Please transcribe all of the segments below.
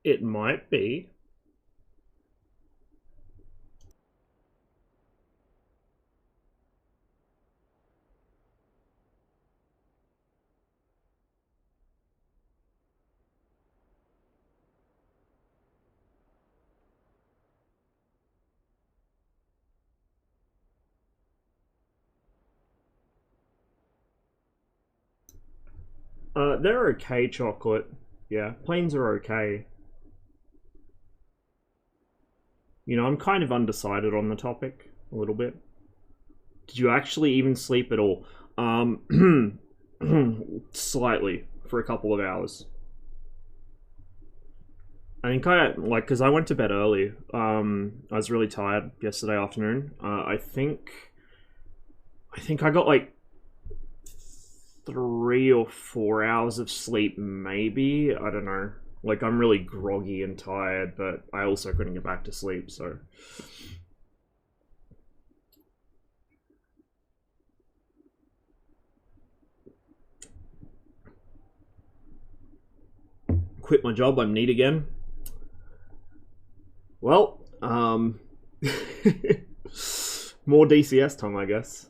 It might be. They're okay, chocolate. Yeah, planes are okay. You know, I'm kind of undecided on the topic a little bit. Did you actually even sleep at all? Slightly for a couple of hours. I think because I went to bed early. I was really tired yesterday afternoon. I think I got like 3 or 4 hours of sleep, maybe. I don't know. Like, I'm really groggy and tired, but I also couldn't get back to sleep, so. Quit my job, I'm neat again. Well, more DCS time, I guess.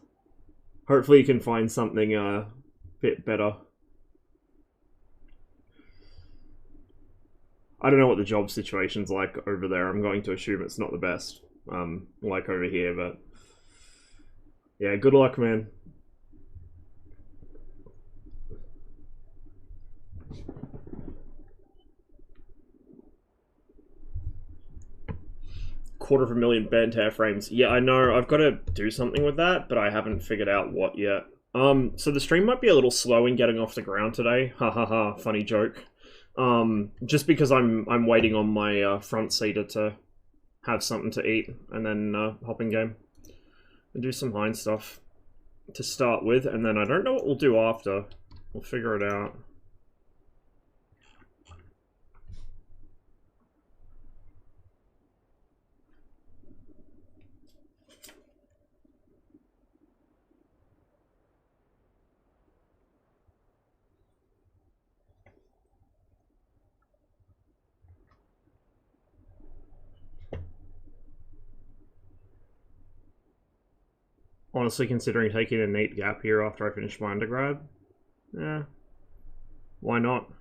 Hopefully you can find something a bit better. I don't know what the job situation's like over there. I'm going to assume it's not the best, like over here, but yeah, good luck, man. $250,000 bent airframes. Yeah, I know. I've got to do something with that, but I haven't figured out what yet. So the stream might be a little slow in getting off the ground today. Ha ha ha! Funny joke. Just because I'm waiting on my front seater to have something to eat and then hop in game and do some hind stuff to start with, and then I don't know what we'll do after. We'll figure it out. Honestly, considering taking a neat gap year after I finish my undergrad, yeah, why not?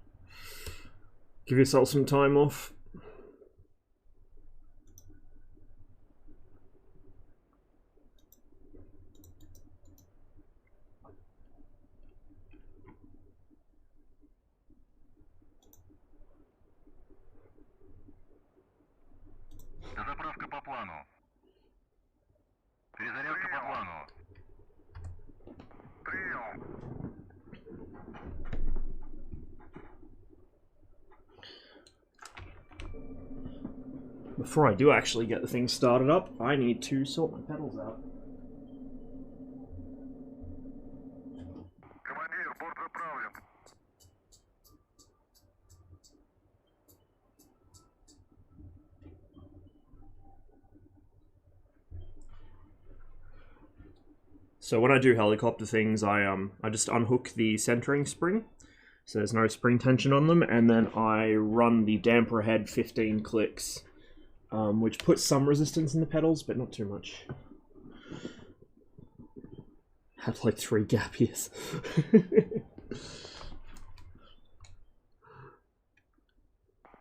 Give yourself some time off. Дозаправка по плану. Перезарядка по плану. Прием. Before I do actually get the thing started up, I need to sort my pedals out. Командир, борт заправлен. So when I do helicopter things, I just unhook the centering spring, so there's no spring tension on them, and then I run the damper head 15 clicks, which puts some resistance in the pedals, but not too much. Had like 3 gap years.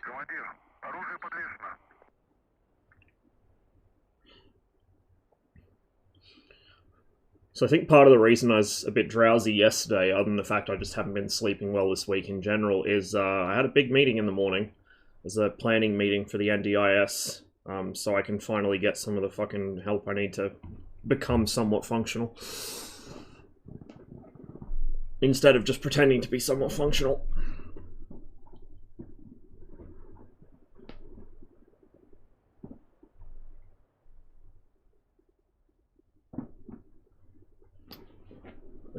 Командир, оружие подвешено. So I think part of the reason I was a bit drowsy yesterday, other than the fact I just haven't been sleeping well this week in general, is I had a big meeting in the morning. There's a planning meeting for the NDIS, so I can finally get some of the fucking help I need to become somewhat functional. Instead of just pretending to be somewhat functional.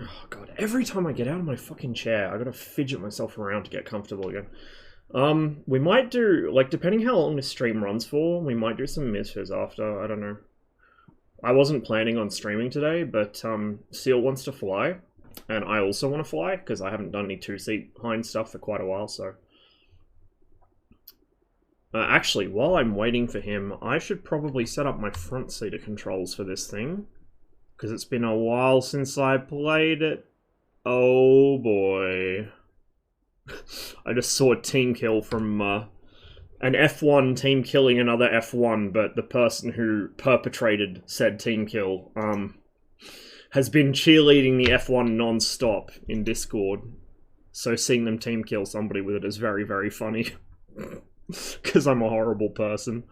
Oh god, every time I get out of my fucking chair, I gotta fidget myself around to get comfortable again. We might do, like, depending how long this stream runs for, we might do some misfits after, I don't know. I wasn't planning on streaming today, but Seal wants to fly, and I also want to fly, because I haven't done any two-seat hind stuff for quite a while, so... Actually, while I'm waiting for him, I should probably set up my front seater controls for this thing. Because it's been a while since I played it. Oh boy. I just saw a team kill from an F1 team killing another F1, but the person who perpetrated said team kill has been cheerleading the F1 non-stop in Discord. So seeing them team kill somebody with it is very, very funny. Because I'm a horrible person.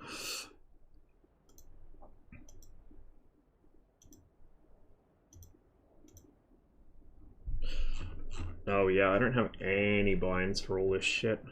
Oh yeah, I don't have any buy-ins for all this shit.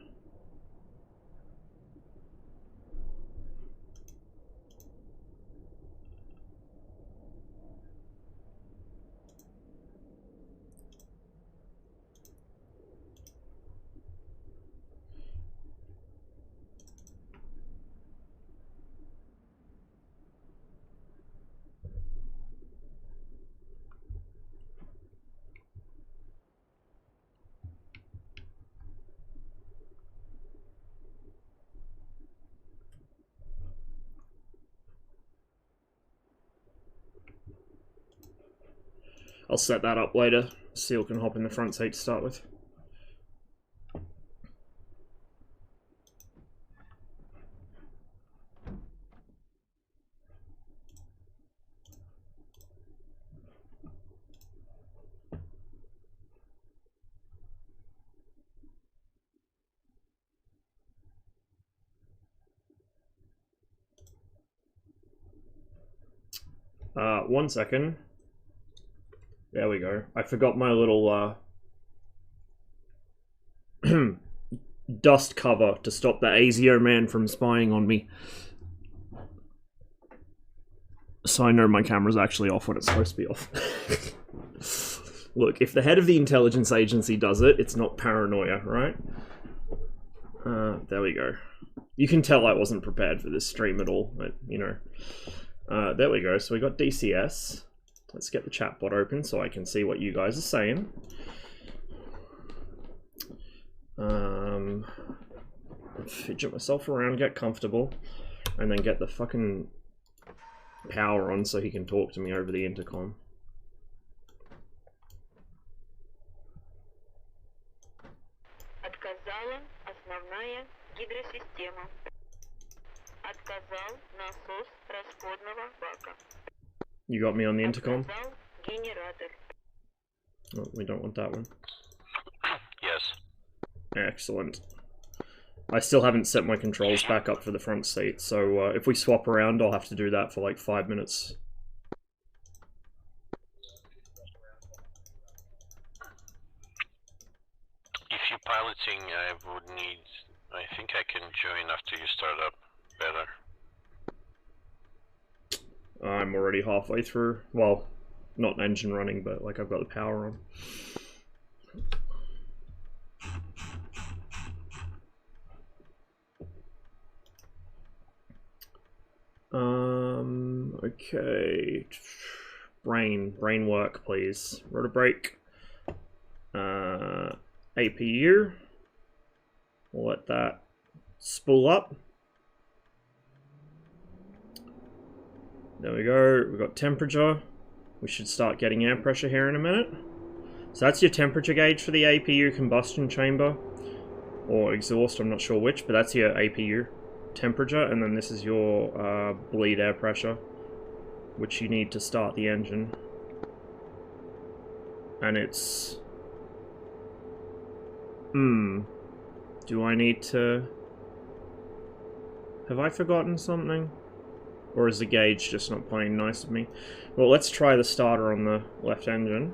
I'll set that up later. Seal can hop in the front seat to start with. One second. There we go. I forgot my little dust cover to stop the ASIO man from spying on me. So I know my camera's actually off when it's supposed to be off. Look, if the head of the intelligence agency does it, it's not paranoia, right? There we go. You can tell I wasn't prepared for this stream at all, but, you know. There we go. So we got DCS. Let's get the chat bot open so I can see what you guys are saying. Fidget myself around, get comfortable, and then get the fucking power on so he can talk to me over the intercom. Отказала основная гидросистема. Отказал насос расходного бака. You got me on the intercom? Отказал генератор. Oh, we don't want that one. Yes. Excellent. I still haven't set my controls back up for the front seat, so if we swap around, I'll have to do that for like 5 minutes. If you're piloting, I would need... I think I can join after you start up better. I'm already halfway through. Well, not engine running, but like I've got the power on. Okay. Brain work, please. Rotor brake. APU. We'll let that spool up. There we go. We've got temperature. We should start getting air pressure here in a minute. So that's your temperature gauge for the APU combustion chamber. Or exhaust, I'm not sure which, but that's your APU temperature. And then this is your bleed air pressure, which you need to start the engine. And it's... Do I need to... Have I forgotten something? Or is the gauge just not playing nice with me? Well, let's try the starter on the left engine.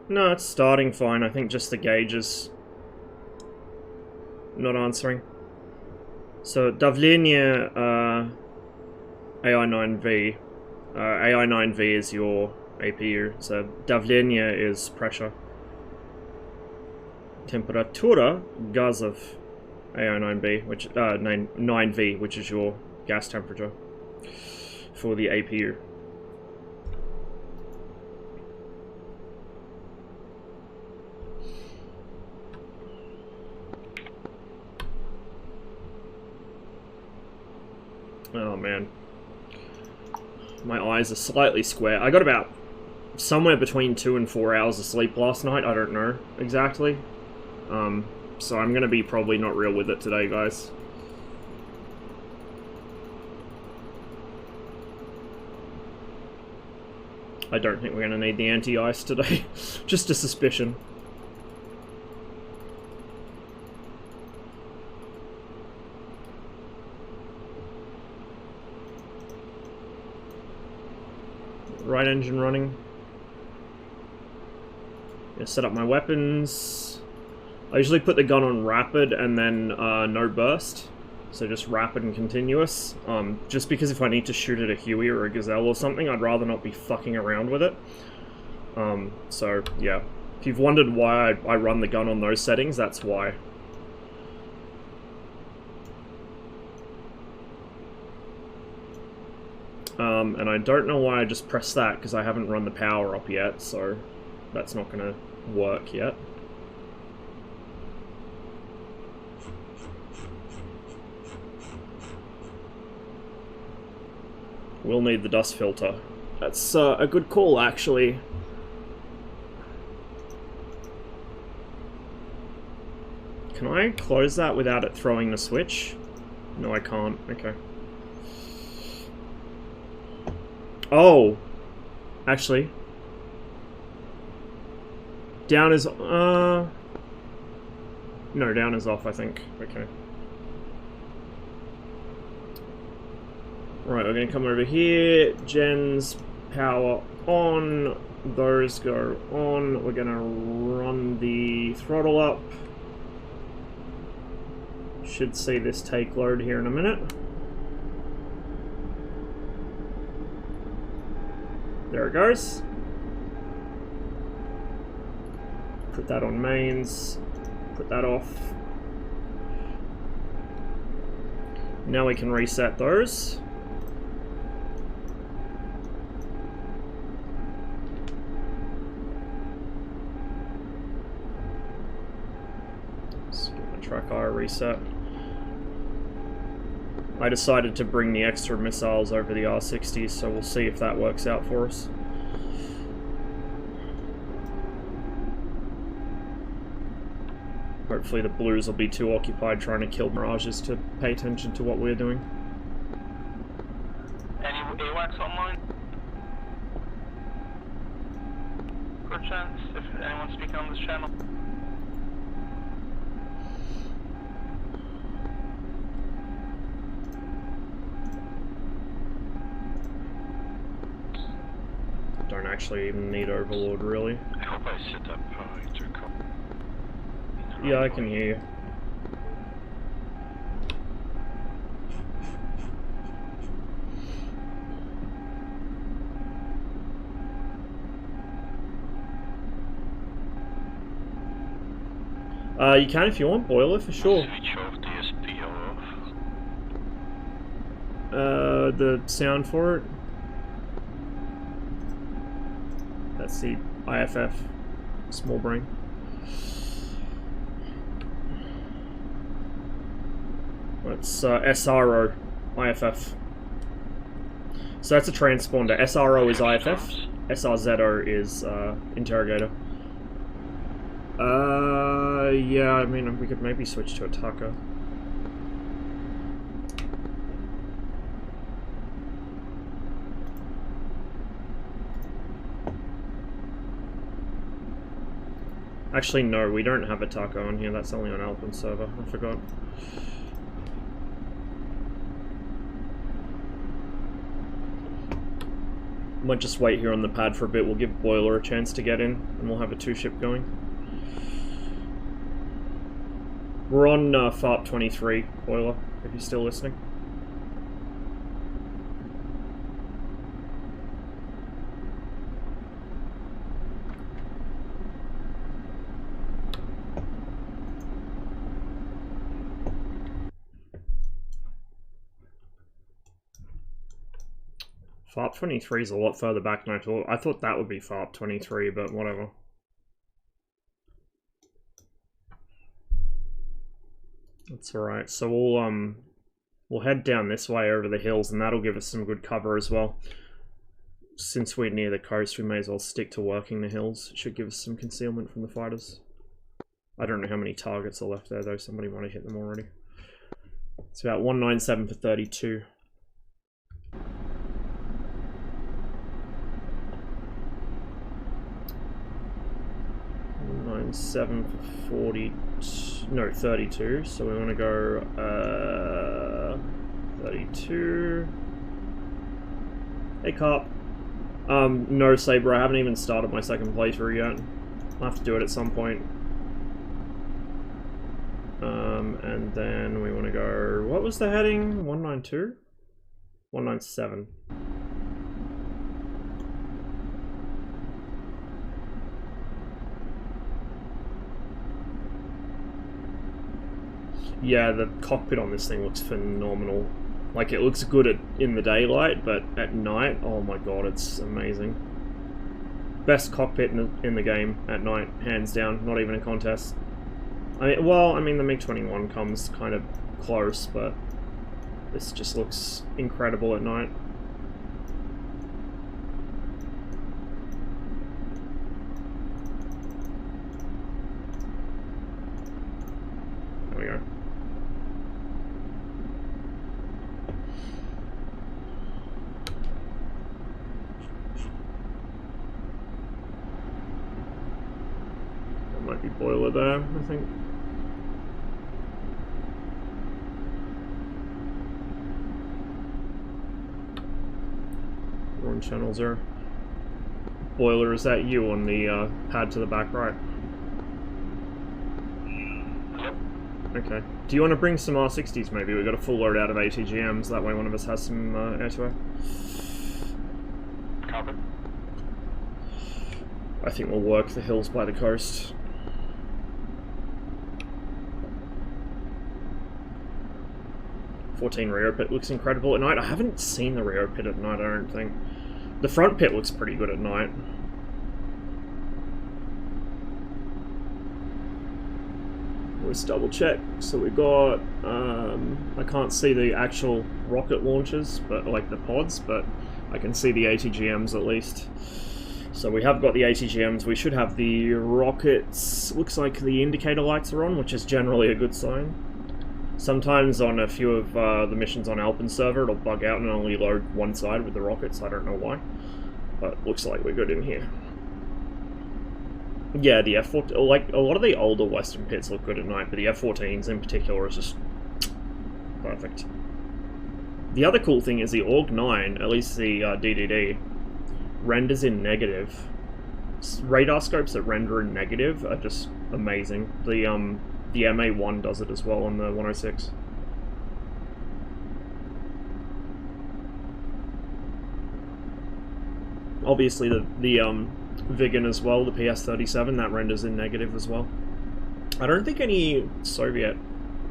No, it's starting fine. I think just the gauge is not answering. So, давление AI9V. AI9V is your APU. So, давление is pressure. Temperatura газов. AI9B, which 9V, which is your gas temperature for the APU. Oh man. My eyes are slightly square. I got about somewhere between 2 and 4 hours of sleep last night. I don't know exactly. So I'm gonna be probably not real with it today, guys. I don't think we're gonna need the anti-ice today. Just a suspicion. Right engine running. Gonna set up my weapons. I usually put the gun on rapid and then no burst. So just rapid and continuous. Just because if I need to shoot at a Huey or a Gazelle or something, I'd rather not be fucking around with it. So yeah. If you've wondered why I run the gun on those settings, that's why. And I don't know why I just pressed that, because I haven't run the power up yet, so that's not gonna work yet. We'll need the dust filter. That's a good call, actually. Can I close that without it throwing the switch? No, I can't. Okay. Oh! Actually. Down is... No, down is off, I think. Okay. Right, we're gonna come over here. Gens, power on. Those go on. We're gonna run the throttle up. Should see this take load here in a minute. There it goes. Put that on mains. Put that off. Now we can reset those. Let's get my track IR reset. I decided to bring the extra missiles over the R60s, so we'll see if that works out for us. Hopefully the blues will be too occupied trying to kill mirages to pay attention to what we're doing. Any AWACS online? Perchance, if anyone's speaking on this channel? Don't actually even need Overlord, really. I hope I set up intercom. Yeah, I can hear you. You can if you want, boiler, for sure. Switch off DSP off. The sound for it. That's the IFF, small brain. That's SRO, IFF. So that's a transponder. SRO is IFF, SRZO is interrogator. Yeah, I mean, we could maybe switch to attacker. Actually, no, we don't have attacker on here. That's only on Alpine server. I forgot. Might just wait here on the pad for a bit. We'll give boiler a chance to get in, and we'll have a 2-ship going. We're on FARP 23, boiler, if you're still listening. FARP 23 is a lot further back than I thought. I thought that would be FARP 23, but whatever. That's alright. So we'll We'll head down this way over the hills, and that'll give us some good cover as well. Since we're near the coast, we may as well stick to working the hills. It should give us some concealment from the fighters. I don't know how many targets are left there, though. Somebody might have hit them already. It's about 197 for 32. 197 for 40. No, 32. So we want to go 32. Hey, cop. No, Saber, I haven't even started my second playthrough yet. I'll have to do it at some point. And then we want to go... What was the heading? 192? 197. Yeah, the cockpit on this thing looks phenomenal. Like, it looks good in the daylight, but at night, oh my god, it's amazing. Best cockpit in the game at night, hands down, not even a contest. I mean, the MiG-21 comes kind of close, but this just looks incredible at night. There we go. That might be boiler there, I think. Orange channels are. Boiler, is that you on the pad to the back right? Yep. Okay. Do you want to bring some R60s maybe? We've got a full load out of ATGMs, that way one of us has some air-to-air. Copy. I think we'll work the hills by the coast. '14 rear pit looks incredible at night. I haven't seen the rear pit at night, I don't think. The front pit looks pretty good at night. Let's double check. So we got, I can't see the actual rocket launchers, but like the pods, but I can see the ATGMs at least. So we have got the ATGMs, we should have the rockets. Looks like the indicator lights are on, which is generally a good sign. Sometimes on a few of the missions on Alpine server, it'll bug out and only load one side with the rockets. I don't know why, but looks like we're good in here. Yeah, the F-14, like a lot of the older Western pits look good at night, but the F-14s in particular is just perfect. The other cool thing is the AUG-9, at least the DDD, renders in negative. Radar scopes that render in negative are just amazing. The MA1 does it as well on the 106. Obviously the Viggen as well, the PS-37, that renders in negative as well. I don't think any Soviet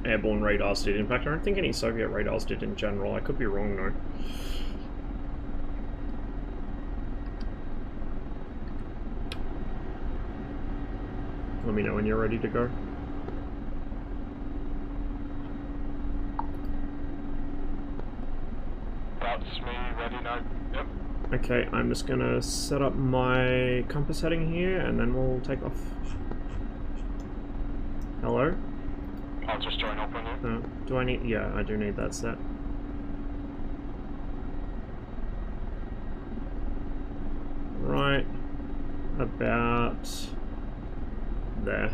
airborne radars did. In fact, I don't think any Soviet radars did in general. I could be wrong though. Let me know when you're ready to go. That's me, ready now. Yep. Okay, I'm just gonna set up my compass heading here, and then we'll take off. Hello? I'll just join up on you. Do I need... Yeah, I do need that set. Right about there.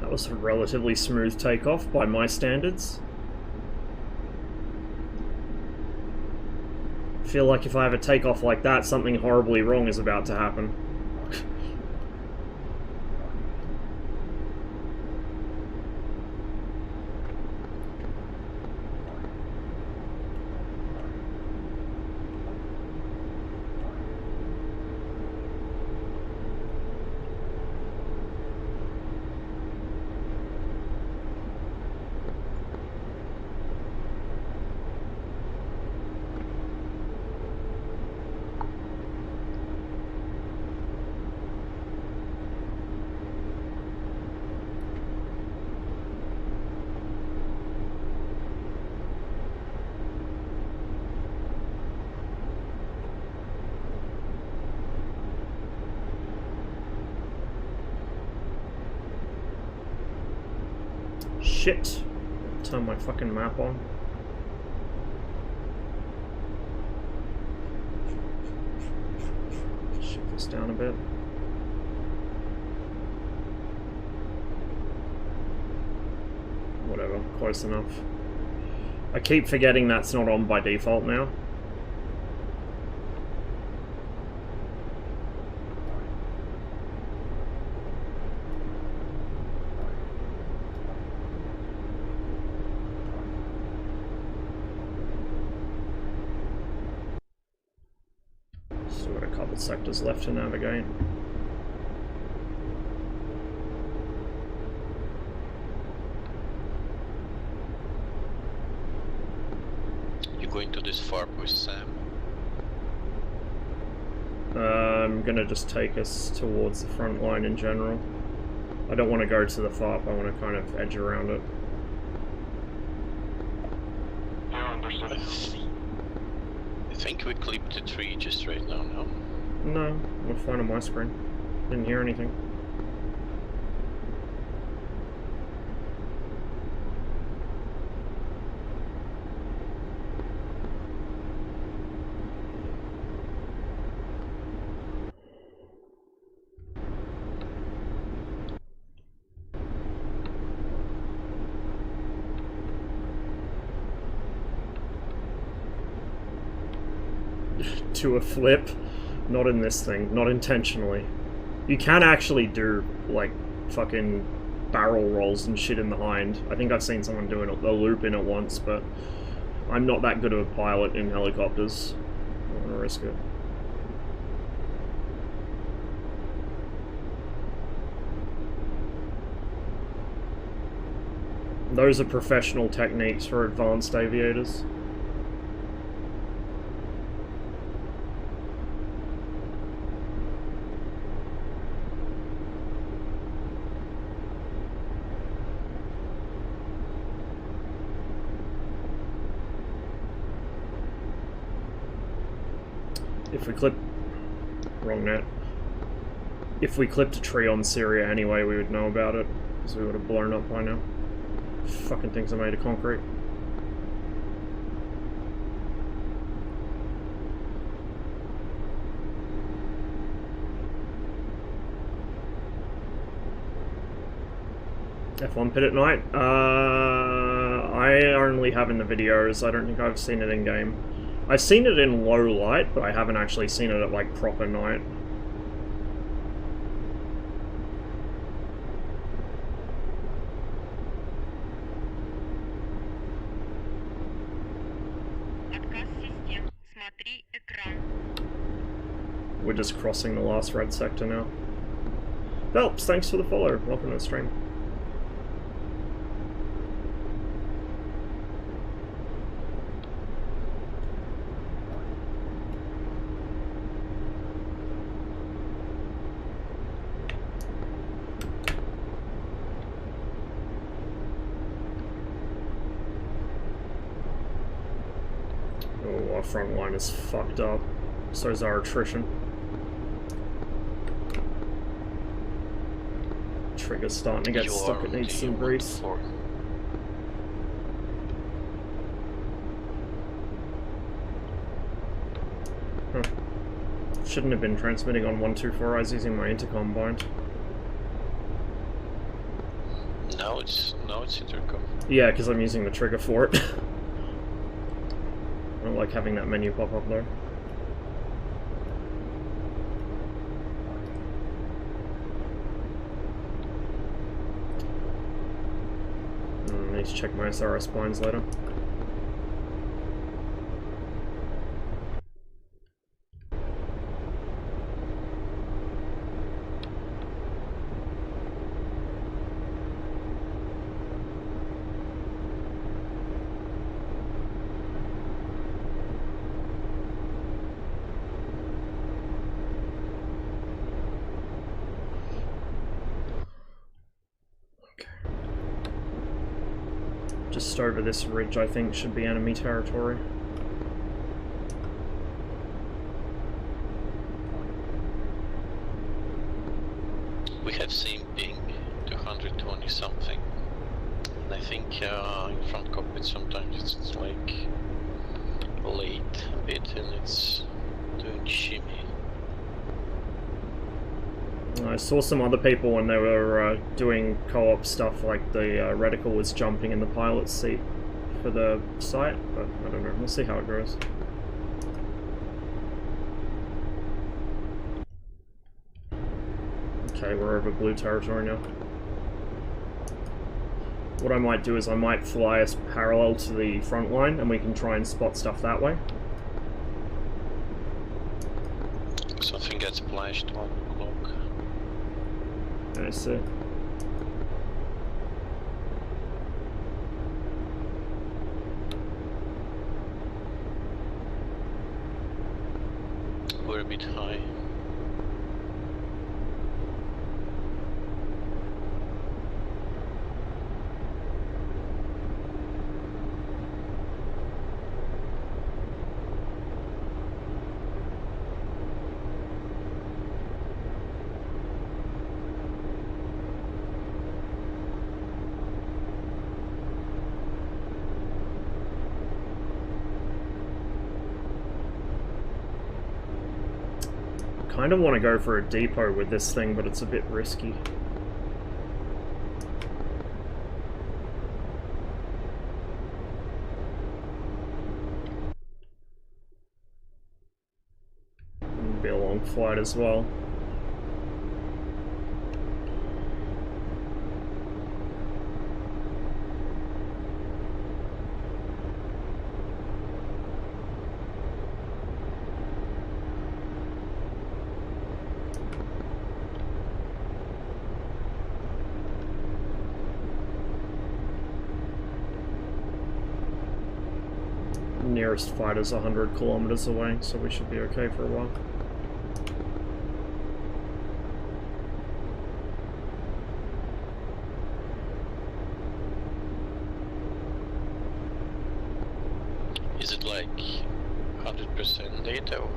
That was a relatively smooth takeoff by my standards. I feel like if I have a takeoff like that, something horribly wrong is about to happen. Shit. Turn my fucking map on. Shift this down a bit. Whatever, close enough. I keep forgetting that's not on by default now. Still got a couple sectors left to navigate. Going to this farm with Sam? I'm gonna just take us towards the front line in general. I don't want to go to the FARP, I want to kind of edge around it. Yeah, understood. I think we clipped the tree just right now, no? No, we're fine on my screen. Didn't hear anything. To a flip. Not in this thing. Not intentionally. You can actually do, like, fucking barrel rolls and shit in the hind. I think I've seen someone doing a loop in it once, but I'm not that good of a pilot in helicopters. I don't want to risk it. Those are professional techniques for advanced aviators. If we clip... Wrong net. If we clipped a tree on Syria anyway, we would know about it, because we would have blown up by now. Fucking things are made of concrete. F1 pit at night? I only have in the videos, I don't think I've seen it in game. I've seen it in low light, but I haven't actually seen it at, like, proper night. We're just crossing the last red sector now. Phelps, thanks for the follow. Welcome to the stream. Oh, our front line is fucked up. So is our attrition. Trigger's starting to get stuck, it needs some grease. Huh. Shouldn't have been transmitting on 124, I was using my intercom bind. Now it's intercom. Yeah, because I'm using the trigger for it. I don't like having that menu pop up though. Need to check my SRS blinds later. Just over this ridge, I think, should be enemy territory. We have seen ping 220 something. I think in front cockpit sometimes it's like late a bit and it's doing shimmy. I saw some other people when they were doing co-op stuff, like the reticle was jumping in the pilot's seat for the site, but I don't know, we'll see how it goes. Okay, we're over blue territory now. What I might do is I might fly us parallel to the front line and we can try and spot stuff that way. Something gets splashed 1 o'clock. I see. We're a bit high. Kind of want to go for a depot with this thing, but it's a bit risky. It'll be a long flight as well. Nearest fighter's 100 kilometers away, so we should be okay for a while. Is it like 100% data or?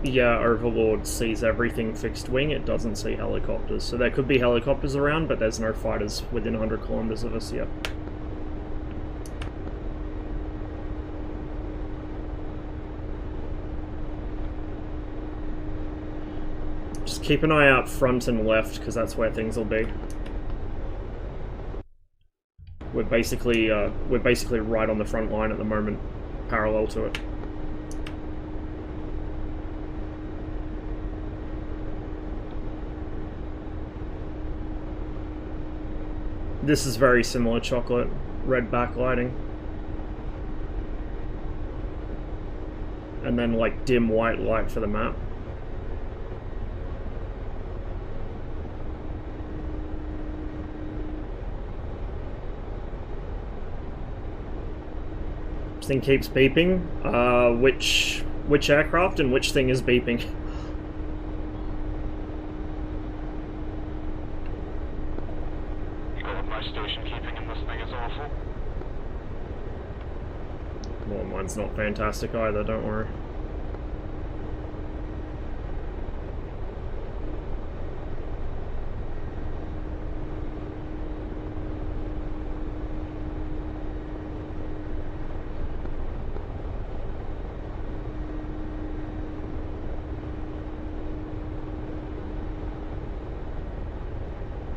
Yeah, Overlord sees everything fixed wing, it doesn't see helicopters. So there could be helicopters around, but there's no fighters within 100 kilometers of us yet. Just keep an eye out front and left, because that's where things will be. We're basically right on the front line at the moment, parallel to it. This is very similar chocolate, red backlighting. And then like dim white light for the map. This thing keeps beeping. Which aircraft and which thing is beeping? Station keeping in this thing is awful. Well, mine's not fantastic either, don't worry.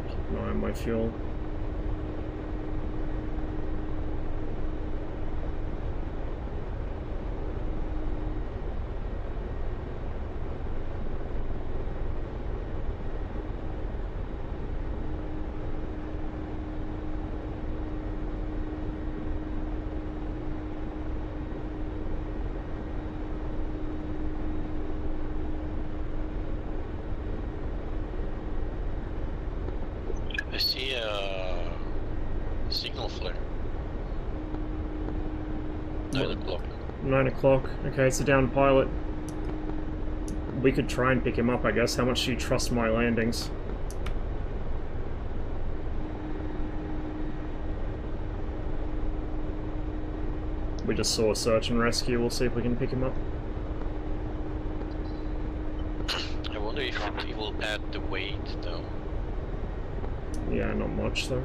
Keep an eye on my fuel. I see a signal flare. 9 o'clock. 9 o'clock. Okay, it's a down pilot. We could try and pick him up, I guess. How much do you trust my landings? We just saw a search and rescue. We'll see if we can pick him up. I wonder if it will add the weight though. Yeah, not much though.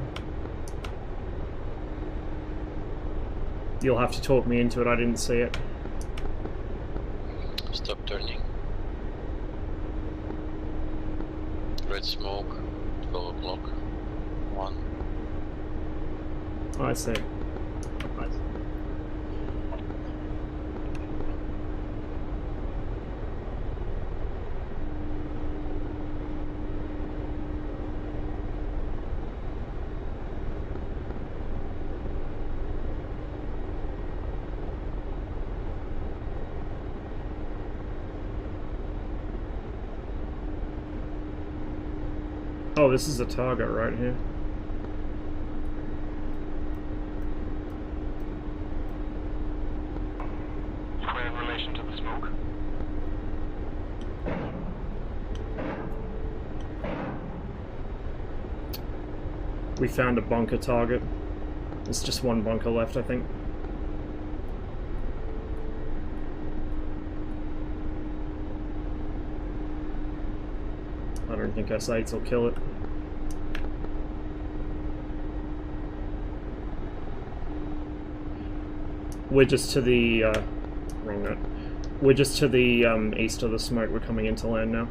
You'll have to talk me into it, I didn't see it. Stop turning. Red smoke, 12 o'clock, 1. I see. Oh, this is a target right here. Square in relation to the smoke. We found a bunker target. There's just one bunker left, I think. I don't think S8s will kill it. We're just to the, wrong note. We're just to the east of the smoke. We're coming into land now.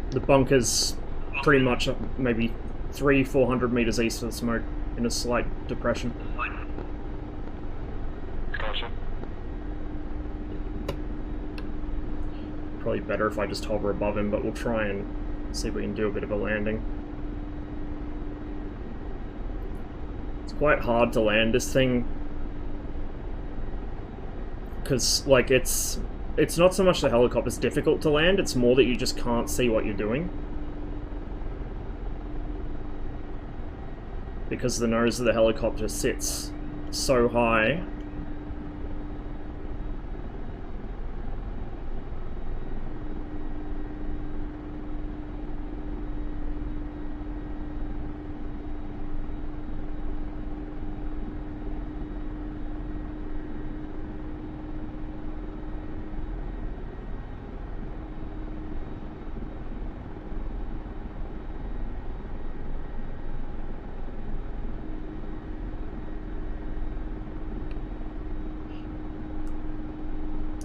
The bunker's pretty much maybe 300-400 meters east of the smoke in a slight depression. Gotcha. Probably better if I just hover above him, but we'll try and see if we can do a bit of a landing. It's quite hard to land this thing, because like it's not so much the helicopter's difficult to land, it's more that you just can't see what you're doing. Because the nose of the helicopter sits so high.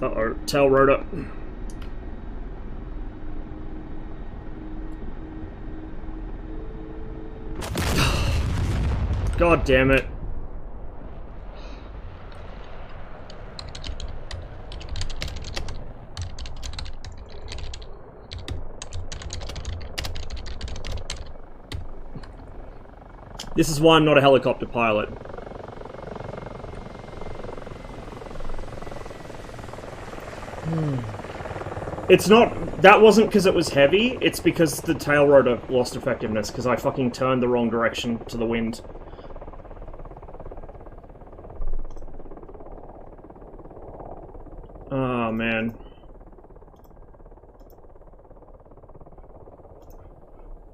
Uh-oh, tail rotor. God damn it. This is why I'm not a helicopter pilot. It's not, that wasn't because it was heavy, it's because the tail rotor lost effectiveness, because I fucking turned the wrong direction to the wind. Oh, man.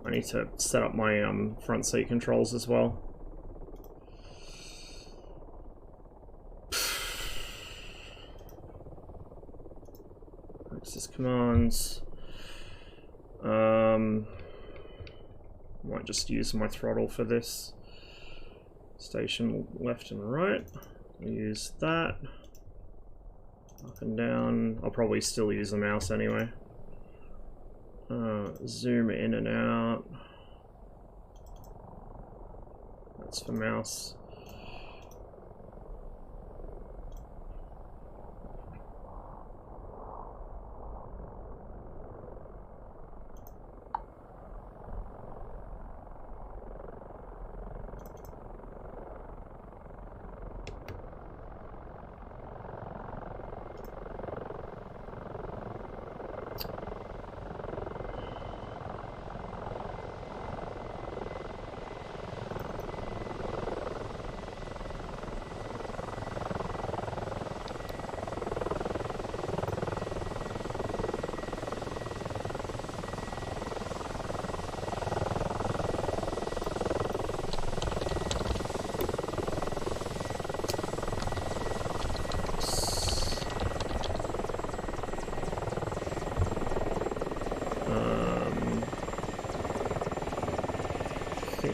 I need to set up my front seat controls as well. Access commands. Might just use my throttle for this. Station left and right. Use that. Up and down. I'll probably still use the mouse anyway. Zoom in and out. That's for mouse.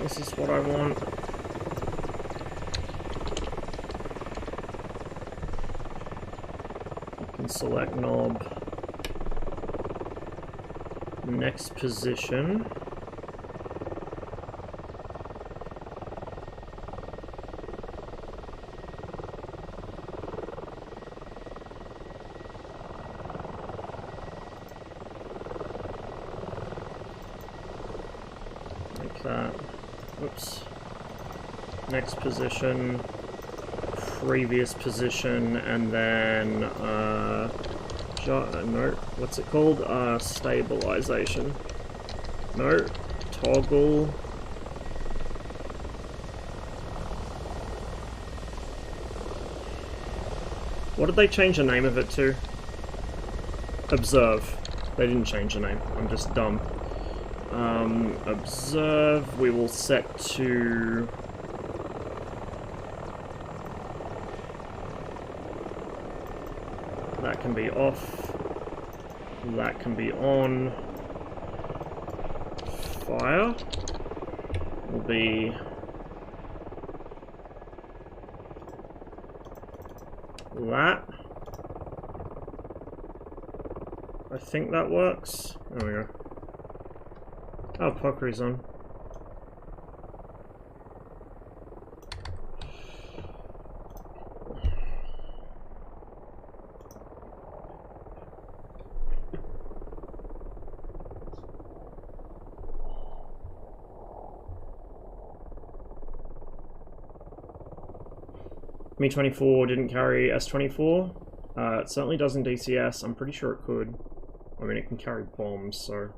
This is what I want. select knob. Next position. Like that. Oops. Next position. Previous position, and then no, what's it called? Stabilization. No, toggle. What did they change the name of it to? Observe. They didn't change the name. I'm just dumb. Observe. We will set to. That can be off. That can be on. Fire will be that. I think that works. There we go. Oh, Pockery's on. Mi-24 didn't carry S-24. It certainly does in DCS. I'm pretty sure it could. I mean, it can carry bombs, so...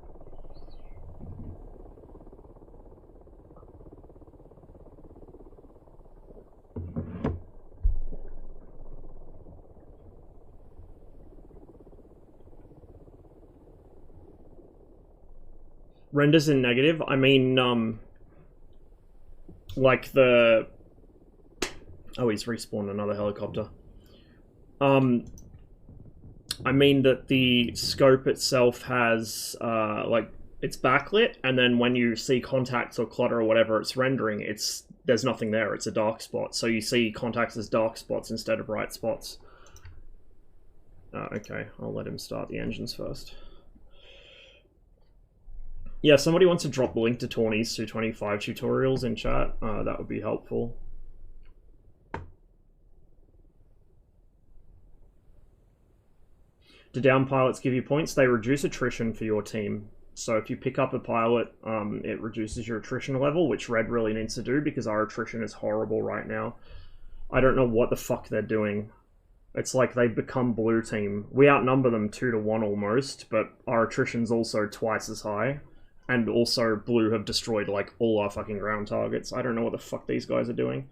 Renders in negative? I mean, like the... Oh, he's respawned another helicopter. I mean that the scope itself has, like, it's backlit, and then when you see contacts or clutter or whatever it's rendering, there's nothing there, it's a dark spot. So you see contacts as dark spots instead of bright spots. Okay, I'll let him start the engines first. Yeah, somebody wants to drop the link to Tawny's 225 tutorials in chat. That would be helpful. Do down pilots give you points? They reduce attrition for your team. So if you pick up a pilot, it reduces your attrition level, which Red really needs to do because our attrition is horrible right now. I don't know what the fuck they're doing. It's like they've become blue team. We outnumber them 2-1 almost, but our attrition's also twice as high. And also blue have destroyed like all our fucking ground targets. I don't know what the fuck these guys are doing.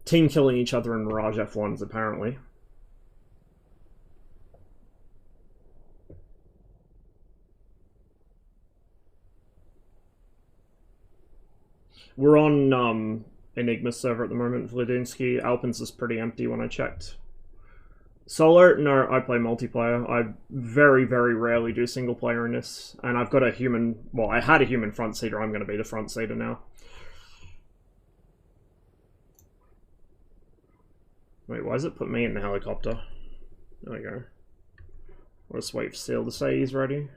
Team killing each other in Mirage F1s apparently. We're on Enigma server at the moment, Vladinsky. Alpins is pretty empty when I checked. Solo? No, I play multiplayer. I very, very rarely do single player in this. And I've got a human... Well, I had a human front seater. I'm going to be the front seater now. Wait, why does it put me in the helicopter? There we go. I'll just wait for Seal to say he's ready.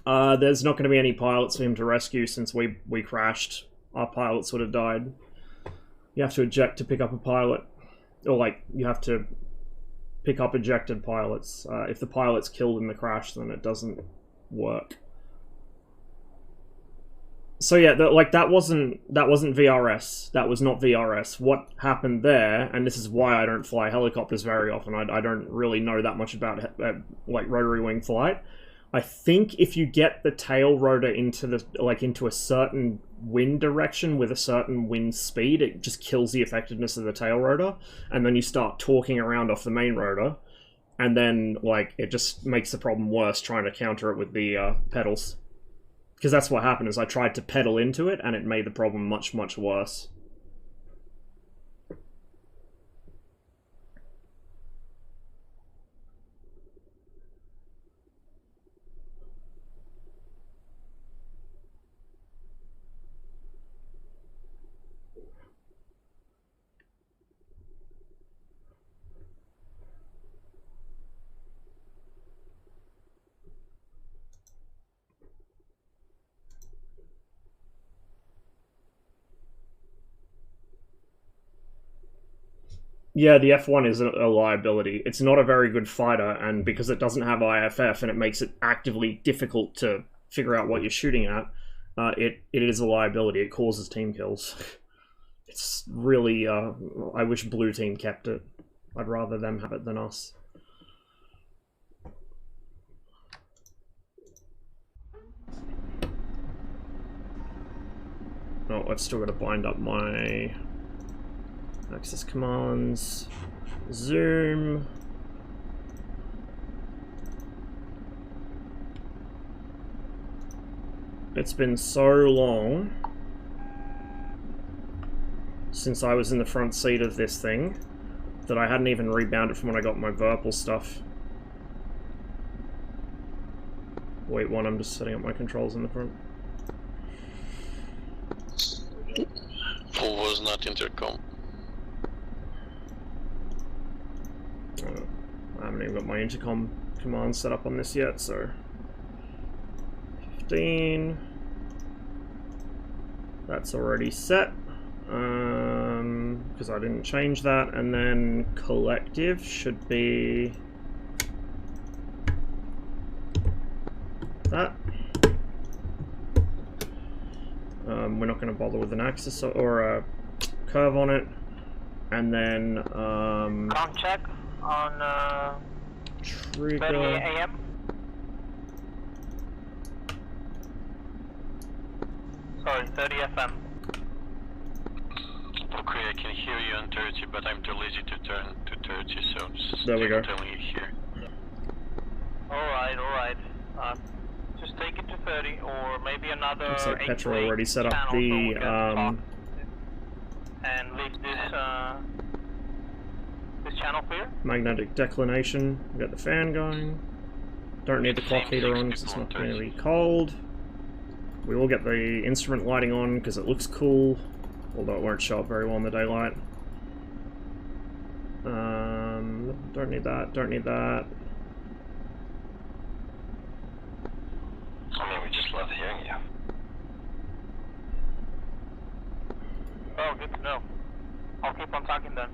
There's not going to be any pilots for him to rescue since we crashed. Our pilots would have died. You have to eject to pick up a pilot. Or, like, you have to pick up ejected pilots. If the pilot's killed in the crash, then it doesn't work. So yeah, that wasn't VRS. That was not VRS. What happened there, and this is why I don't fly helicopters very often. I don't really know that much about like rotary wing flight. I think if you get the tail rotor into a certain wind direction with a certain wind speed, it just kills the effectiveness of the tail rotor, and then you start torquing around off the main rotor, and then like it just makes the problem worse trying to counter it with the pedals. Because that's what happened, is I tried to pedal into it, and it made the problem much, much worse. Yeah, the F1 is a liability. It's not a very good fighter, and because it doesn't have IFF and it makes it actively difficult to figure out what you're shooting at, it is a liability. It causes team kills. It's really, I wish blue team kept it. I'd rather them have it than us. Oh, I've still got to bind up my access commands. Zoom. It's been so long since I was in the front seat of this thing that I hadn't even rebounded from when I got my Virpal stuff. Wait, I'm just setting up my controls in the front. Full was not intercom. I haven't even got my intercom command set up on this yet, so 15. That's already set. Because I didn't change that, and then collective should be that. We're not going to bother with an axis or a curve on it, and then Count check on trigger 30 AM. Sorry, 30 FM. Okay, I can hear you on 30, but I'm too lazy to turn to 30, so there we go. telling you here. Alright. Just take it to 30, or maybe another. Looks like 8 Petra to 8 already set up channel, so the we can talk and leave this channel clear. magnetic declination. We got the fan going. Don't need the clock heater on because it's not going to be cold. We will get the instrument lighting on because it looks cool, although it won't show up very well in the daylight. Don't need that, don't need that. I mean, we just love hearing you. Oh, good to know. I'll keep on talking then.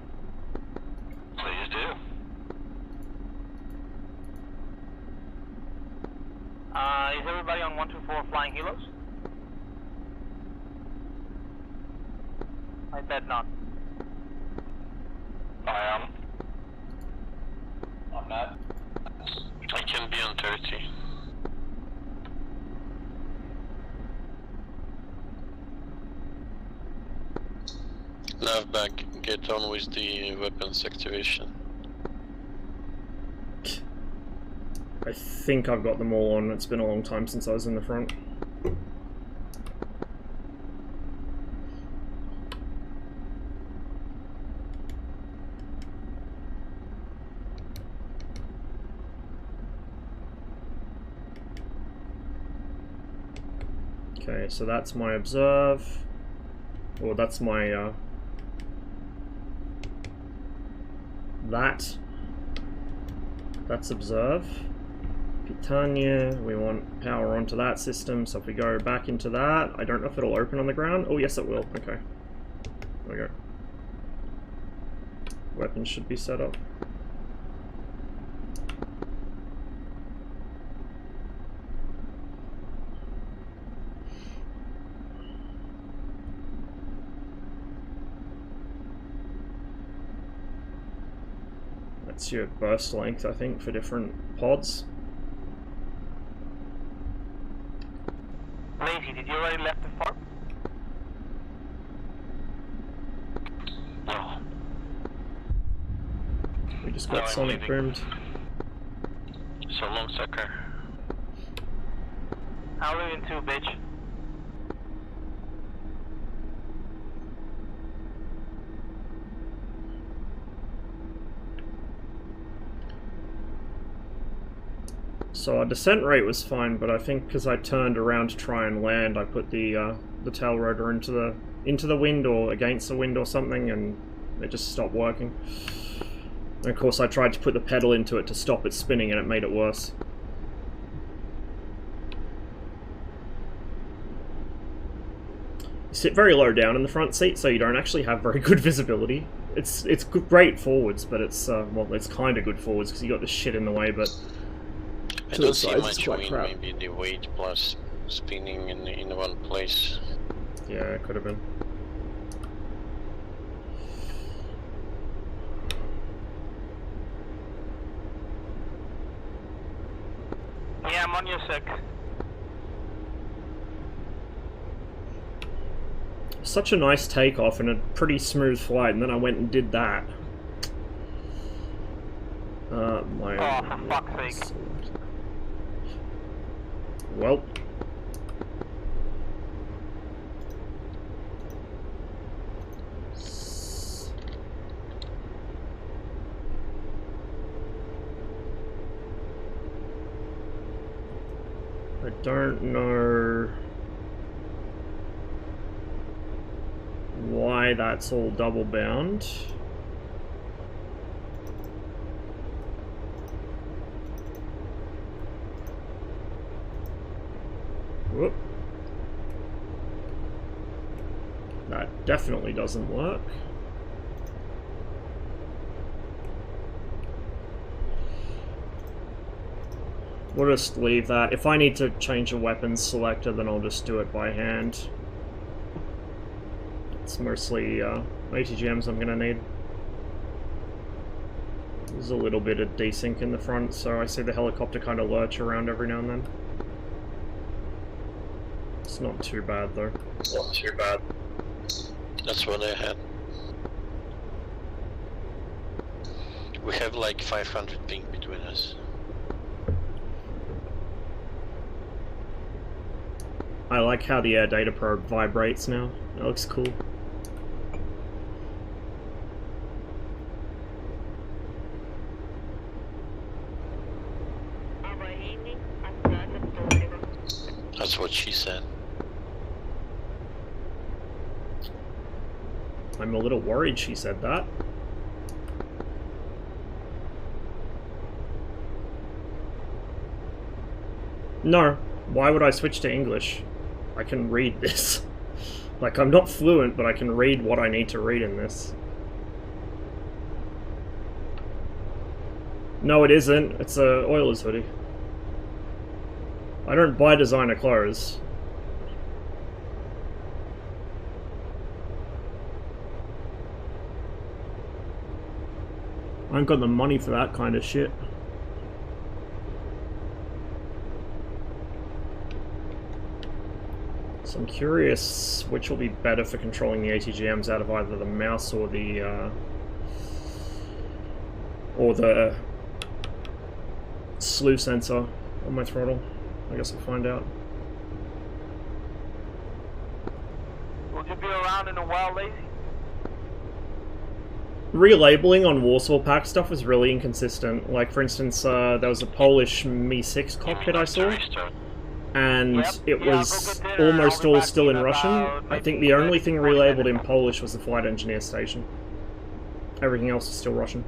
Please do. Is everybody on 124 flying helos? I bet not. I am. I'm not. I can be on 30. Nav back, get on with the weapons activation. I think I've got them all on. It's been a long time since I was in the front. Okay, so that's my observe. Or that's my that's observe. Pitanya, we want power onto that system, so if we go back into that, I don't know if it'll open on the ground. Oh yes it will, okay. There we go. Weapons should be set up. That's your burst length, I think, for different pods. Lazy, did you already left the farm? No. We just No, got I'm sonic leaving. boomed. So long, sucker. I'll leave in 2, bitch. So our descent rate was fine, but I think because I turned around to try and land, I put the tail rotor into the wind or against the wind or something, and it just stopped working. And of course, I tried to put the pedal into it to stop it spinning, and it made it worse. You sit very low down in the front seat, so you don't actually have very good visibility. It's great forwards, but it's well, it's kind of good forwards because you got the shit in the way. But I to don't the see sides, it's much quite wind, crap. maybe the weight plus spinning in one place. Yeah, it could have been. Yeah, I'm on your sec. Such a nice takeoff and a pretty smooth flight, and then I went and did that. My Oh, for fuck's sake. Well. I don't know why that's all double bound. Whoop. That definitely doesn't work. We'll just leave that. If I need to change a weapons selector, then I'll just do it by hand. It's mostly ATGMs I'm gonna need. There's a little bit of desync in the front, so I see the helicopter kind of lurch around every now and then. It's not too bad though. Not too bad. That's what I had. We have like 500 ping between us. I like how the air data probe vibrates now. That looks cool. Аварийный остаток топлива. That's what she said. I'm a little worried she said that. No, why would I switch to English? I can read this. Like, I'm not fluent, but I can read what I need to read in this. No, it isn't. It's a Oilers hoodie. I don't buy designer clothes. I ain't got the money for that kind of shit. So I'm curious which will be better for controlling the ATGMs out of either the mouse or the slew sensor on my throttle. I guess I'll find out. Will you be around in a while, Lazy? Relabeling on Warsaw Pack stuff was really inconsistent. Like, for instance, there was a Polish Mi-6 cockpit I saw, and Yep, it yeah, was go get dinner, almost I'll be all back still in in Russian. about I think maybe the only thing 40 relabeled in minutes. Polish was the flight engineer station. Everything else is still Russian.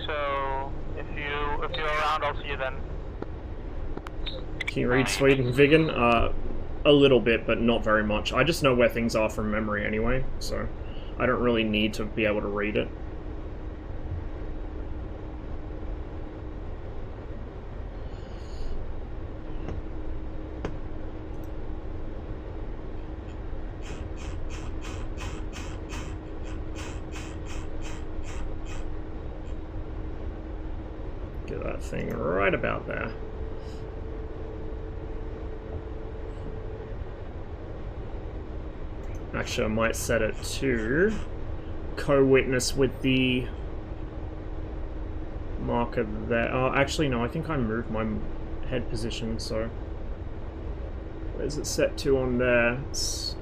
So if you're around, I'll see you then. Can you read Sweden vegan? A little bit, but not very much. I just know where things are from memory anyway, so I don't really need to be able to read it. Get that thing right about there. Actually, I might set it to co-witness with the marker there. Oh, actually, no, I think I moved my head position, so... Where's it set to on there? It's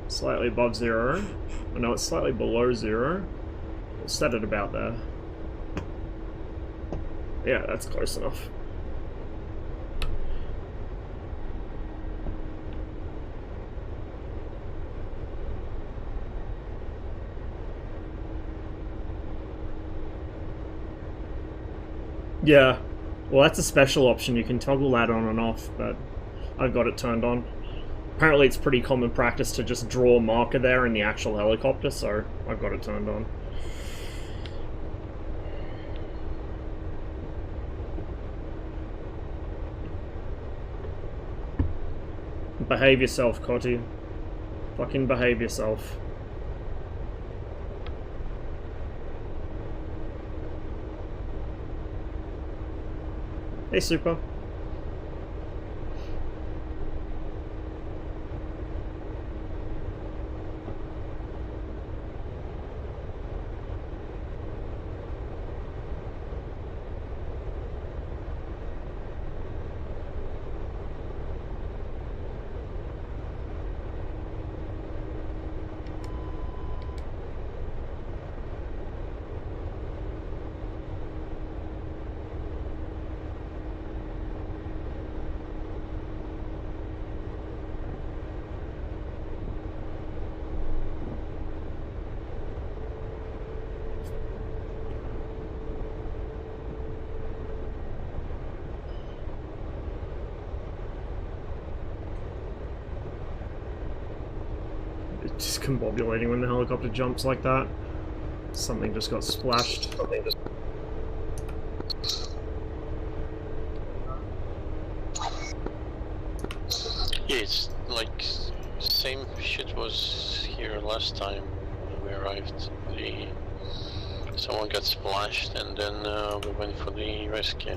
slightly above 0. Oh, no, it's slightly below 0. We'll set it about there. Yeah, that's close enough. Yeah, well that's a special option, you can toggle that on and off, but I've got it turned on. Apparently it's pretty common practice to just draw a marker there in the actual helicopter, so I've got it turned on. Behave yourself, Cotty. Fucking behave yourself. Hey, Super. Just combobulating when the helicopter jumps like that. Something just got splashed. Yeah, it's like same shit was here last time when we arrived. Someone got splashed and then we went for the rescue.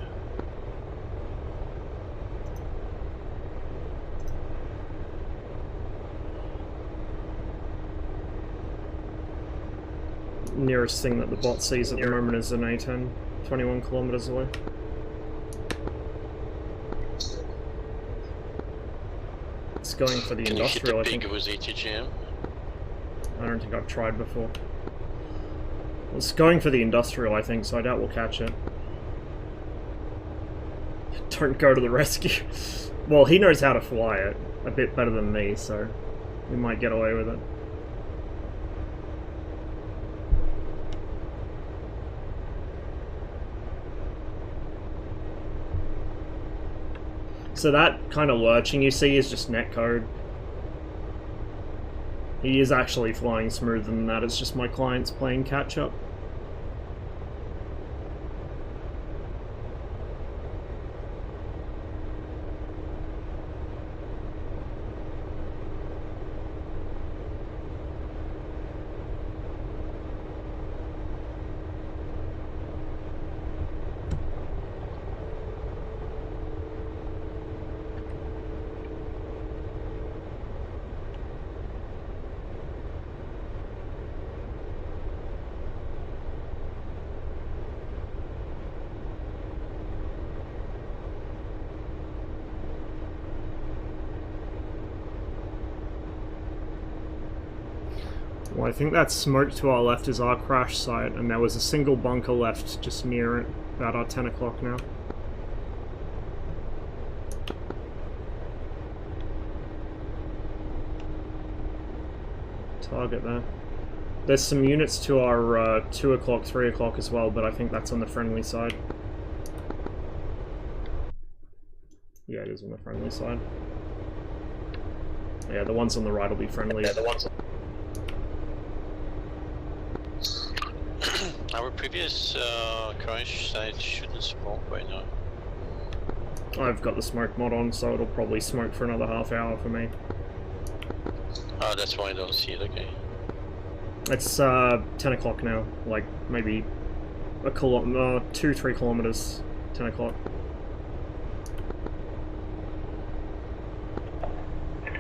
Nearest thing that the bot sees at the moment is an A10, 21 kilometers away. It's going for the Can industrial, you I hit the think. pig with ATGM? I don't think I've tried before. It's going for the industrial, I think, so I doubt we'll catch it. Don't go to the rescue. Well, he knows how to fly it a bit better than me, so we might get away with it. So that kind of lurching you see is just netcode. He is actually flying smoother than that, it's just my client's playing catch up. Well, I think that smoke to our left is our crash site, and there was a single bunker left just near it, about our 10 o'clock now. Target there. There's some units to our 2 o'clock, 3 o'clock as well, but I think that's on the friendly side. Yeah, it is on the friendly side. Yeah, the ones on the right will be friendly. Yeah, the ones on Our previous crash site shouldn't smoke right now. I've got the smoke mod on, so it'll probably smoke for another half hour for me. Oh, that's why I don't see it, okay. It's 10 o'clock now, like maybe a 2-3 kilometers, 10 o'clock.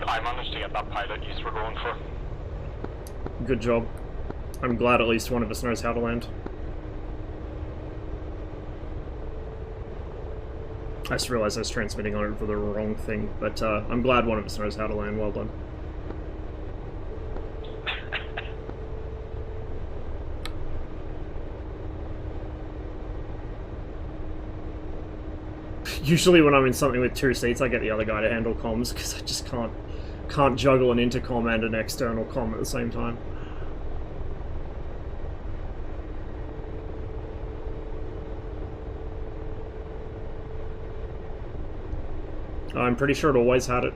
I managed to get that pilot use we're going for. Good job. I'm glad at least one of us knows how to land. I just realized I was transmitting on it for the wrong thing, but I'm glad one of us knows how to land. Well done. Usually when I'm in something with 2 seats, I get the other guy to handle comms, because I just can't juggle an intercom and an external comm at the same time. I'm pretty sure it always had it.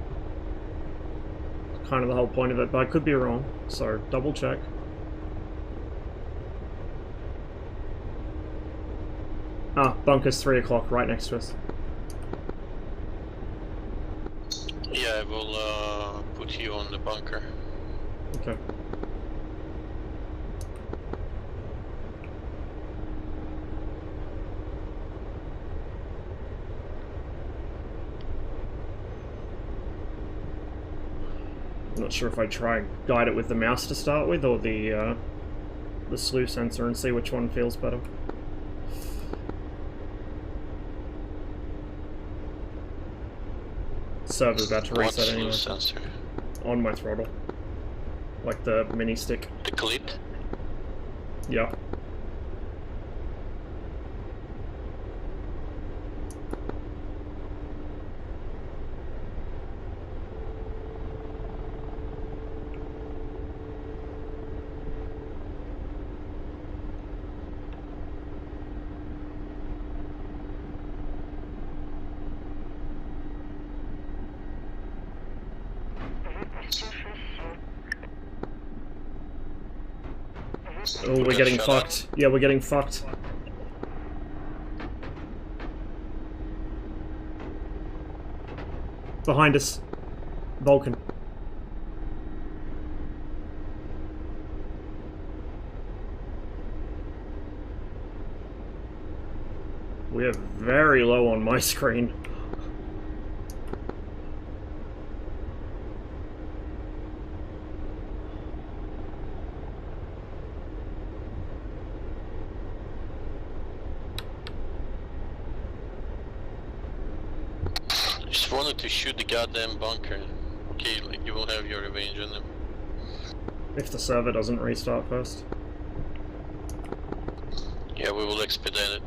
kind of the whole point of it, but I could be wrong, so double check. Ah, bunker's 3 o'clock, right next to us. Yeah, I will put you on the bunker. Okay. I'm not sure if I try and guide it with the mouse to start with, or the slew sensor, and see which one feels better. Server's about to reset anyway. Sensor? On my throttle. Like the mini stick. The clip? Yeah. Oh, we're getting fucked. Yeah, we're getting fucked. Behind us. Vulcan. We're very low on my screen. Just wanted to shoot the goddamn bunker. Okay, like you will have your revenge on them. If the server doesn't restart first. Yeah, we will expedite it.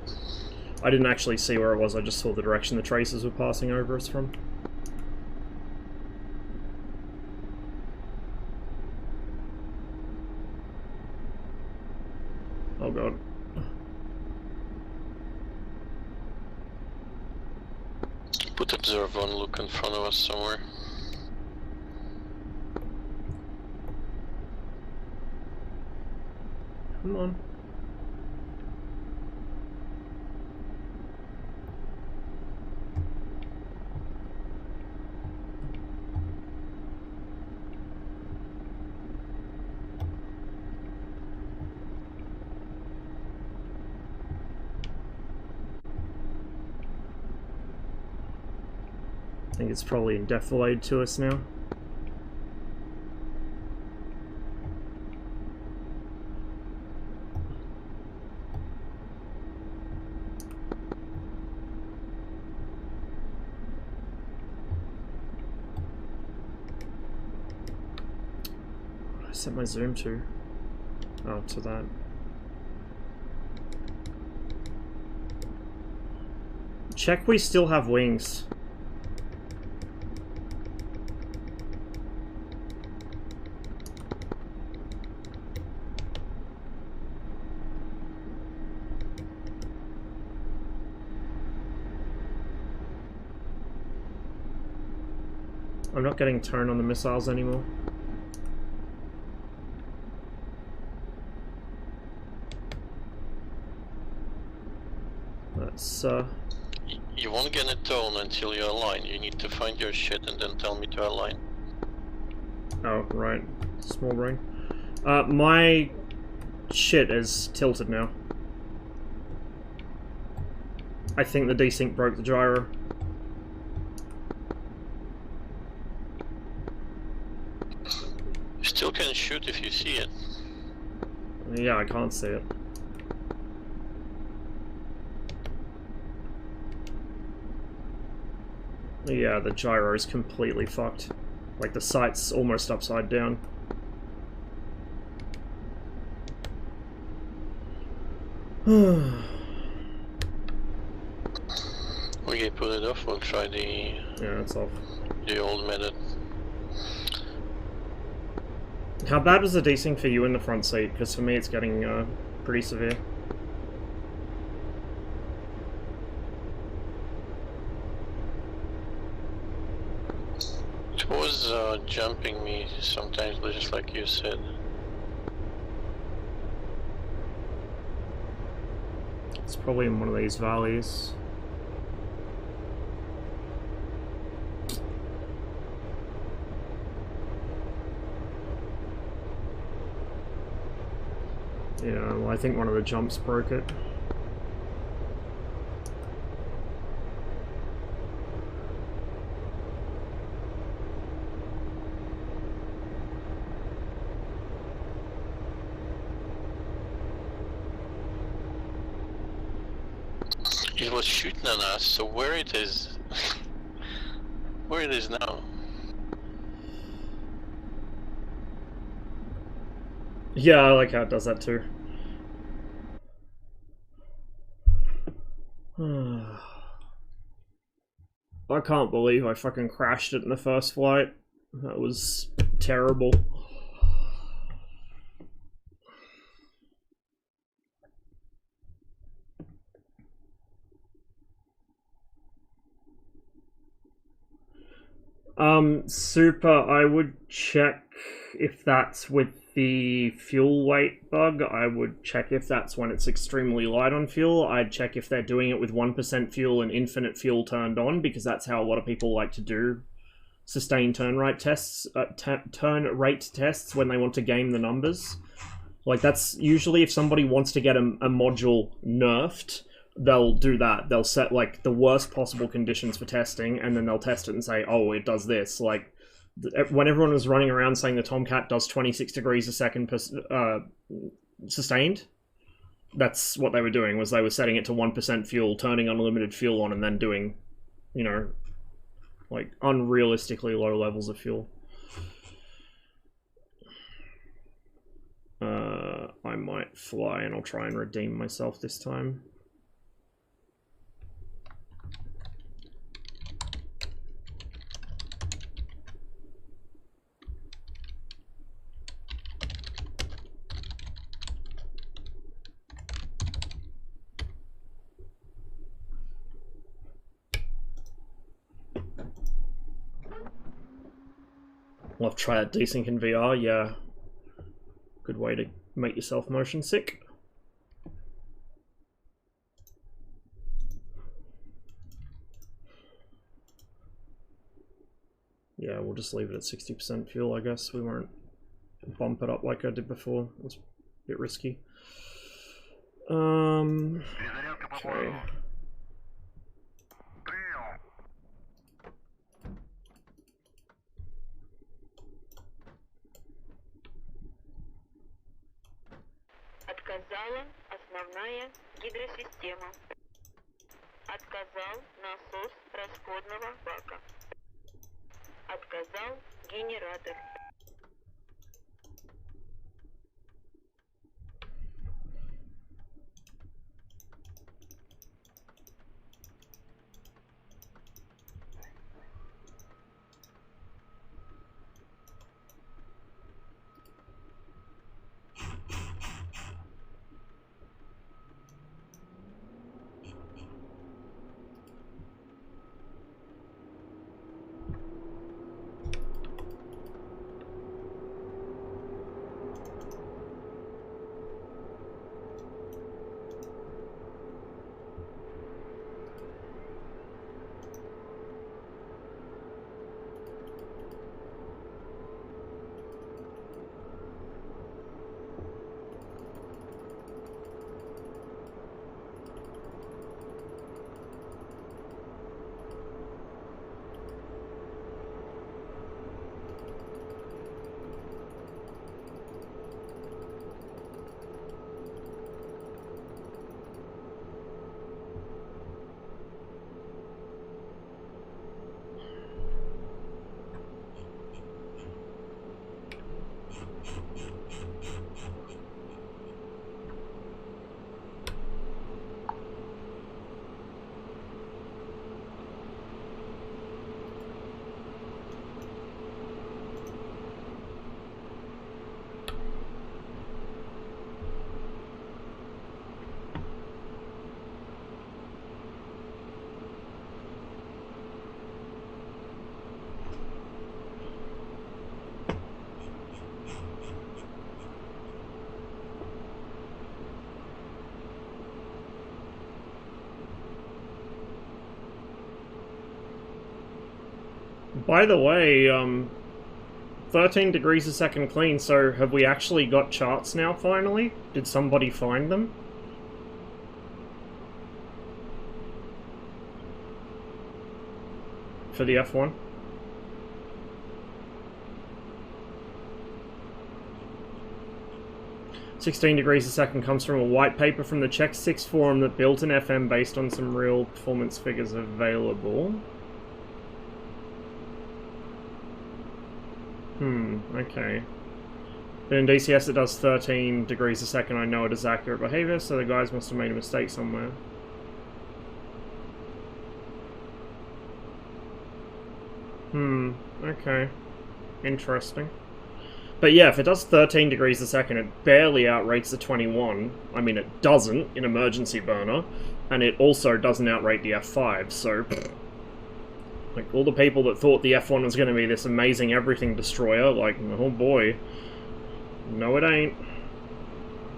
I didn't actually see where it was, I just saw the direction the tracers were passing over us from. Oh god. Put observe on, look in front of us somewhere. Come on. I think it's probably in defilade to us now. I set my zoom to? Oh, to that. Check we still have wings. I'm not getting turn on the missiles anymore. That's You won't get a tone until you align. You need to find your shit and then tell me to align. Oh, right. Small brain. My shit is tilted now. I think the desync broke the gyro. Still can shoot if you see it. Yeah, I can't see it. Yeah, the gyro is completely fucked. Like, the sight's almost upside down. Okay, put it off. We'll try the Yeah, it's off. the old method. How bad was the desync for you in the front seat? Because for me it's getting pretty severe. It was jumping me sometimes, but just like you said. It's probably in one of these valleys. Yeah, well, I think one of the jumps broke it. It was shooting at us, so where it is... where it is now? Yeah, I like how it does that too. I can't believe I fucking crashed it in the first flight. That was terrible. Super, I would check if that's with the fuel weight bug. I would check if that's when it's extremely light on fuel. I'd check if they're doing it with 1% fuel and infinite fuel turned on, because that's how a lot of people like to do sustained turn rate tests when they want to game the numbers. Like, that's usually if somebody wants to get a module nerfed, they'll do that. They'll set, like, the worst possible conditions for testing, and then they'll test it and say, oh, it does this. Like, when everyone was running around saying the Tomcat does 26 degrees a second per, sustained, that's what they were doing, was they were setting it to 1% fuel, turning unlimited fuel on, and then doing, you know, like, unrealistically low levels of fuel. I might fly, and I'll try and redeem myself this time. I'll try that desync in VR, yeah. Good way to make yourself motion sick. Yeah, we'll just leave it at 60% fuel, I guess. We won't bump it up like I did before. It was a bit risky. Okay. Отказала основная гидросистема. Отказал насос расходного бака. Отказал генератор. By the way, 13 degrees a second clean, so have we actually got charts now, finally? Did somebody find them? For the F1? "16 degrees a second comes from a white paper from the Check 6 forum that built an FM based on some real performance figures available." Okay. But in DCS it does 13 degrees a second. I know it is accurate behavior, so the guys must have made a mistake somewhere. Okay. Interesting. But yeah, if it does 13 degrees a second, it barely outrates the 21. I mean, it doesn't in emergency burner, and it also doesn't outrate the F5, so... Like, all the people that thought the F1 was going to be this amazing everything destroyer, like, oh boy. No, it ain't.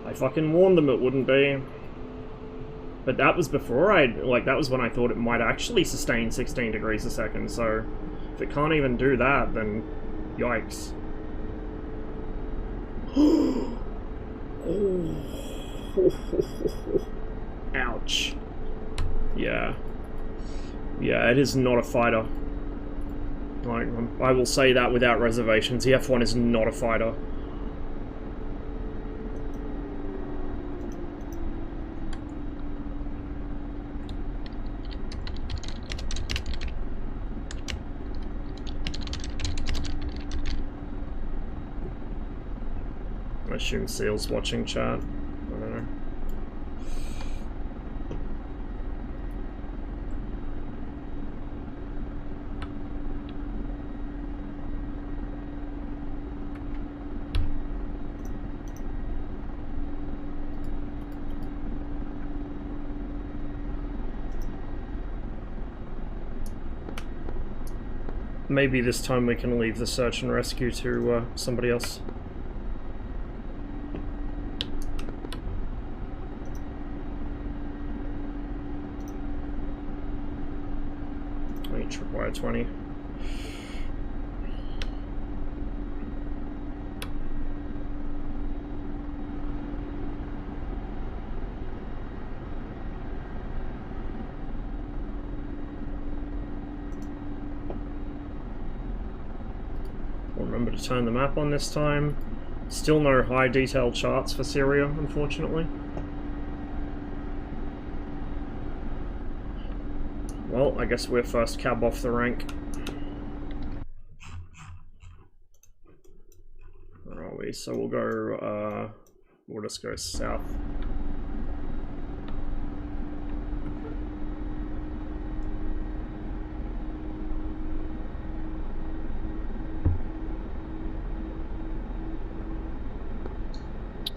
I fucking warned them it wouldn't be. But that was before that was when I thought it might actually sustain 16 degrees a second, so... If it can't even do that, then... Yikes. Ouch. Yeah. Yeah, it is not a fighter. Like, I will say that without reservations. The F1 is not a fighter. I assume Seal's watching chat. I don't know. Maybe this time we can leave the search and rescue to somebody else. Tripwire 20. Remember to turn the map on this time. Still no high detail charts for Syria, unfortunately. Well, I guess we're first cab off the rank. Where are we? So we'll go, we'll just go south.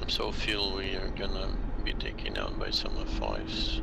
So feel we are gonna be taken out by some F5s.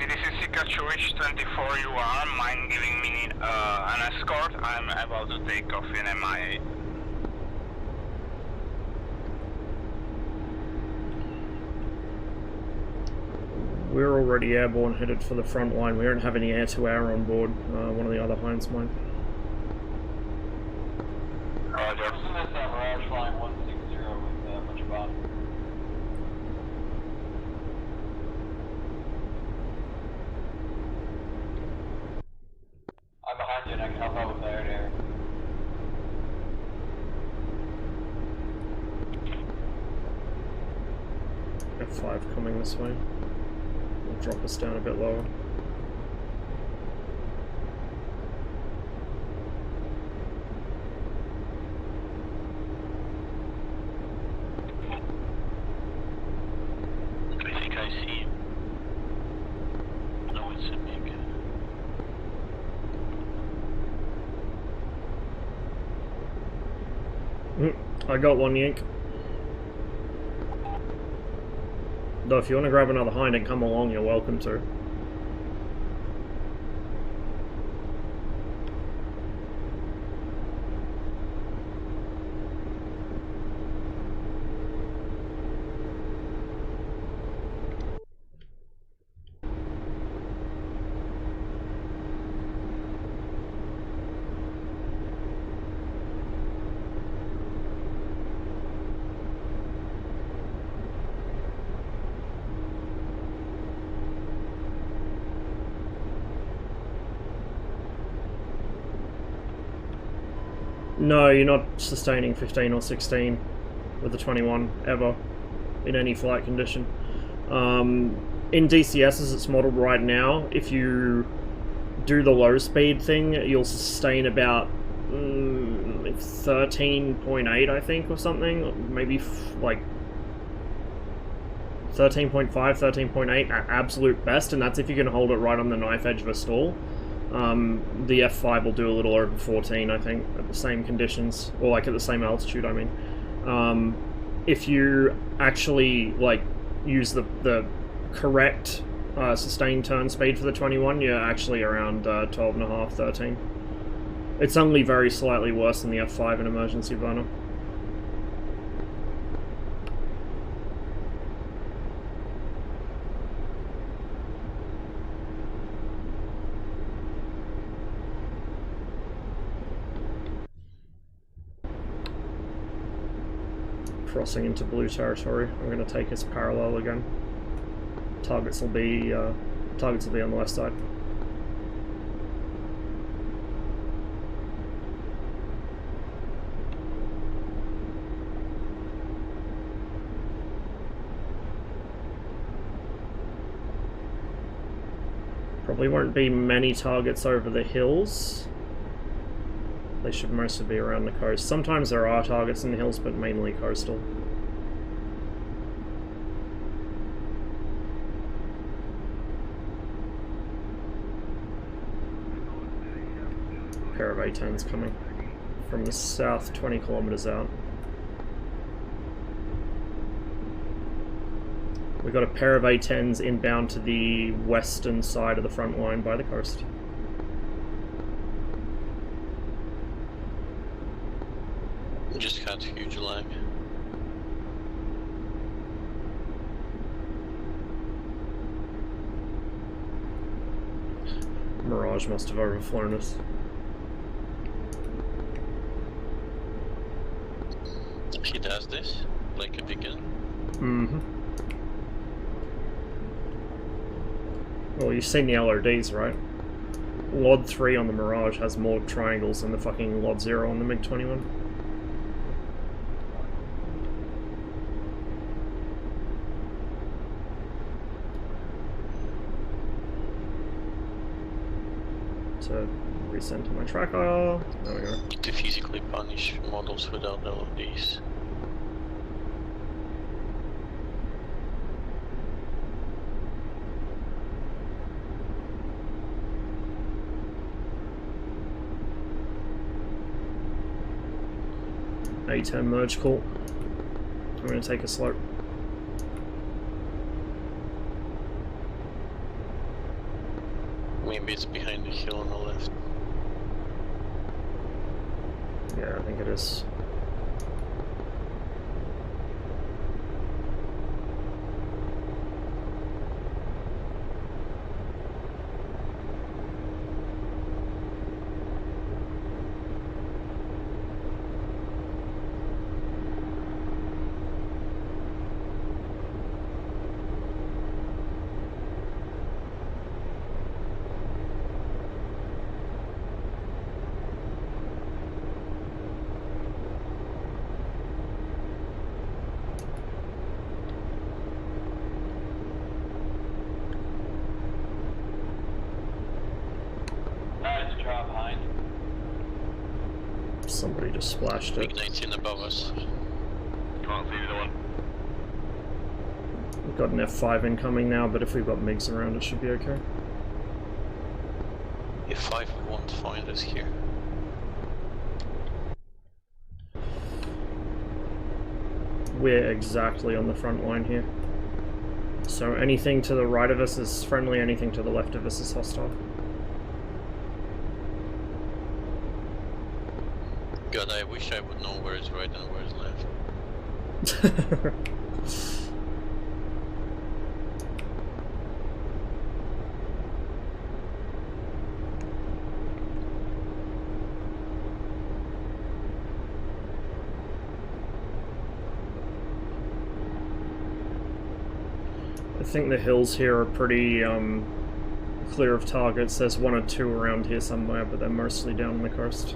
This is Pikachu H24, you are. Mind giving me an escort? I'm about to take off in MIA. We're already airborne, headed for the front line. We don't have any air-to-air on board. One of the other Heinz mine. Roger. Line 160 5 coming this way. Will drop us down a bit lower. I think I see. No, it's a big. I got one yank. Though if you want to grab another hind and come along, you're welcome to. No, you're not sustaining 15 or 16 with the 21 ever in any flight condition. In DCS as it's modeled right now, if you do the low speed thing, you'll sustain about 13.8, I think, or something. Maybe like 13.5, 13.8 at absolute best, and that's if you can hold it right on the knife edge of a stall. The F5 will do a little over 14, I think, at the same conditions, or like at the same altitude, I mean. If you actually like use the correct sustained turn speed for the 21, you're actually around 12.5, 13. It's only very slightly worse than the F5 in emergency burner. Crossing into blue territory. I'm going to take us parallel again. Targets will be on the west side. Probably won't be many targets over the hills. They should mostly be around the coast. Sometimes there are targets in the hills, but mainly coastal. Pair of A-10s coming from the south, 20 kilometers out. We got a pair of A-10s inbound to the western side of the front line by the coast. Just had huge lag. Mirage must have overflown us. He does this like a beacon. Mm-hmm. Well, you've seen the LODs, right? LOD 3 on the Mirage has more triangles than the fucking LOD 0 on the MiG-21. To recenter my tracker. There we go. To physically punish models without LODs. A10 merge call. I'm going to take a slope. Maybe it's behind the hill on the left. Yeah, I think it is. somebody just splashed it. Big 19 above us. Can't see either one. We've got an F5 incoming now, but if we've got MiGs around, it should be okay. If 5 won't find us here. We're exactly on the front line here. So anything to the right of us is friendly, anything to the left of us is hostile. God, I wish I would know where is right and where is left. I think the hills here are pretty clear of targets. There's one or two around here somewhere, but they're mostly down the coast.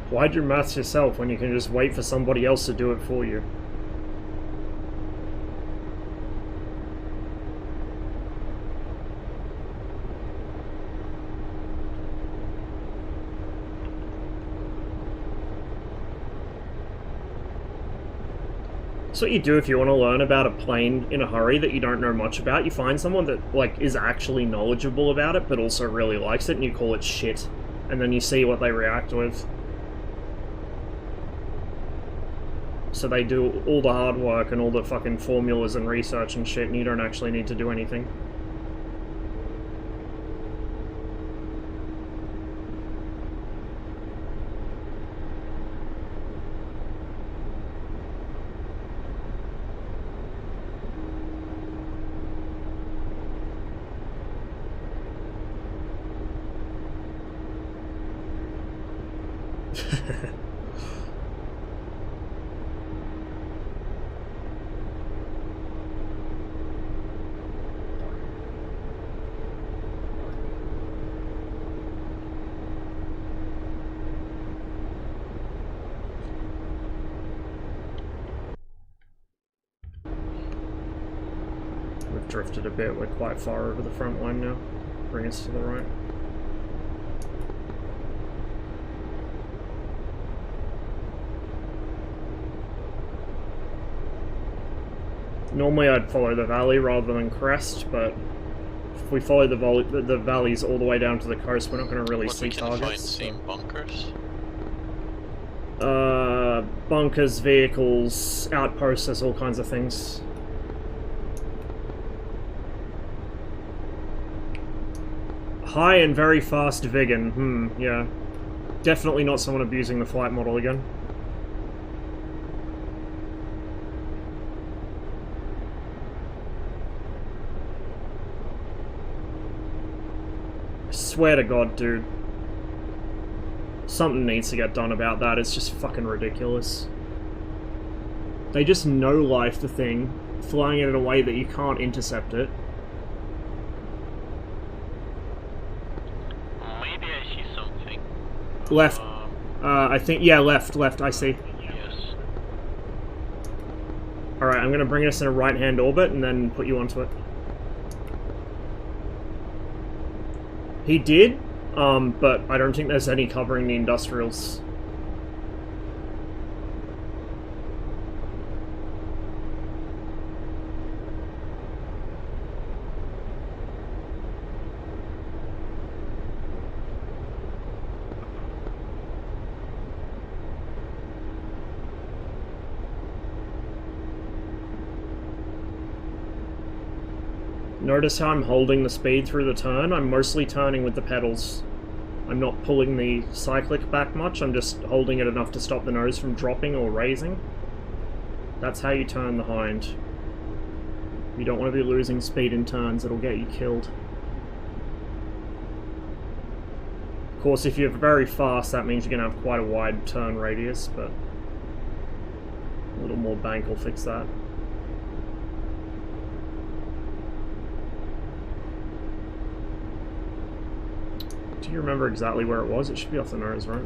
Why do maths yourself when you can just wait for somebody else to do it for you? That's what you do if you want to learn about a plane in a hurry that you don't know much about. You find someone that, like, is actually knowledgeable about it, but also really likes it, and you call it shit. And then you see what they react with. So they do all the hard work and all the fucking formulas and research and shit, and you don't actually need to do anything. We've drifted a bit, we're quite far over the front line now. Bring us to the right. Normally I'd follow the valley rather than crest, but if we follow the valleys all the way down to the coast, we're not going to really see targets. Find bunkers? Bunkers, vehicles, outposts, there's all kinds of things. High and very fast Vigan, yeah. Definitely not someone abusing the flight model again. I swear to God, dude. Something needs to get done about that, it's just fucking ridiculous. They just no-life the thing, flying it in a way that you can't intercept it. Left. I think, yeah, left, I see. Yes. Alright, I'm gonna bring us in a right-hand orbit and then put you onto it. He did, but I don't think there's any covering the industrials. Notice how I'm holding the speed through the turn? I'm mostly turning with the pedals. I'm not pulling the cyclic back much, I'm just holding it enough to stop the nose from dropping or raising. That's how you turn the hind. You don't want to be losing speed in turns, it'll get you killed. Of course, if you're very fast, that means you're going to have quite a wide turn radius, but a little more bank will fix that. Do you remember exactly where it was? It should be off the nose, right?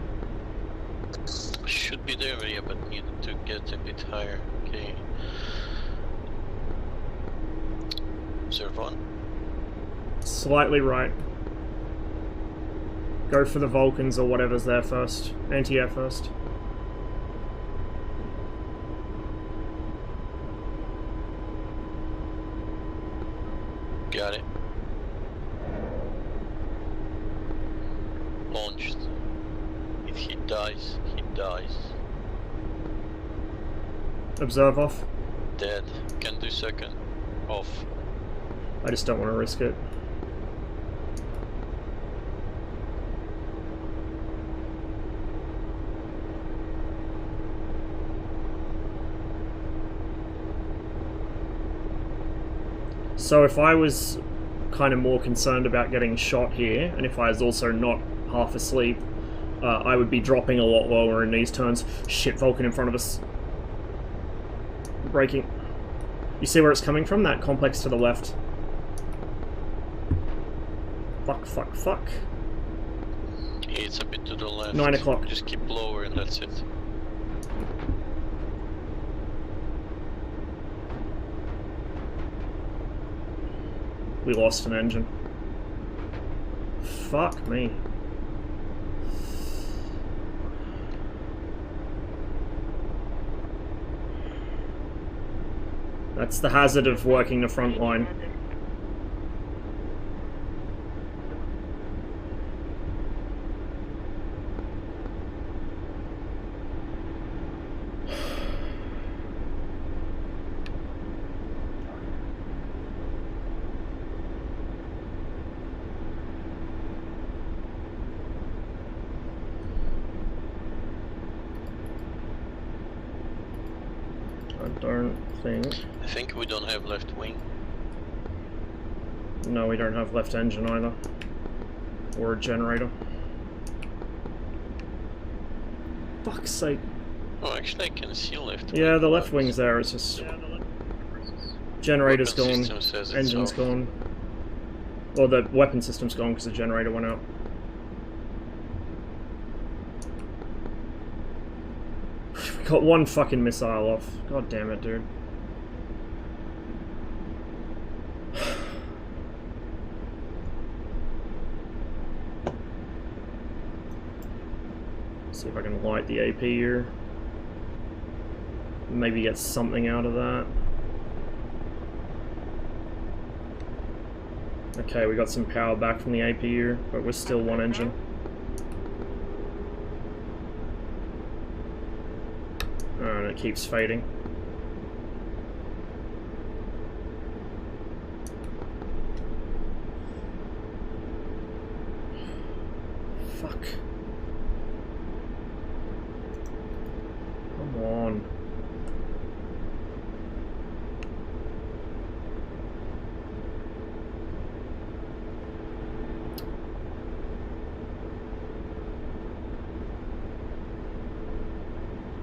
Should be there, yeah, but needed to get a bit higher. Okay. Observe on. Slightly right. Go for the Vulcans or whatever's there first. Anti-air first. Got it. Launched. If he dies, he dies. Observe off. Dead. Can do second. Off. I just don't want to risk it. So if I was kind of more concerned about getting shot here, and if I was also not half asleep, I would be dropping a lot lower in these turns. Shit, Vulcan in front of us. Braking. You see where it's coming from? That complex to the left. Fuck, fuck, fuck. It's a bit to the left. 9 o'clock. Just keep lower and that's it. We lost an engine. Fuck me. That's the hazard of working the front line. I think we don't have left wing. No, we don't have left engine either. Or a generator. Fuck's sake. Oh, actually I can see left Yeah, wing. the left wing's there, it's just... Generator's Weapon gone, system says it's engine's off. gone. Well, the weapon system's gone because the generator went out. We got one fucking missile off. God damn it, dude. See if I can light the AP here. Maybe get something out of that. Okay, we got some power back from the AP here, but we're still one engine. And it keeps fading. Fuck. Come on.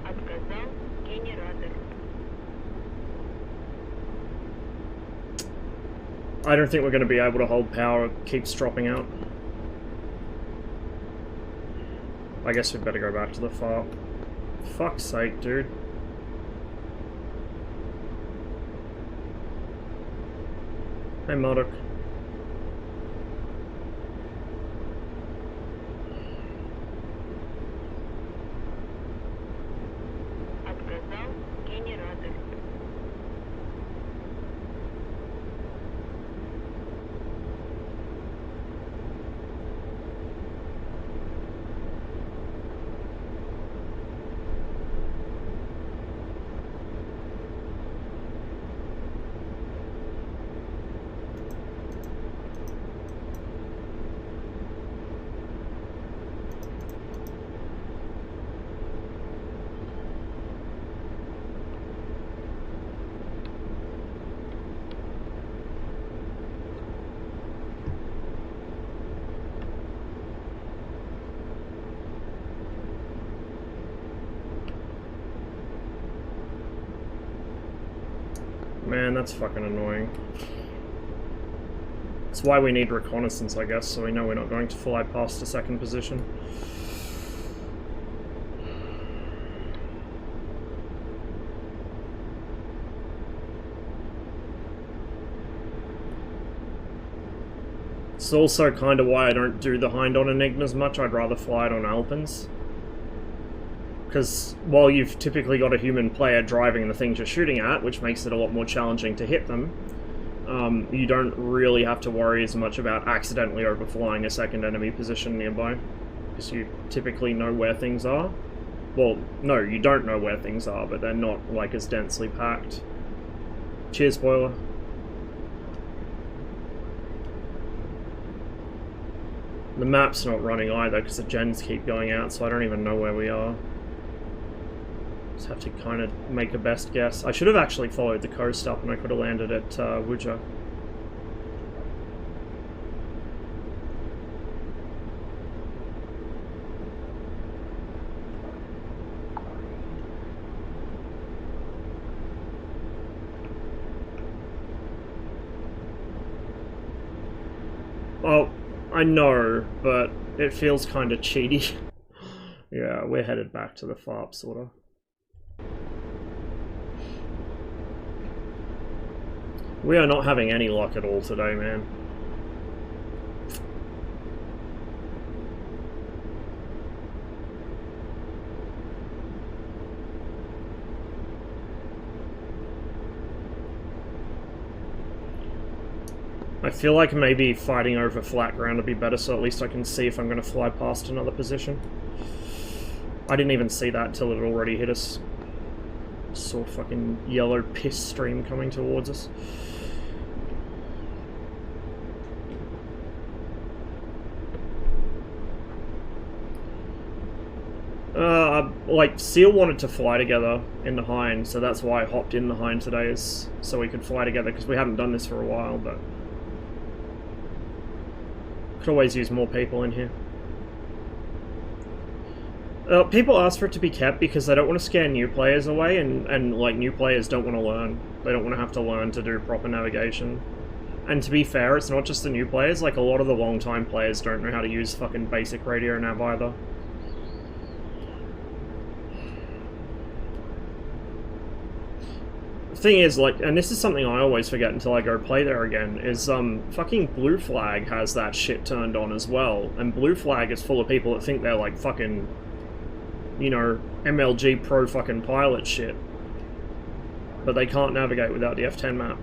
Отказал генератор. I don't think we're going to be able to hold power. It keeps dropping out. I guess we'd better go back to the FARP. Fuck's sake, dude. Hey, Marduk. Отказал генератор. Man, that's fucking annoying. That's why we need reconnaissance, I guess, so we know we're not going to fly past a second position. It's also kind of why I don't do the hind on Enigmas much. I'd rather fly it on Alpines. Because while you've typically got a human player driving the things you're shooting at, which makes it a lot more challenging to hit them, you don't really have to worry as much about accidentally overflying a second enemy position nearby. Because you typically know where things are. Well, no, you don't know where things are, but they're not like as densely packed. Cheers, spoiler. The map's not running either because the gens keep going out, so I don't even know where we are. Just have to kind of make a best guess. I should have actually followed the coast up and I could have landed at Wuja. Oh, I know, but it feels kind of cheaty. Yeah, we're headed back to the FARP, sort of. We are not having any luck at all today, man. I feel like maybe fighting over flat ground would be better, so at least I can see if I'm going to fly past another position. I didn't even see that till it already hit us. Saw fucking yellow piss stream coming towards us. Like, Seal wanted to fly together in the Hind, so that's why I hopped in the Hind today, is so we could fly together, because we haven't done this for a while, but... Could always use more people in here. People ask for it to be kept because they don't want to scare new players away, and like, new players don't want to learn. They don't want to have to learn to do proper navigation. And to be fair, it's not just the new players, like, a lot of the long-time players don't know how to use fucking basic radio nav either. Thing is, like, and this is something I always forget until I go play there again, is fucking Blue Flag has that shit turned on as well, and Blue Flag is full of people that think they're like fucking, you know, MLG pro fucking pilot shit, but they can't navigate without the F10 map.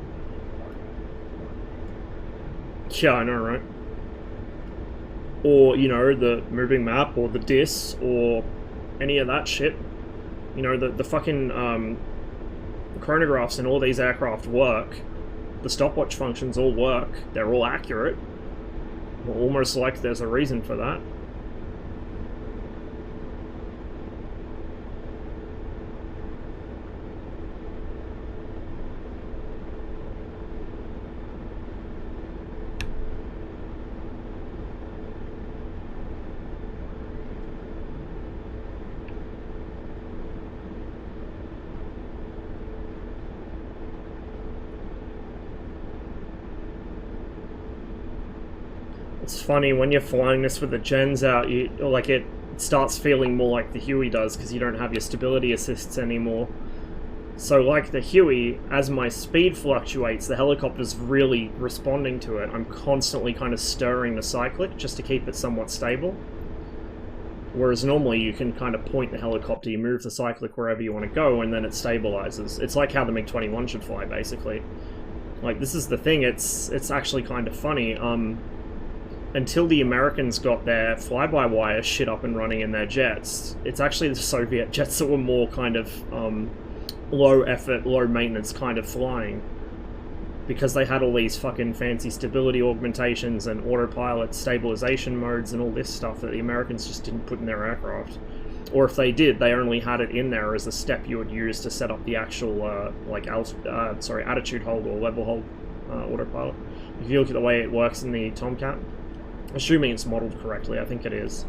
Yeah, I know, right? Or, you know, the moving map, or the DIS, or any of that shit. You know, the fucking chronographs in all these aircraft work. The stopwatch functions all work. They're all accurate. Almost like there's a reason for that. It's funny, when you're flying this with the gens out, you like, it it starts feeling more like the Huey does because you don't have your stability assists anymore. So like the Huey, as my speed fluctuates, the helicopter's really responding to it. I'm constantly kind of stirring the cyclic just to keep it somewhat stable. Whereas normally you can kind of point the helicopter, you move the cyclic wherever you want to go, and then it stabilizes. It's like how the MiG-21 should fly, basically. Like, this is the thing, it's actually kind of funny. Until the Americans got their fly-by-wire shit up and running in their jets, it's actually the Soviet jets that were more kind of low effort, low maintenance kind of flying. Because they had all these fucking fancy stability augmentations and autopilot stabilization modes and all this stuff that the Americans just didn't put in their aircraft. Or if they did, they only had it in there as a step you would use to set up the actual, attitude hold or level hold autopilot. If you look at the way it works in the Tomcat, assuming it's modeled correctly, I think it is.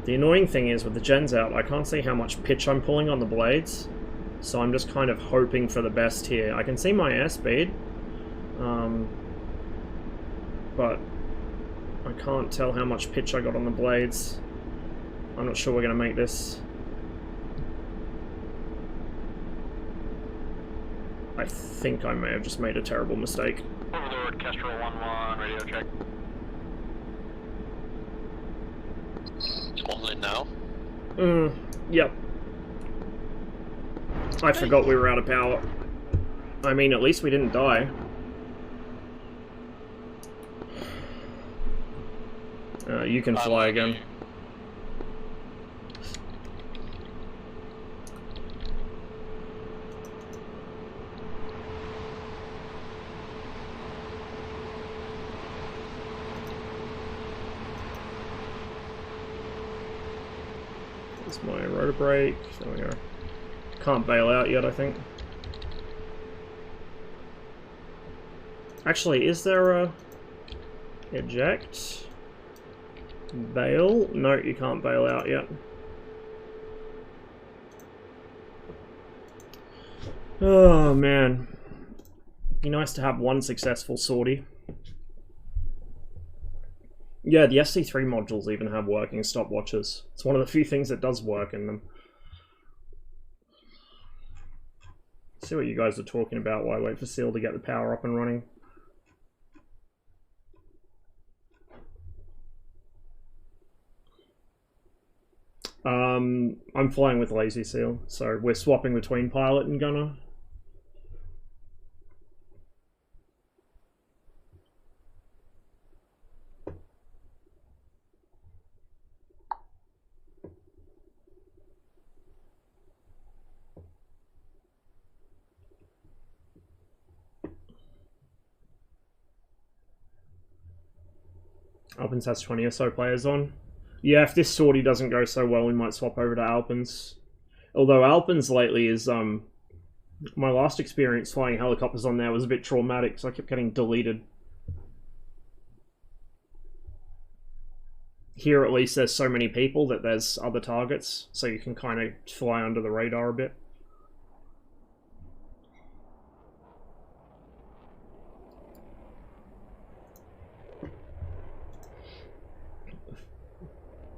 The annoying thing is, with the gens out, I can't see how much pitch I'm pulling on the blades, so I'm just kind of hoping for the best here. I can see my airspeed, but I can't tell how much pitch I got on the blades. I'm not sure we're going to make this. I think I may have just made a terrible mistake. Overlord, Kestrel 1-1, radio check. Only now? Yep. I forgot we were out of power. I mean, at least we didn't die. You can fly again. There's my rotor brake. There we go. Can't bail out yet, I think. Actually, is there a eject? Bail? No, you can't bail out yet. Oh man. Be nice to have one successful sortie. Yeah, the SC3 modules even have working stopwatches. It's one of the few things that does work in them. See what you guys are talking about while I wait for Seal to get the power up and running. I'm flying with Lazy Seal, so we're swapping between pilot and gunner. Alpins has 20 or so players on. Yeah, if this sortie doesn't go so well, we might swap over to Alpins. Although Alpins lately is, my last experience flying helicopters on there was a bit traumatic, so I kept getting deleted. Here at least there's so many people that there's other targets, so you can kind of fly under the radar a bit.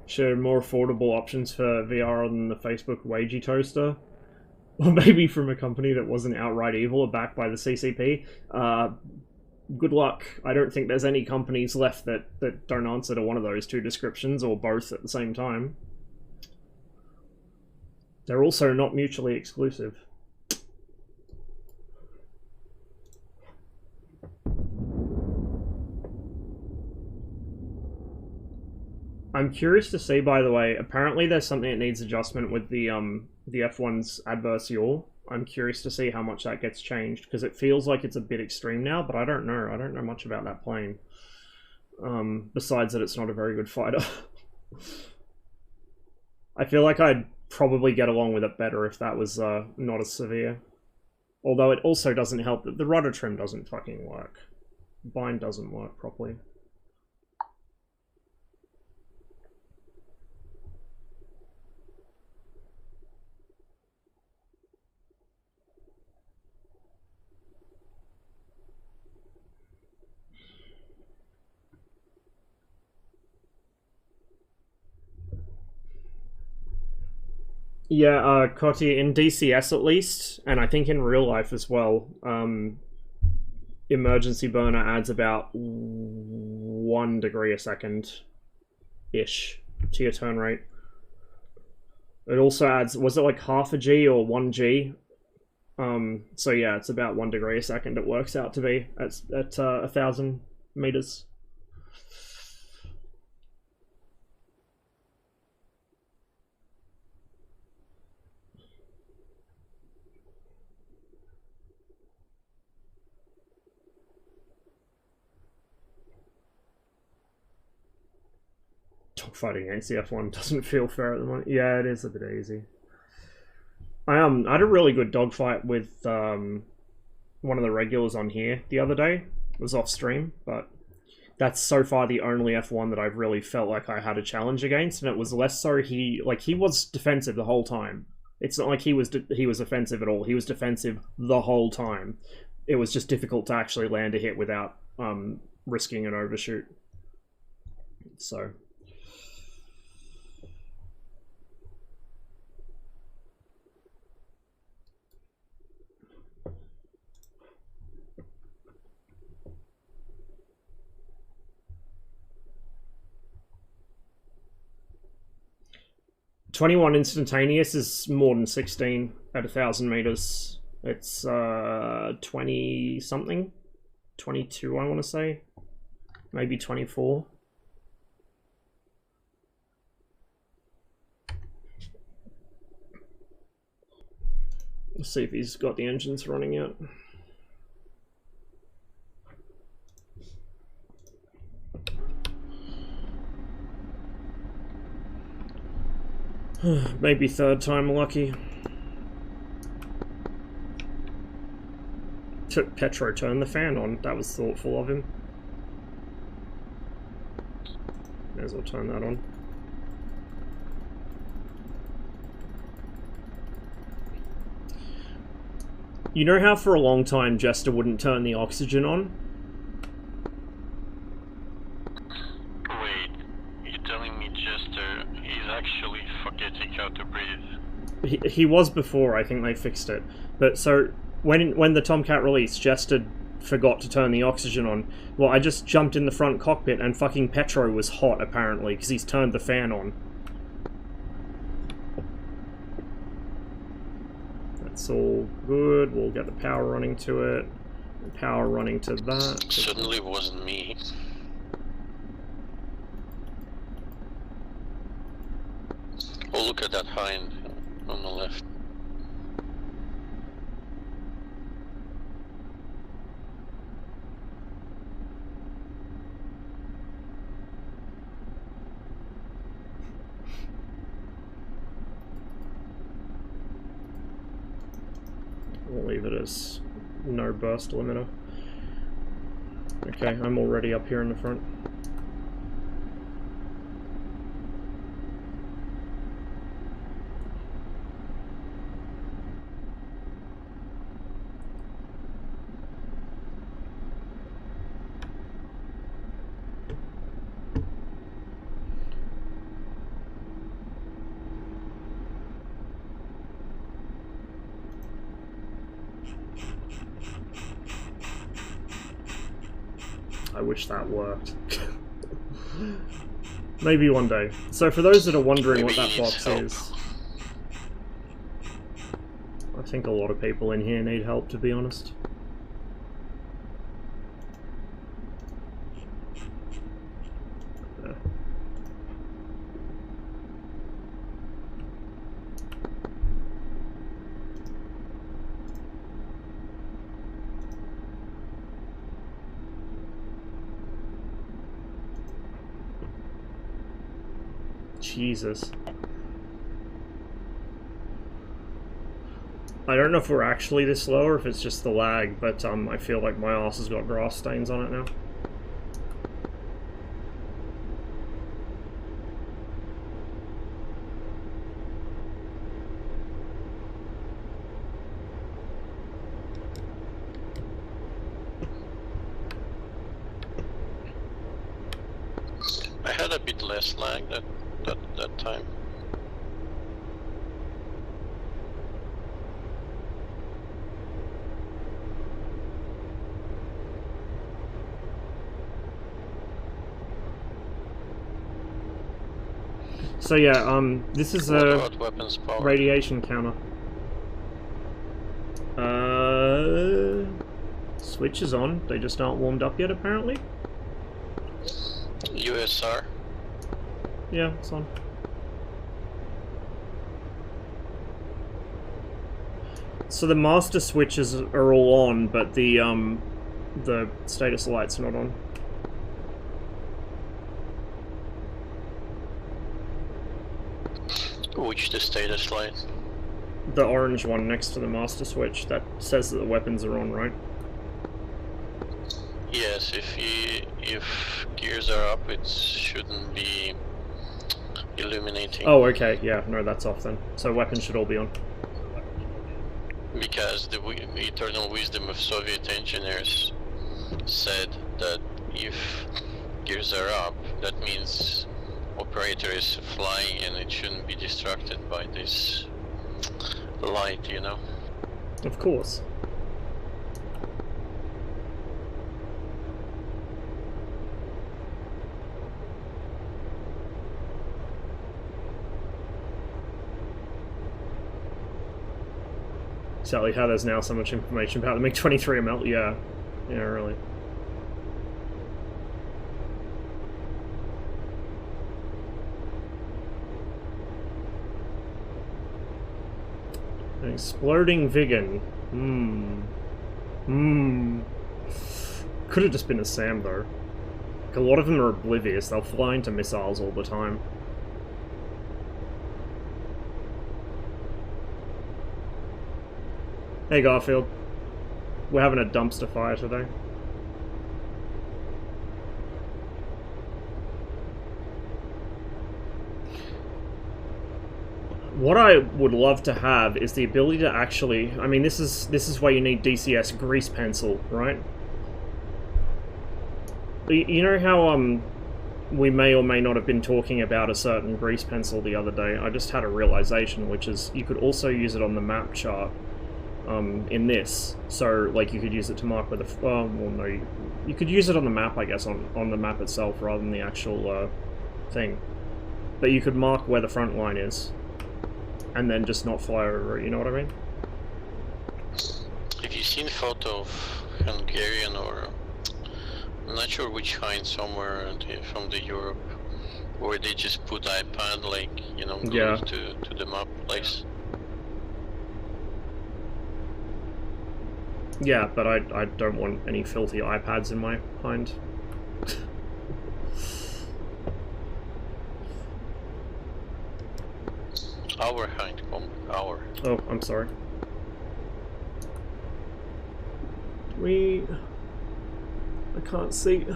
Share more affordable options for VR than the Facebook Wagey toaster. Or maybe from a company that wasn't outright evil or backed by the CCP. Good luck. I don't think there's any companies left that don't answer to one of those two descriptions, or both at the same time. They're also not mutually exclusive. I'm curious to see, by the way, apparently there's something that needs adjustment with the F1's adverse yaw. I'm curious to see how much that gets changed, because it feels like it's a bit extreme now, but I don't know. I don't know much about that plane. Besides that it's not a very good fighter. I feel like I'd probably get along with it better if that was not as severe. Although it also doesn't help that the rudder trim doesn't fucking work. Bind doesn't work properly. Yeah, Cotty, in DCS at least, and I think in real life as well, emergency burner adds about 1 degree a second-ish to your turn rate. It also adds, was it like half a G or 1 G? So yeah, it's about 1 degree a second it works out to be at 1,000 meters. Fighting against the F1 doesn't feel fair at the moment. Yeah, it is a bit easy. I had a really good dogfight with one of the regulars on here the other day. It was off stream, but that's so far the only F1 that I've really felt like I had a challenge against, and it was less so he was defensive the whole time. It's not like he was offensive at all. He was defensive the whole time. It was just difficult to actually land a hit without risking an overshoot. So. .21 instantaneous is more than 16 at 1,000 meters. It's 20 something, 22 I want to say, maybe 24. Let's see if he's got the engines running yet. Maybe third time lucky. Petro turned the fan on. That was thoughtful of him. May as well turn that on. You know how for a long time Jester wouldn't turn the oxygen on? Wait, you're telling me Jester is actually forgetting how to breathe? He was before, I think they fixed it. But so, when the Tomcat released, Jester forgot to turn the oxygen on. Well, I just jumped in the front cockpit and fucking Petro was hot, apparently, because he's turned the fan on. That's all good. We'll get the power running to it. Power running to that. Suddenly it wasn't me. Oh, look at that hind on the left. We'll leave it as no burst limiter. Okay, I'm already up here in the front. I wish that worked. Maybe one day. So for those that are wondering what that box is, I think a lot of people in here need help, to be honest. Jesus. I don't know if we're actually this low or if it's just the lag, but I feel like my ass has got grass stains on it now. I had a bit less lag that time. So yeah, this is a What weapons power? radiation counter. Switch is on. They just aren't warmed up yet, apparently. USR. Yeah, it's on. So the master switches are all on, but the status light's not on. Which the status light? The orange one next to the master switch that says that the weapons are on, right? Yes, if gears are up, it shouldn't be illuminating. Oh, okay, yeah, no, that's off then. So weapons should all be on. Because the eternal wisdom of Soviet engineers said that if gears are up, that means operator is flying and it shouldn't be distracted by this light, you know? Of course. Exactly how there's now so much information about the MiG-23 ML. Yeah. Yeah, really. An exploding Vigan. Could have just been a SAM though. Like, a lot of them are oblivious. They'll fly into missiles all the time. Hey Garfield, we're having a dumpster fire today. What I would love to have is the ability to actually, I mean, this is why you need DCS grease pencil, right? You know how we may or may not have been talking about a certain grease pencil the other day. I just had a realization, which is you could also use it on the map chart. In this, so like you could use it to mark where the well no, you could use it on the map, I guess, on the map itself rather than the actual thing. But you could mark where the front line is, and then just not fly over it. You know what I mean? Have you seen a photo of Hungarian or I'm not sure which kind somewhere from the Europe where they just put iPad like glued Yeah. to the map place? Yeah, but I don't want any filthy iPads in my hind. Our hind, our. Oh, I'm sorry. I can't see.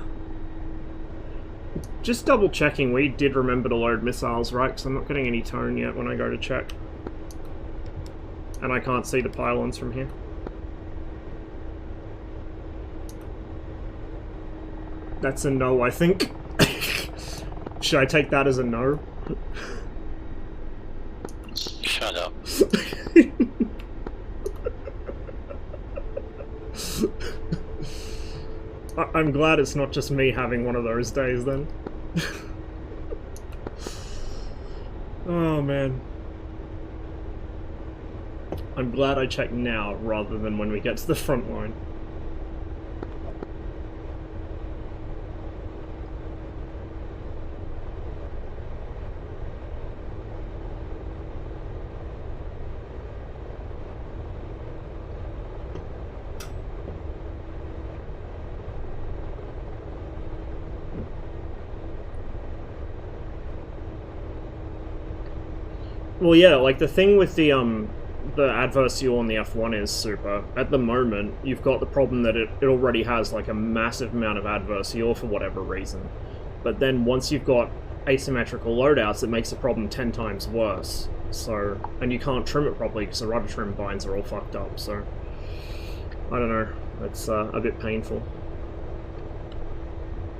Just double checking, we did remember to load missiles, right? Because I'm not getting any tone yet when I go to check. And I can't see the pylons from here. That's a no, I think. Should I take that as a no? Shut up. I'm glad it's not just me having one of those days then. Oh man. I'm glad I checked now rather than when we get to the front line. Well, yeah, like the thing with the adverse yaw on the F1 is super. At the moment, you've got the problem that it already has like a massive amount of adverse yaw for whatever reason. But then once you've got asymmetrical loadouts, it makes the problem 10 times worse. So, and you can't trim it properly because the rudder trim binds are all fucked up. So, I don't know. It's a bit painful.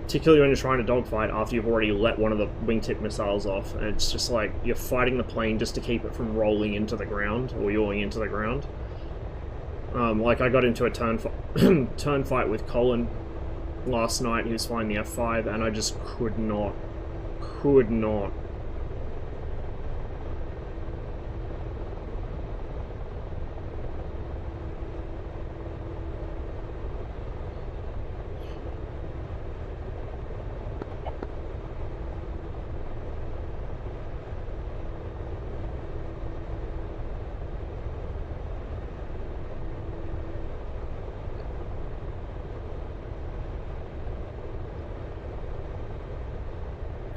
Particularly when you're trying to dogfight after you've already let one of the wingtip missiles off, and it's just like you're fighting the plane just to keep it from rolling into the ground or yawing into the ground. Like I got into a turn fight with Colin last night. He was flying the F5, and I just could not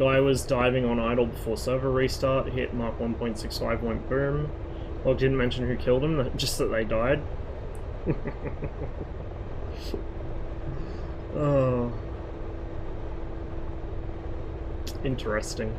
Guy was diving on idle before server restart, hit mark 1.65, went boom. Well, didn't mention who killed him, just that they died. Oh. Interesting.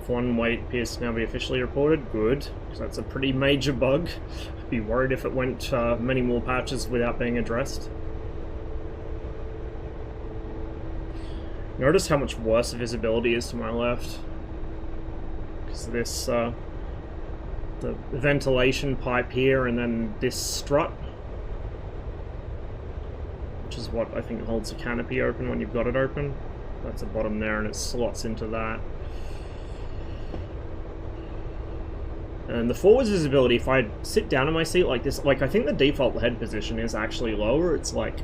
F1 wait appears to now be officially reported. Good, because that's a pretty major bug. I'd be worried if it went many more patches without being addressed. Notice how much worse visibility is to my left. Because this, the ventilation pipe here and then this strut, which is what I think holds the canopy open when you've got it open. That's a bottom there and it slots into that. And the forwards visibility, if I sit down in my seat like this, like I think the default head position is actually lower. It's like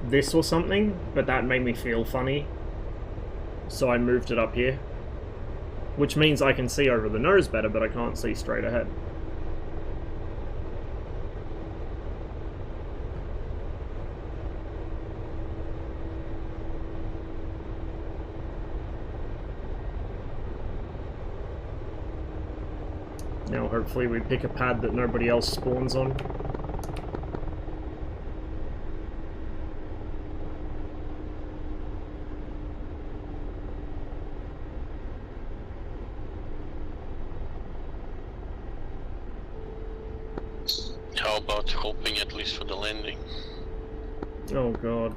this or something, but that made me feel funny. So I moved it up here. Which means I can see over the nose better, but I can't see straight ahead. Now hopefully we pick a pad that nobody else spawns on. How about hoping at least for the landing? Oh god.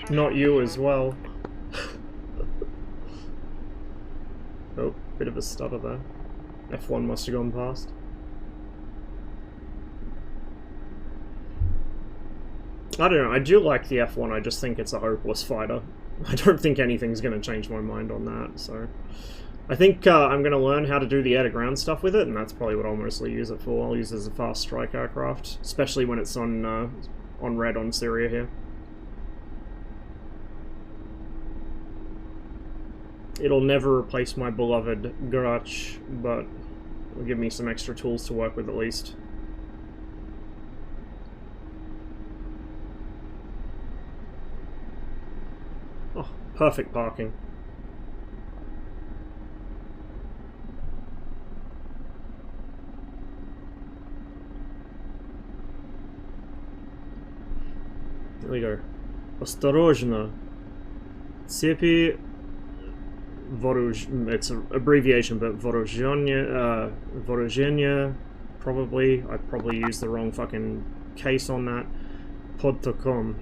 Not you as well. Oh, bit of a stutter there. F1 must have gone past. I don't know, I do like the F1, I just think it's a hopeless fighter. I don't think anything's going to change my mind on that, so... I think I'm going to learn how to do the air-to-ground stuff with it, and that's probably what I'll mostly use it for. I'll use it as a fast strike aircraft, especially when it's on red on Syria here. It'll never replace my beloved Garach, but it'll give me some extra tools to work with at least. Oh, perfect parking. There we go. Осторожно. Цепи it's an abbreviation, but Vorozhenia, probably. I probably used the wrong fucking case on that. Podtokom.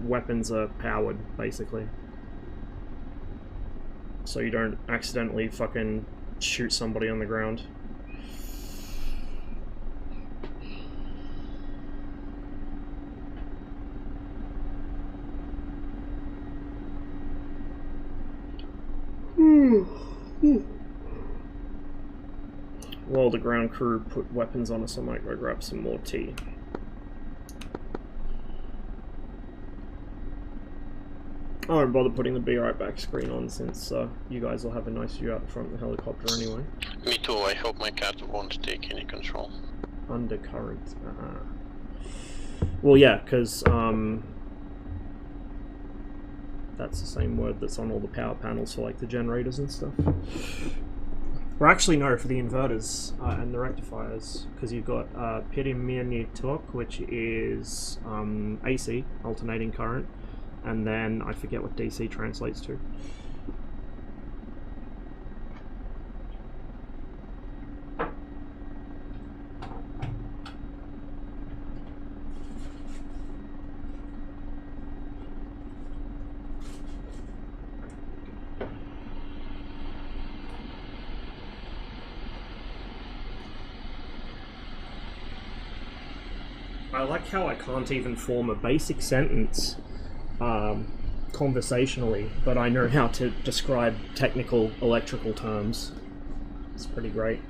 Weapons are powered, basically. So you don't accidentally fucking shoot somebody on the ground. While the ground crew put weapons on us, I might go grab some more tea. I won't bother putting the Be Right Back screen on since you guys will have a nice view out the front of the helicopter anyway. Me too, I hope my cat won't take any control. Undercurrent. Well, yeah, because that's the same word that's on all the power panels for like the generators and stuff. Or actually no, for the inverters and the rectifiers, because you've got Переменный ток, which is AC, alternating current, and then I forget what DC translates to. I like how I can't even form a basic sentence conversationally, but I know how to describe technical electrical terms. It's pretty great.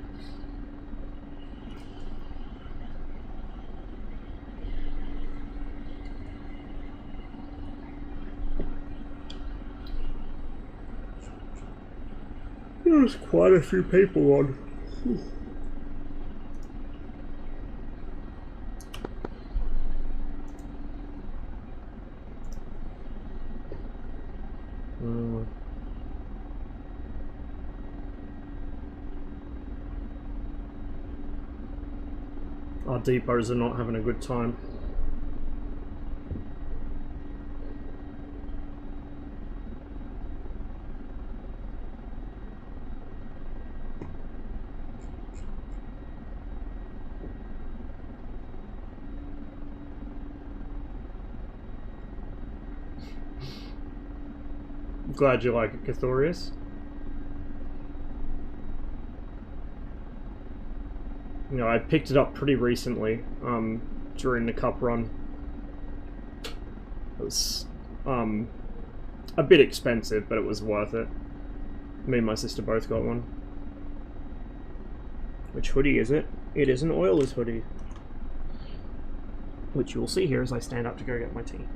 was quite a few people on. Our depots are not having a good time. Glad you like it, Cathorius. You know, I picked it up pretty recently, during the cup run. It was, a bit expensive, but it was worth it. Me and my sister both got one. Which hoodie is it? It is an Oilers hoodie. Which you'll see here as I stand up to go get my tea.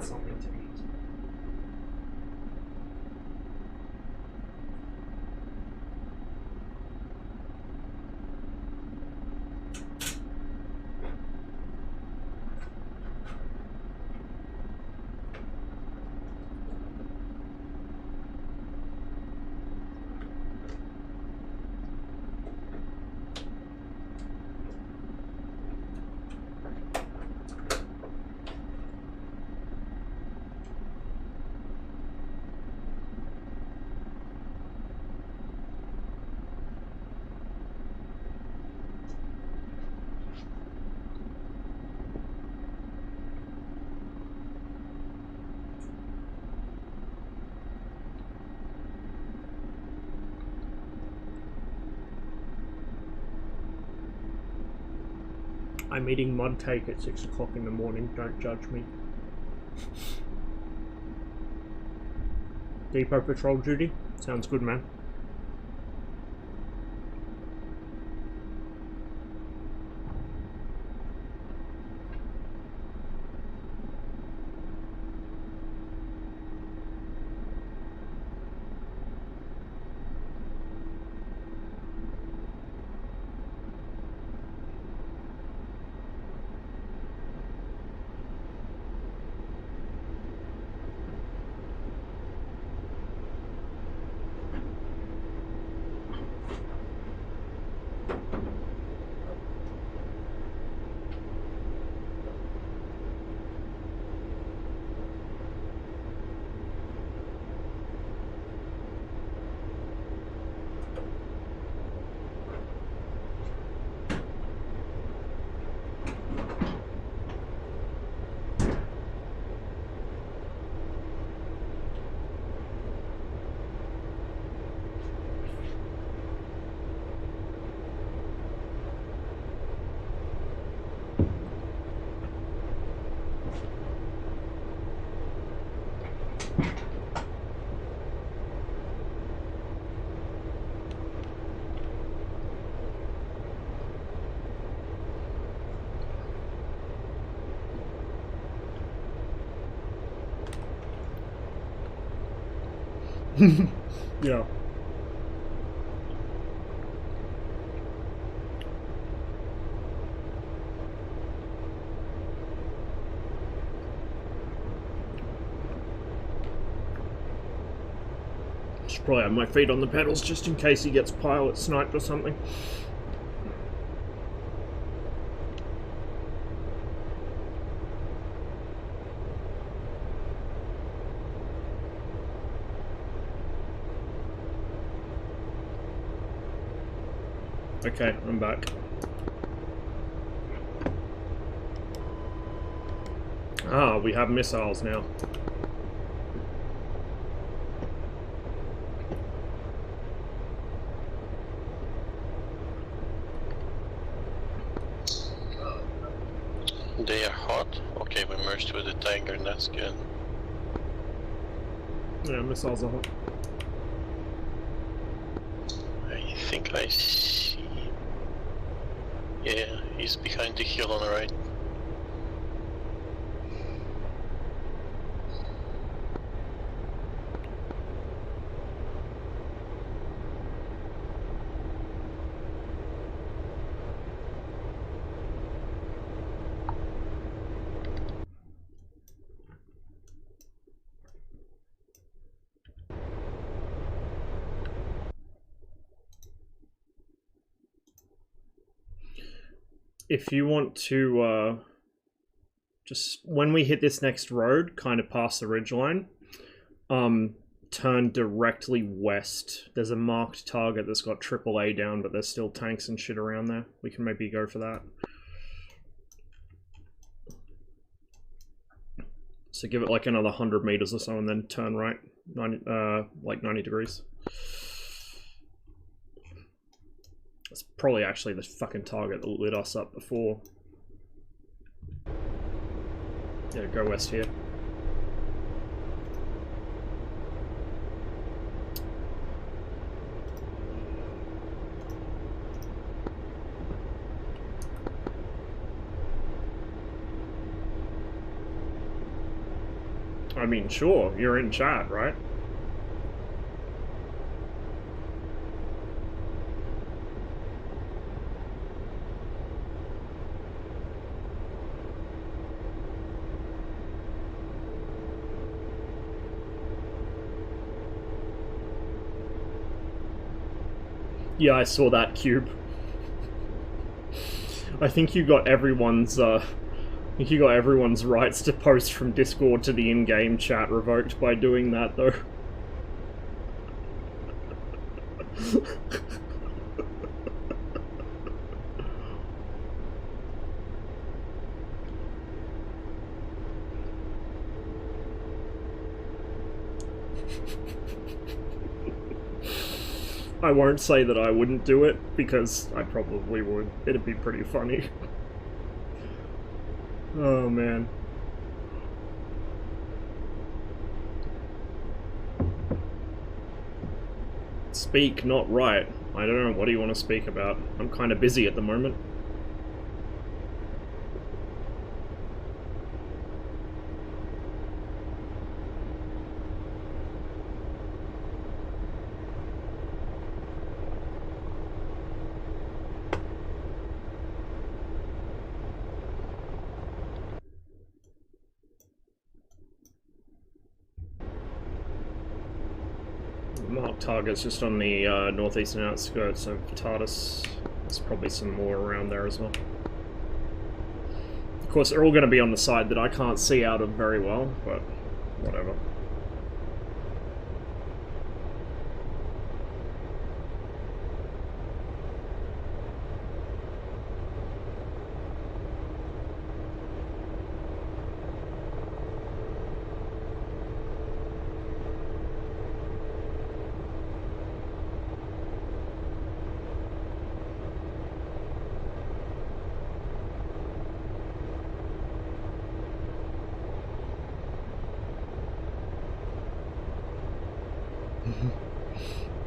Something to eat. I'm eating mud cake at 6 o'clock in the morning, don't judge me. Depot patrol duty? Sounds good, man. Yeah. Should probably have my feet on the pedals just in case he gets pilot sniped or something. Okay, I'm back. Ah, we have missiles now. They are hot. Okay, we merged with the Tiger, and that's good. Yeah, missiles are hot. I think I see. Yeah, he's behind the hill on the right. If you want to, just when we hit this next road, kind of past the ridgeline, turn directly west. There's a marked target that's got AAA down, but there's still tanks and shit around there. We can maybe go for that. So give it like another 100 meters or so and then turn right, 90, like 90 degrees. That's probably actually the fucking target that lit us up before. Yeah, go west here. I mean, sure, you're in chat, right? Yeah, I saw that cube. I think you got everyone's rights to post from Discord to the in-game chat revoked by doing that, though. I won't say that I wouldn't do it, because I probably would. It'd be pretty funny. Oh, man. Speak, not write. I don't know, what do you want to speak about? I'm kind of busy at the moment. Mark targets just on the northeastern outskirts of Tartus. There's probably some more around there as well. Of course, they're all going to be on the side that I can't see out of very well, but whatever.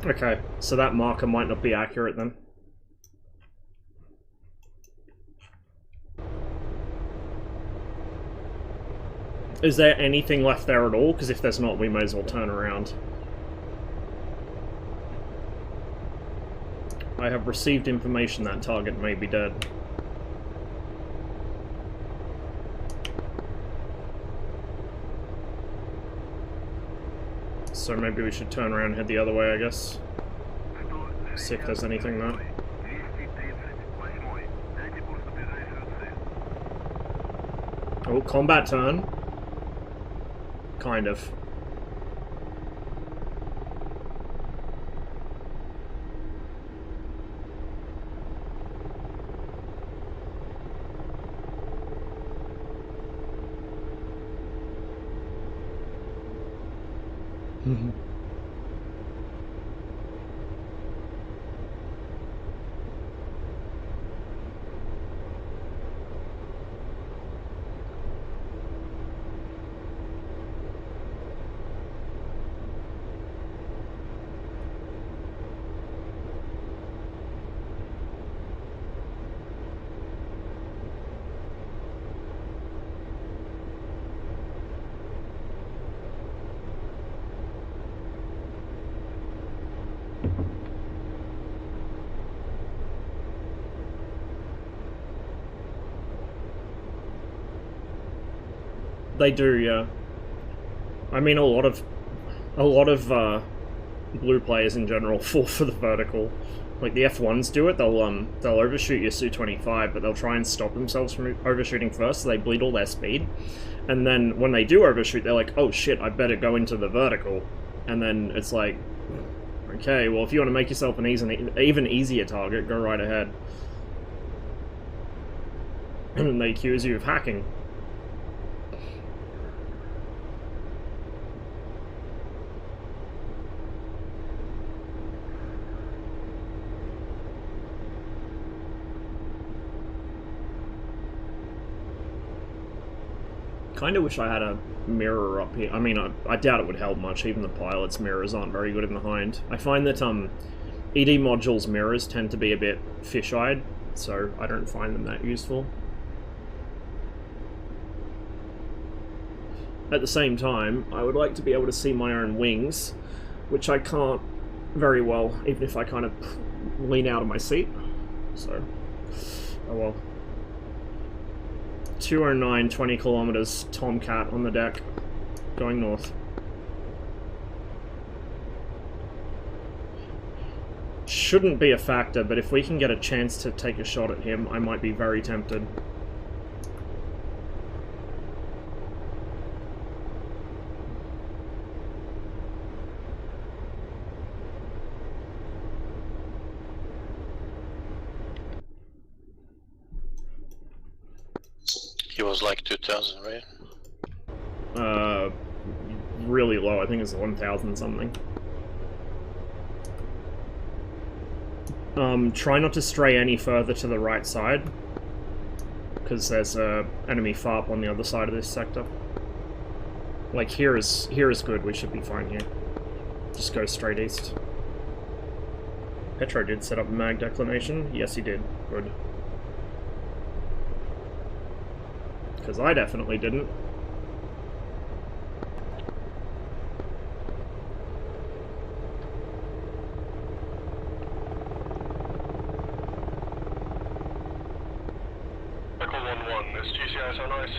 Okay, so that marker might not be accurate then. Is there anything left there at all? Because if there's not, we may as well turn around. I have received information that target may be dead. So maybe we should turn around and head the other way, I guess. See if there's anything there. Oh, combat turn. Kind of. They do, yeah. I mean, a lot of blue players in general fall for the vertical. Like the F1s do it. They'll overshoot your Su-25, but they'll try and stop themselves from overshooting first, so they bleed all their speed. And then when they do overshoot, they're like, "Oh shit, I better go into the vertical." And then it's like, okay, well, if you want to make yourself an even easier target, go right ahead. And they accuse you of hacking. Kinda wish I had a mirror up here. I mean, I doubt it would help much. Even the pilot's mirrors aren't very good in the hind. I find that ED modules' mirrors tend to be a bit fish-eyed, so I don't find them that useful. At the same time, I would like to be able to see my own wings, which I can't very well, even if I kind of lean out of my seat. So, oh well. 209, 20 kilometers, Tomcat on the deck, going north. Shouldn't be a factor, but if we can get a chance to take a shot at him, I might be very tempted. He was like 2,000, right? Really low. I think it's 1,000 something. Try not to stray any further to the right side, because there's a enemy FARP on the other side of this sector. Like here is good. We should be fine here. Just go straight east. Petro did set up mag declination. Yes, he did. Good. Because I definitely didn't. Echo 1-1, is GCS on ice?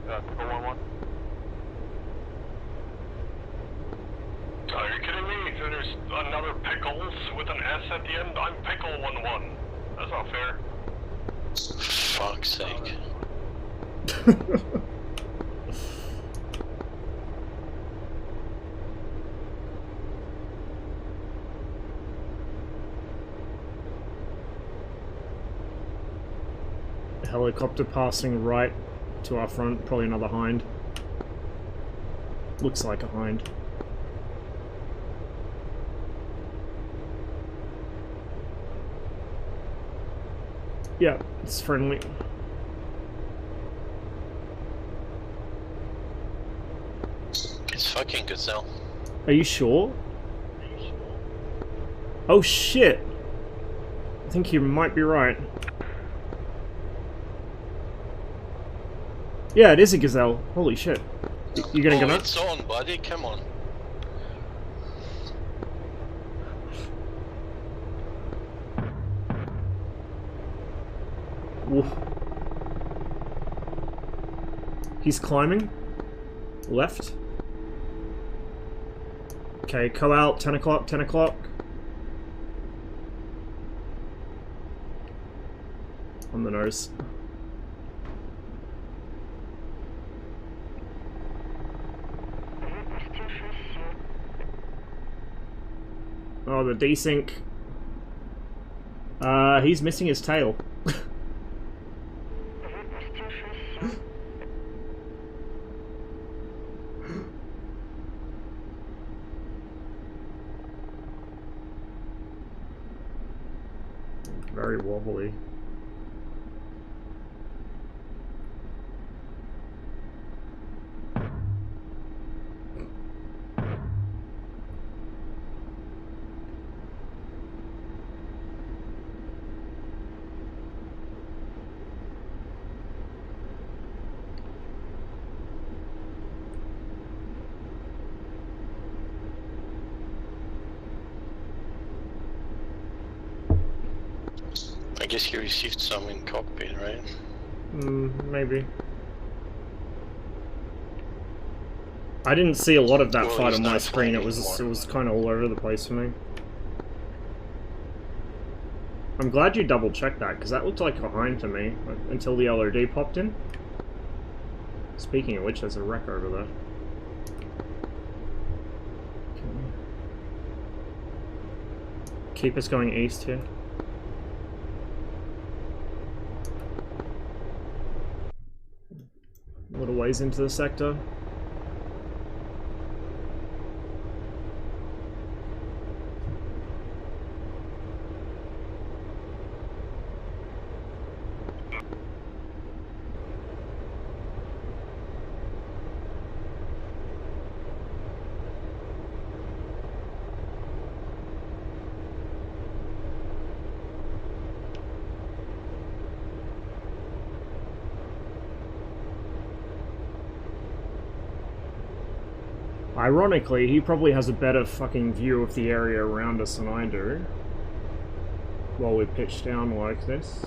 Echo 1-1. Are you kidding me? There's another Pickles with an S at the end? I'm Pickle 1-1. That's not fair. Fuck's sake. Helicopter passing right to our front, probably another hind. Looks like a hind. Yeah, it's friendly. It's fucking Gazelle. Are you sure? Oh shit! I think you might be right. Yeah, it is a Gazelle. Holy shit. You gonna go nuts? It's on, buddy, come on. Woof. He's climbing. Left. Okay, go out. 10 o'clock, 10 o'clock. On the nose. Oh, the desync. He's missing his tail. Very wobbly. I guess he received some in cockpit, right? Maybe. I didn't see a lot of that Well, fight he's on my not screen. It flying was anymore. kind of all over the place for me. I'm glad you double checked that because that looked like a hind to me until the LOD popped in. Speaking of which, there's a wreck over there. Okay. Keep us going east here. A little ways into the sector. Ironically, he probably has a better fucking view of the area around us than I do. While we pitch down like this.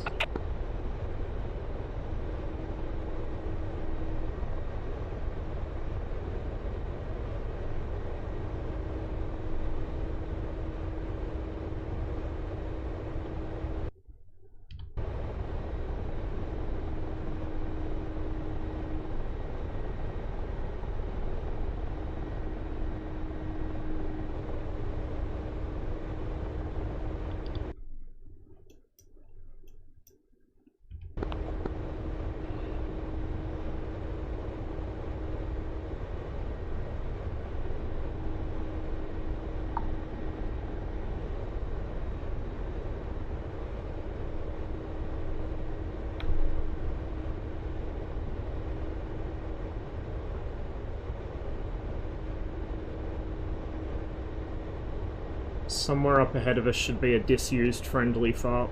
Somewhere up ahead of us should be a disused friendly FARP.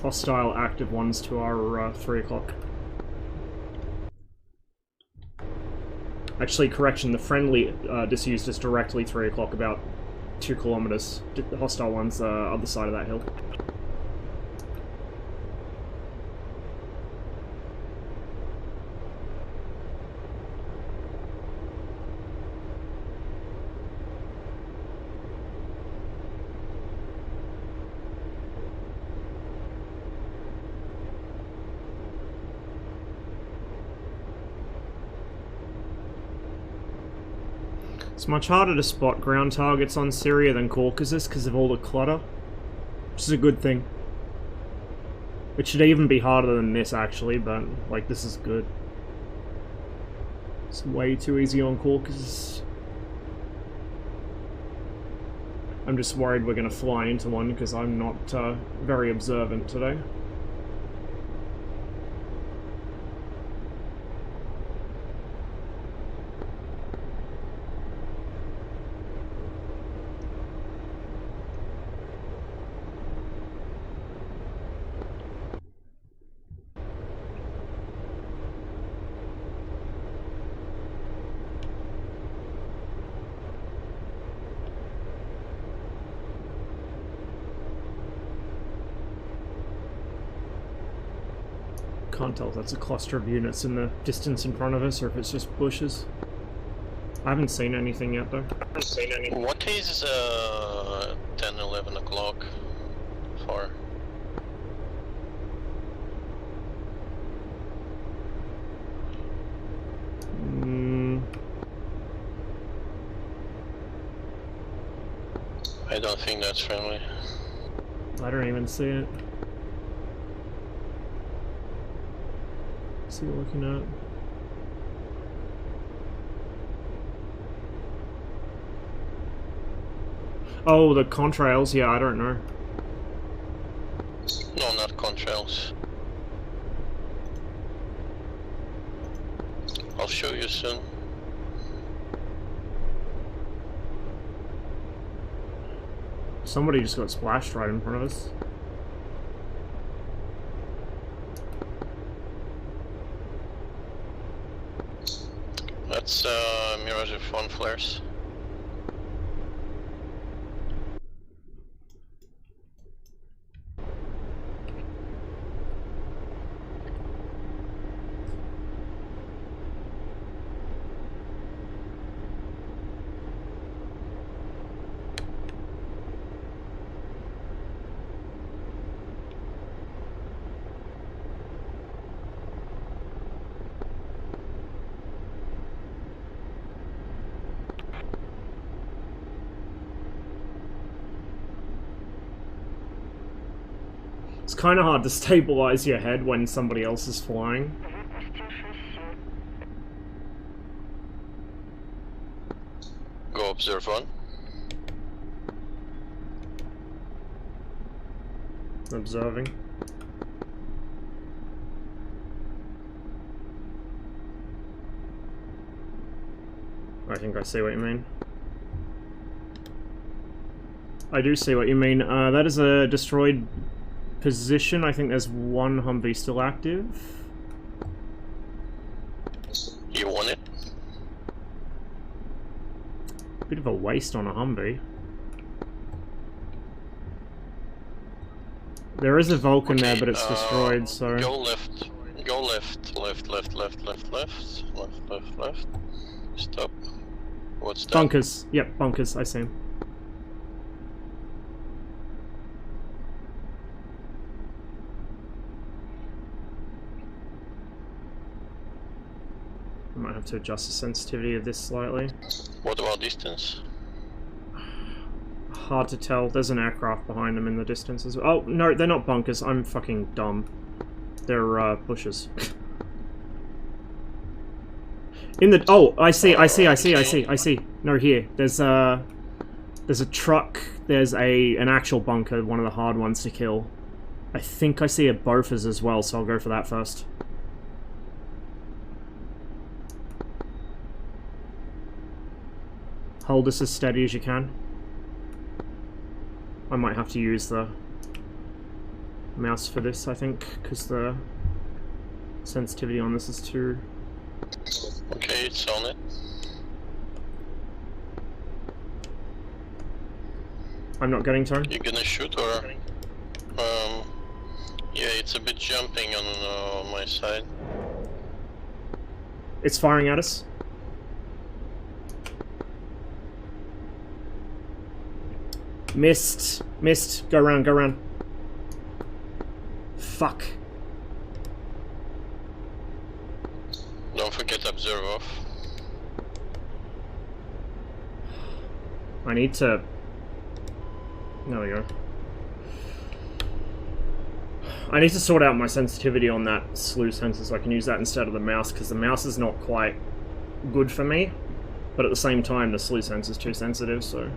Hostile active ones to our 3 o'clock. Actually, correction, the friendly disused is directly 3 o'clock, about 2 kilometers. The hostile ones other side of that hill. It's much harder to spot ground targets on Syria than Caucasus because of all the clutter, which is a good thing. It should even be harder than this actually, but like this is good. It's way too easy on Caucasus. I'm just worried we're going to fly into one because I'm not very observant today. Can't tell if that's a cluster of units in the distance in front of us or if it's just bushes. I haven't seen anything yet though. What is 10, 11 o'clock for? I don't think that's friendly. I don't even see it. What's he looking at? Oh, the contrails? Yeah, I don't know. No, not contrails. I'll show you soon. Somebody just got splashed right in front of us. That's Mirage F1 flares. kind of hard to stabilize your head when somebody else is flying. Выпустил шасси. Go observe one. Observing. I think I see what you mean. I do see what you mean. That is a destroyed position. I think there's one Humvee still active. You want it? Bit of a waste on a Humvee. There is a Vulcan there, but it's destroyed, so... Go left. Go left. Left, left, left, left, left. Left, left, left. Stop. What's that? Bunkers. Yep, bunkers. I see him. I might have to adjust the sensitivity of this slightly. What about distance? Hard to tell. There's an aircraft behind them in the distance as well. Oh, no, they're not bunkers. I'm fucking dumb. They're, bushes. In the... Oh, I see. No, here. There's a truck. There's an actual bunker, one of the hard ones to kill. I think I see a Bofors as well, so I'll go for that first. Hold this as steady as you can. I might have to use the mouse for this, I think, because the sensitivity on this is too... Okay, it's on it. I'm not getting tone. You gonna shoot or? Yeah, it's a bit jumping on my side. It's firing at us. Missed. Missed. Go around, go around. Fuck. Don't forget observe off. I need to... There we go. I need to sort out my sensitivity on that slew sensor so I can use that instead of the mouse, because the mouse is not quite good for me, but at the same time the slew sensor is too sensitive, so...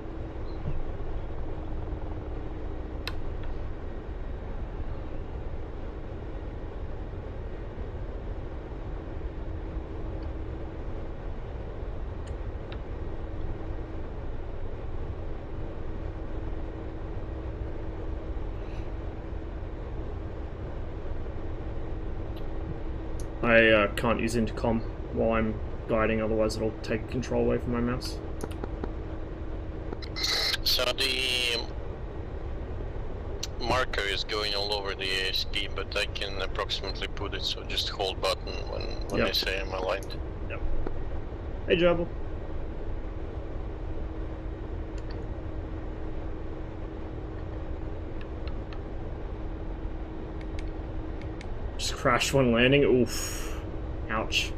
I can't use intercom while I'm guiding, otherwise it'll take control away from my mouse. So the marker is going all over the ASP, but I can approximately put it, so just hold button when Yep. I say I'm aligned. Yep. Hey, Jabal. Just crashed one landing. Oof. Ouch.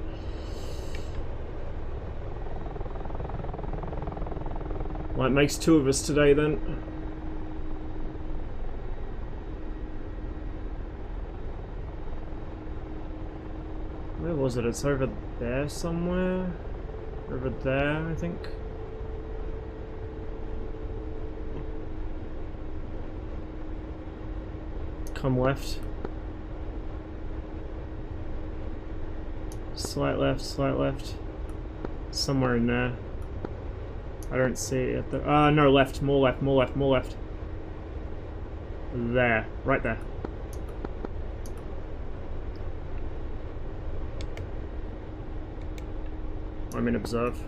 Well, it makes two of us today then. Where was it? It's over there somewhere? Over there, I think. Come left. Slight left. Somewhere in there. I don't see it at the... no, left, more left. There, right there. I'm in observe.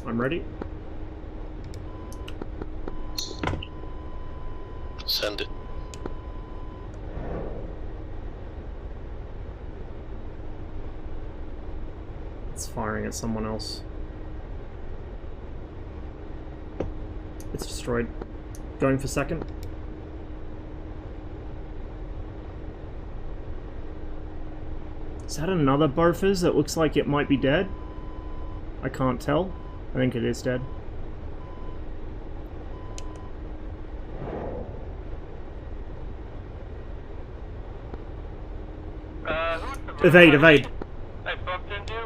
I'm ready. Send it. It's firing at someone else. It's destroyed. Going for second. Is that another Bofors that looks like it might be dead? I can't tell. I think it is dead. Evade, evade. I bumped into you.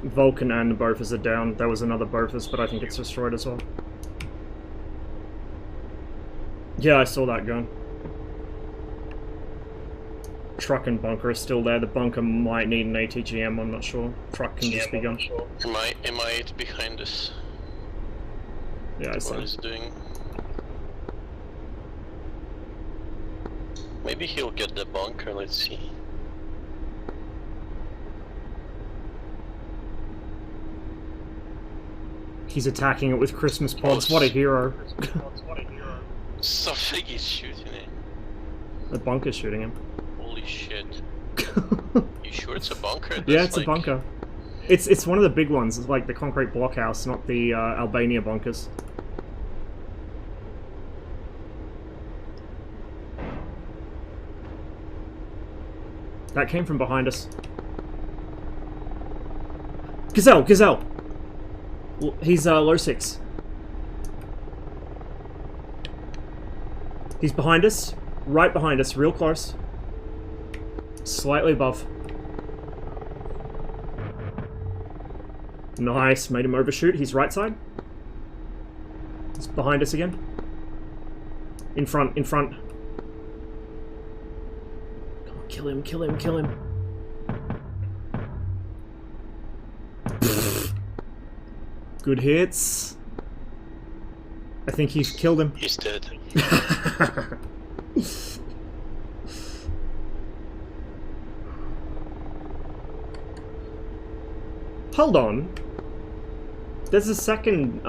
Vulcan and the Bofors are down. There was another Bofors, but I think it's destroyed as well. Yeah, I saw that gun. Truck and bunker are still there. The bunker might need an ATGM, I'm not sure. Truck can just be gone. Am I behind us? Yeah, I see. What is he doing? Maybe he'll get the bunker, let's see. He's attacking it with Christmas pods. What a hero. Something is shooting it. The bunker's shooting him. Holy shit. You sure it's a bunker? Yeah, it's a bunker. It's one of the big ones. It's like the concrete blockhouse, not the Albania bunkers. That came from behind us. Gazelle! Gazelle! He's low 6. He's behind us. Right behind us. Real close. Slightly above. Nice. Made him overshoot. He's right side. He's behind us again. In front. In front. Kill him. Kill him. Kill him. Good hits. I think he's killed him. He's dead. Hold on. There's a second,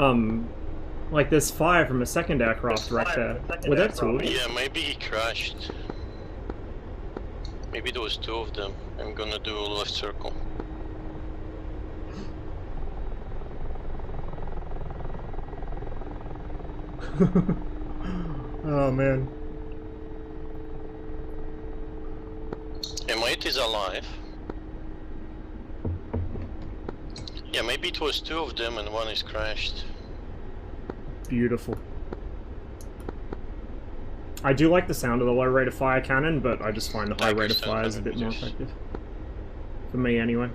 like there's fire from a second aircraft right there. Were there two? Yeah, maybe he crashed. Maybe there was 2 of them. I'm gonna do a left circle. Oh man. M8 is alive. Yeah, maybe it was 2 of them and 1 is crashed. Beautiful. I do like the sound of the low rate of fire cannon, but I just find the high rate of fire is a bit more effective. For me, anyway.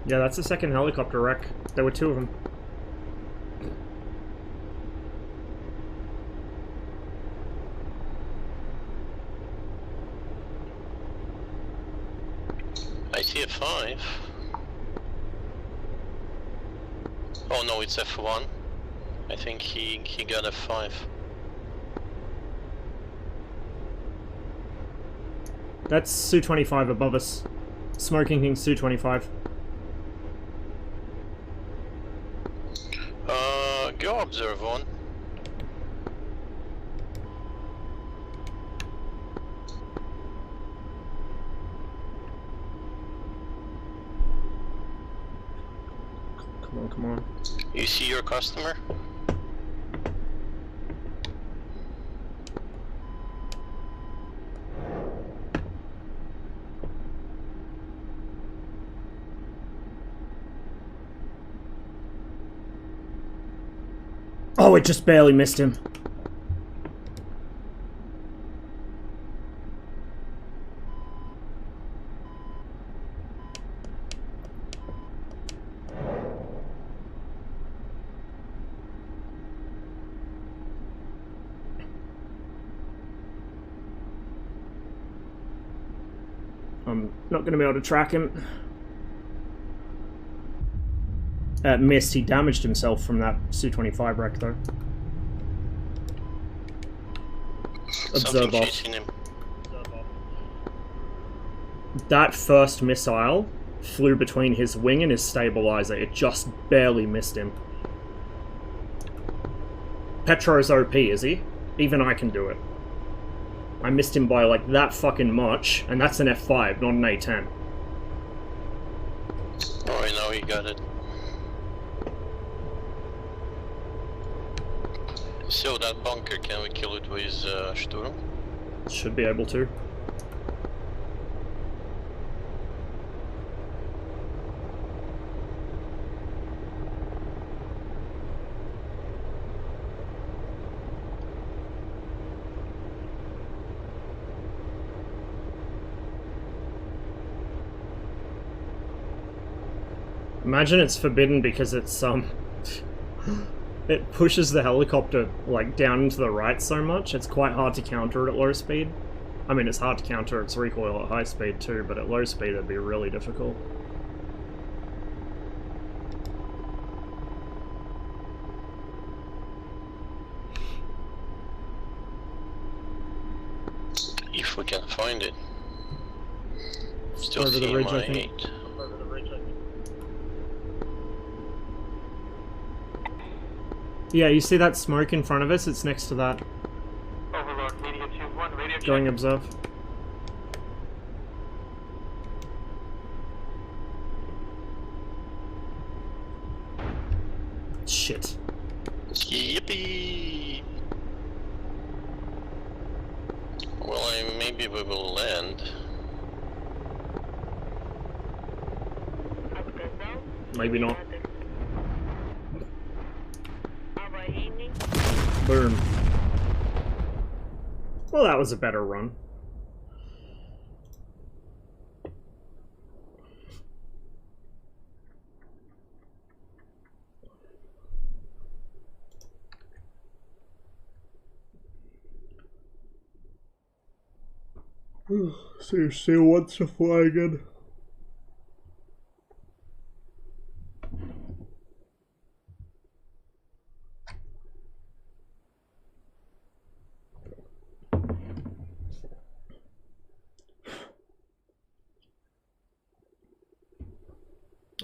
Yeah, that's the second helicopter wreck. There were 2 of them. I see a 5. Oh no, it's F1. I think he got a 5. That's Su-25 above us. Smoking King Su-25. Go observe 1. Come on, come on. You see your customer? Oh, it just barely missed him. I'm not going to be able to track him. Missed. He damaged himself from that Su-25 wreck, though. Observe off. That first missile flew between his wing and his stabilizer. It just barely missed him. Petro's OP, is he? Even I can do it. I missed him by like that fucking much, and that's an F5, not an A10. Oh, I know he got it. So that bunker, can we kill it with Sturm? Should be able to. Imagine it's forbidden because it's it pushes the helicopter like down into the right so much. It's quite hard to counter it at low speed. I mean, it's hard to counter its recoil at high speed too, but at low speed it'd be really difficult. If we can find it. Still Over the see ridge, my I think. 8. Yeah, you see that smoke in front of us? It's next to that. Overlord, media tube 1, radio check. Going observe. Shit. Yippee! Well, maybe we will land. Maybe not. Аварийный. Boom. Well, that was a better run. So you still wants to fly again?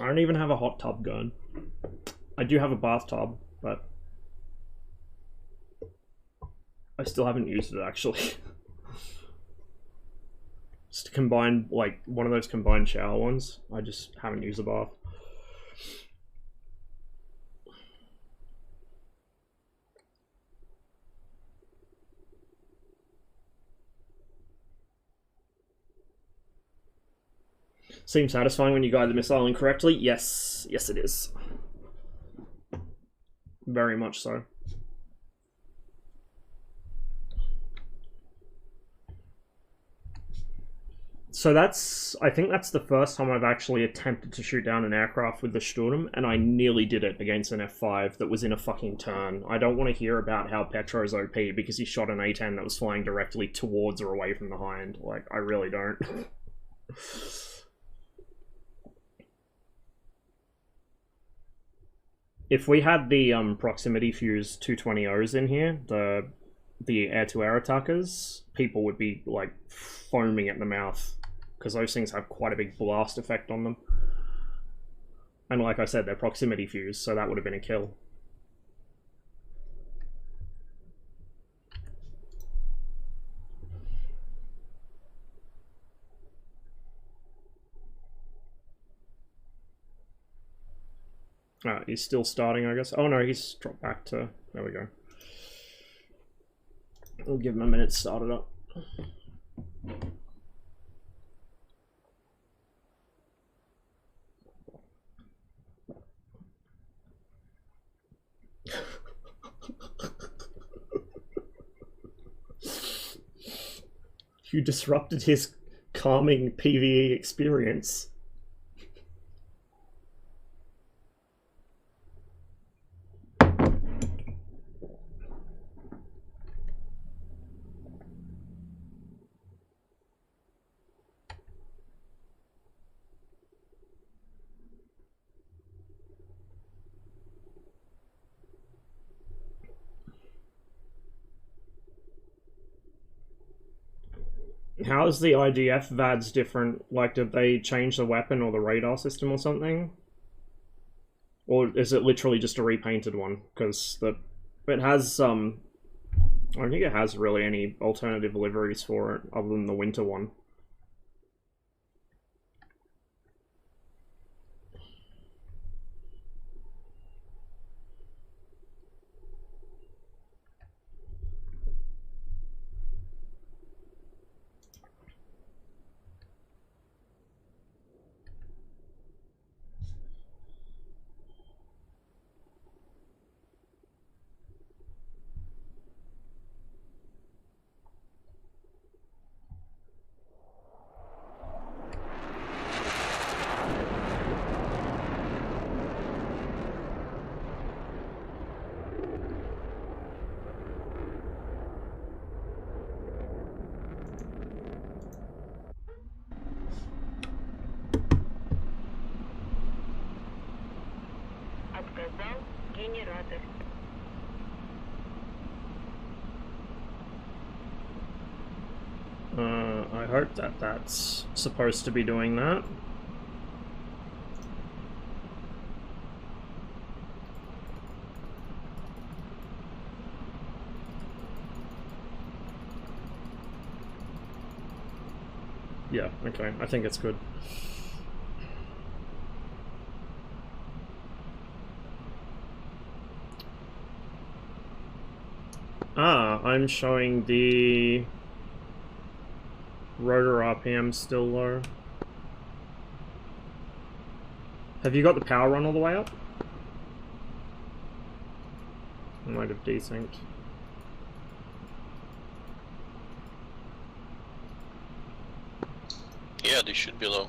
I don't even have a hot tub gun. I do have a bathtub, but I still haven't used it actually. Just to combine, like, one of those combined shower ones. I just haven't used a bath. Seems satisfying when you guide the missile incorrectly. Yes, yes it is. Very much so. So I think that's the first time I've actually attempted to shoot down an aircraft with the Sturm, and I nearly did it against an F5 that was in a fucking turn. I don't want to hear about how Petro's OP because he shot an A-10 that was flying directly towards or away from the hind. Like, I really don't. If we had the proximity fuse 220Os in here, the air-to-air attackers, people would be like foaming at the mouth because those things have quite a big blast effect on them. And like I said, they're proximity fuse, so that would have been a kill. He's still starting, I guess. Oh no, he's dropped back to... There we go. We'll give him a minute to start it up. You disrupted his calming PvE experience. How is the IDF VADS different? Like, did they change the weapon or the radar system or something? Or is it literally just a repainted one? Because it has, I don't think it has really any alternative liveries for it other than the winter one. I hope that that's supposed to be doing that. Yeah, okay, I think it's good. Ah, I'm showing the rotor RPM still low. Have you got the power run all the way up? I might have desynced. Yeah, they should be low.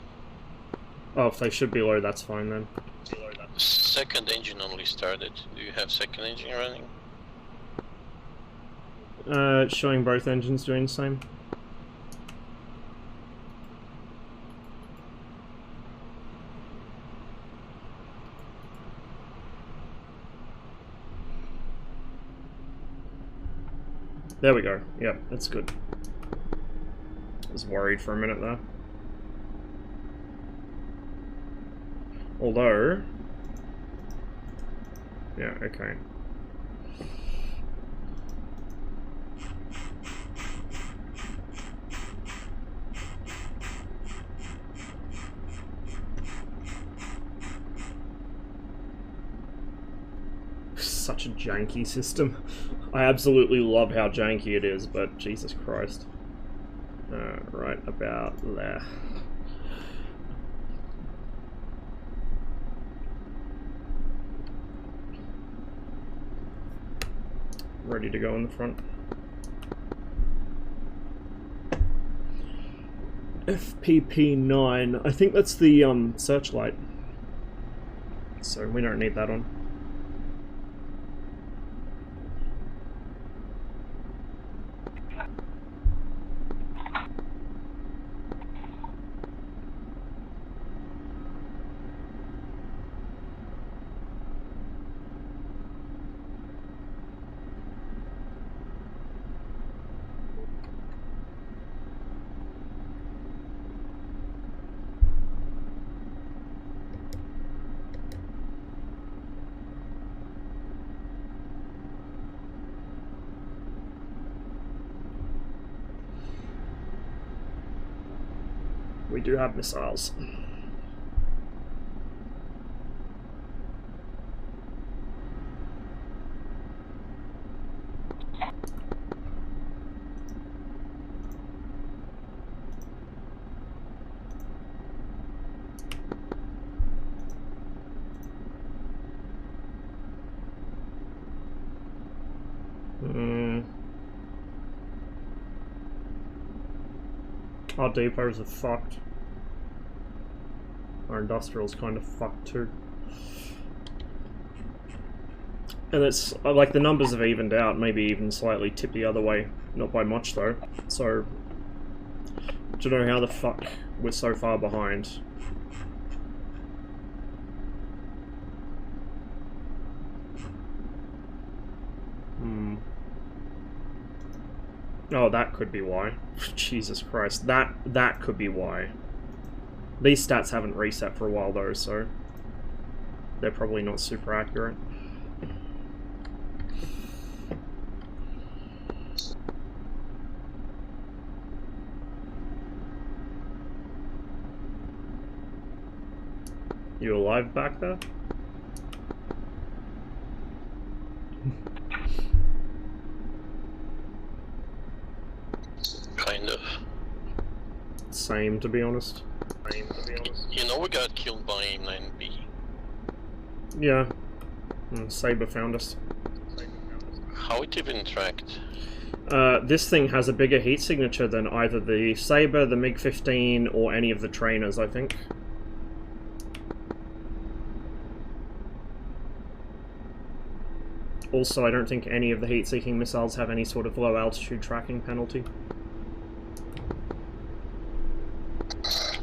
Oh, if they should be low, that's fine then. Second engine only started. Do you have second engine running? Showing both engines doing the same. There we go. Yep, that's good. I was worried for a minute there. Although... yeah, okay. Such a janky system. I absolutely love how janky it is, but Jesus Christ. Right about there. Ready to go in the front. FPP9. I think that's the searchlight. So we don't need that on. We do have missiles. Our depots are fucked. Our industrial's kind of fucked too. And it's like the numbers have evened out, maybe even slightly tipped the other way. Not by much though. So, don't know how the fuck we're so far behind. Oh, that could be why. Jesus Christ, that could be why. These stats haven't reset for a while though, so they're probably not super accurate. You alive back there? Kind of. Same, to be honest. You know we got killed by 9B. Yeah. Saber found us. How it even tracked? This thing has a bigger heat signature than either the Saber, the MiG-15, or any of the trainers, I think. Also, I don't think any of the heat-seeking missiles have any sort of low-altitude tracking penalty.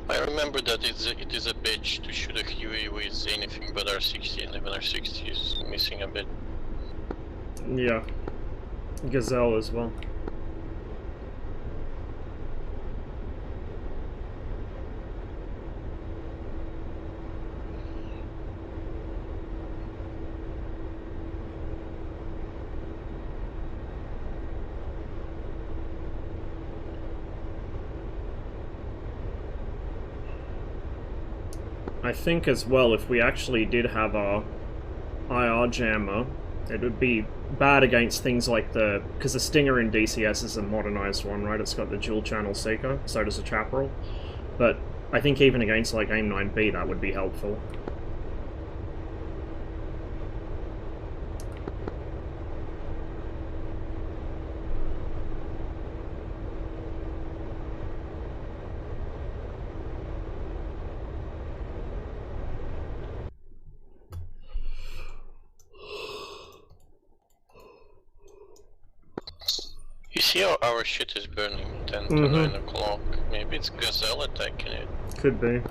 I remember that it is a bitch to shoot a Huey with anything but R60, and even R60 is missing a bit. Yeah. Gazelle as well. I think as well, if we actually did have our IR jammer, it would be bad against things like the... Because the Stinger in DCS is a modernized one, right? It's got the dual channel seeker, so does the Chaparral. But I think even against like AIM 9B, that would be helpful. You see how our shit is burning 10 to 9 o'clock? Maybe it's Gazelle attacking it. Could be.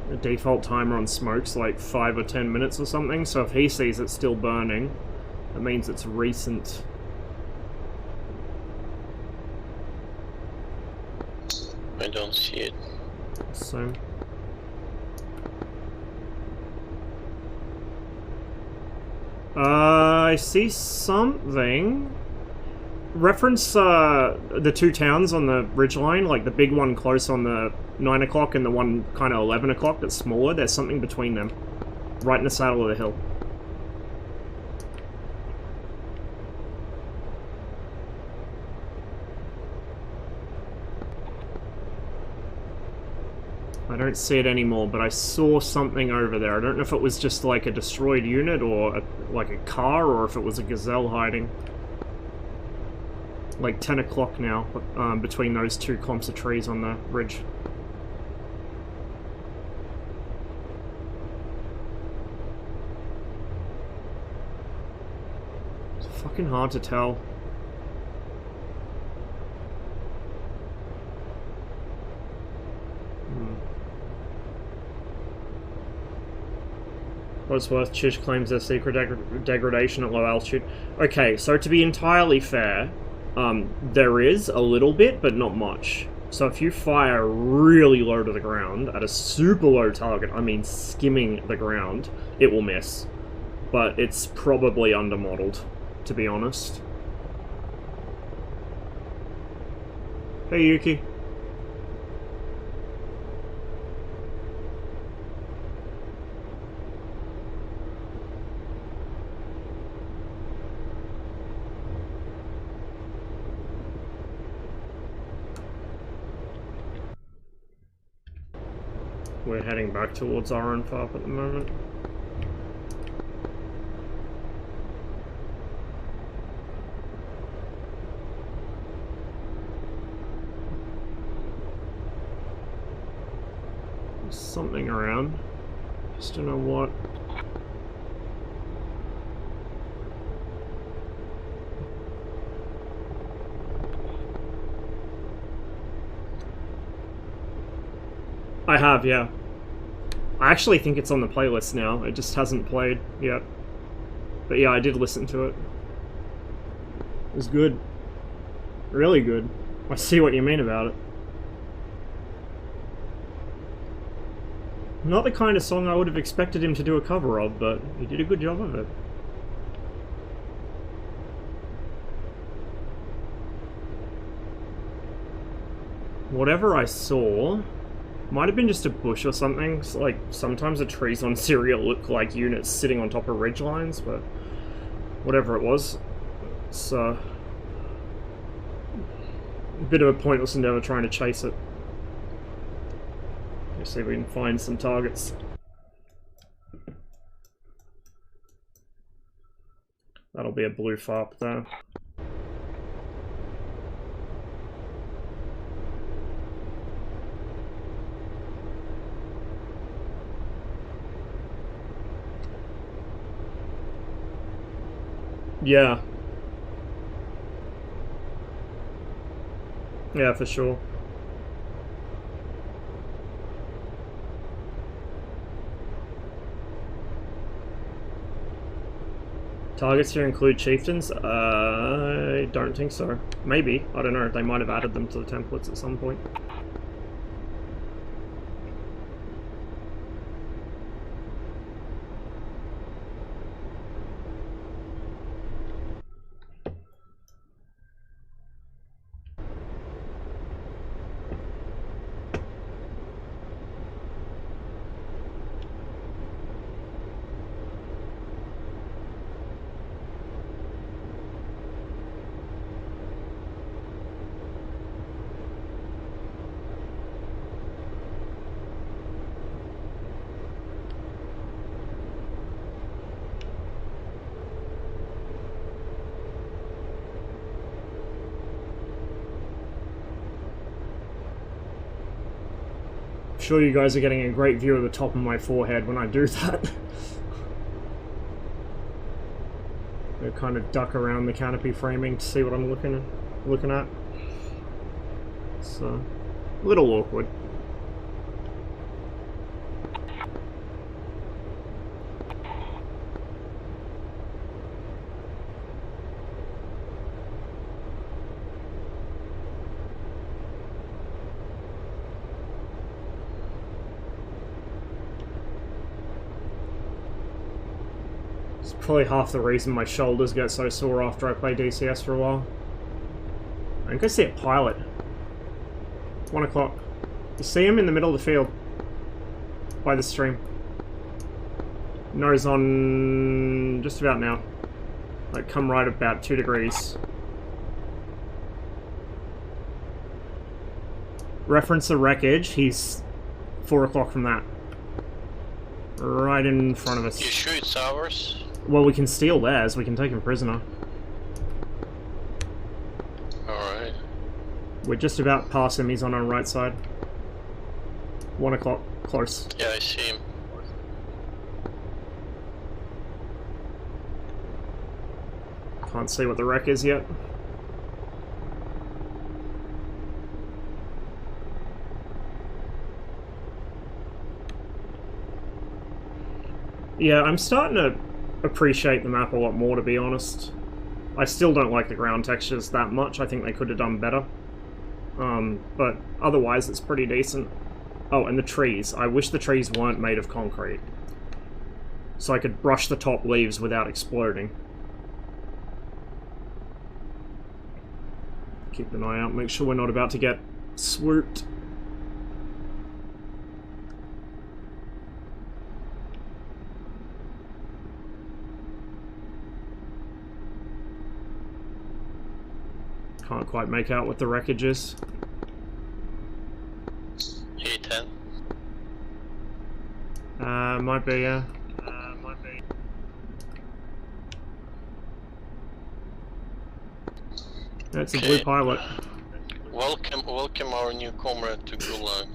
The default timer on smoke's like 5 or 10 minutes or something, so if he sees it still burning, that means it's recent. I don't see it. So... I see something. Reference the two towns on the ridgeline, like the big one close on the 9 o'clock and the one kind of 11 o'clock that's smaller. There's something between them, right in the saddle of the hill. I don't see it anymore, but I saw something over there. I don't know if it was just like a destroyed unit or like a car, or if it was a Gazelle hiding. Like 10 o'clock now, between those two clumps of trees on the ridge. It's fucking hard to tell. Worth Chish claims their secret degradation at low altitude. Okay, so to be entirely fair, there is a little bit, but not much. So if you fire really low to the ground, at a super low target, I mean skimming the ground, it will miss. But it's probably undermodeled, to be honest. Hey Yuki. We're heading back towards Iron Farp at the moment. There's something around. Just don't know what. I have, yeah. I actually think it's on the playlist now. It just hasn't played yet. But yeah, I did listen to it. It was good. Really good. I see what you mean about it. Not the kind of song I would have expected him to do a cover of, but he did a good job of it. Whatever I saw... might have been just a bush or something. So, like, sometimes the trees on Syria look like units sitting on top of ridge lines, but whatever it was, it's a bit of a pointless endeavor trying to chase it. Let's see if we can find some targets. That'll be a blue FARP there. Yeah. Yeah, for sure. Targets here include chieftains? I don't think so. Maybe. I don't know. They might have added them to the templates at some point. sure you guys are getting a great view of the top of my forehead when I do that. I kind of duck around the canopy framing to see what I'm looking at. It's a little awkward. Probably half the reason my shoulders get so sore after I play DCS for a while. I think I see a pilot. 1 o'clock. You see him in the middle of the field. By the stream. Nose on just about now. Like, come right about 2 degrees. Reference the wreckage. He's 4 o'clock from that. Right in front of us. You sure it's ours? Well, we can steal theirs. We can take him prisoner. Alright. We're just about past him. He's on our right side. 1 o'clock. Close. Yeah, I see him. Can't see what the wreck is yet. Yeah, I'm starting to appreciate the map a lot more, to be honest. I still don't like the ground textures that much. I think they could have done better. But otherwise it's pretty decent. Oh, and the trees. I wish the trees weren't made of concrete. So I could brush the top leaves without exploding. Keep an eye out, make sure we're not about to get swooped. Can't quite make out what the wreckage is. A10. Might be, yeah. Might be. That's a blue pilot. Welcome our new comrade to Gulag.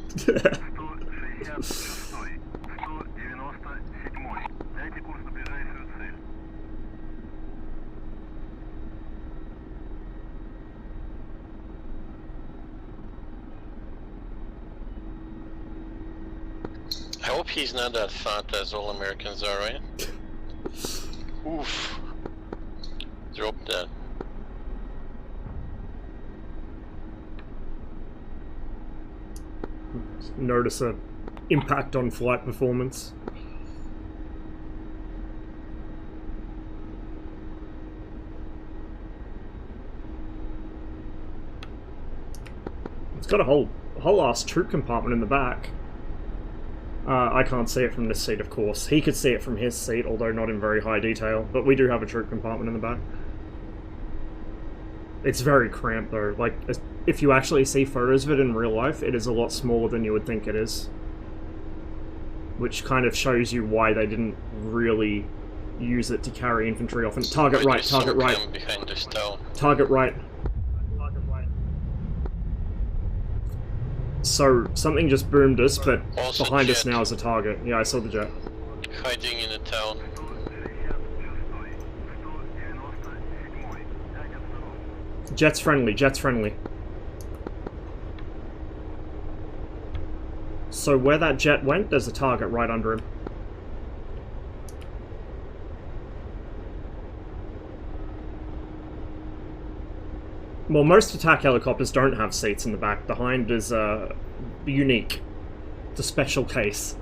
I hope he's not that fat as all Americans are, right? Oof. Drop that. Notice a impact on flight performance. It's got a whole ass troop compartment in the back. I can't see it from this seat, of course. He could see it from his seat, although not in very high detail. But we do have a troop compartment in the back. It's very cramped, though. Like, if you actually see photos of it in real life, it is a lot smaller than you would think it is. Which kind of shows you why they didn't really use it to carry infantry off. And target right, target right. Behind this town. Target right. So, something just boomed us, but Also behind jet. us now is a target. Yeah, I saw the jet. Hiding in the town. Jet's friendly, jet's friendly. So where that jet went, there's a target right under him. Well, most attack helicopters don't have seats in the back. The Hind is unique. It's a special case.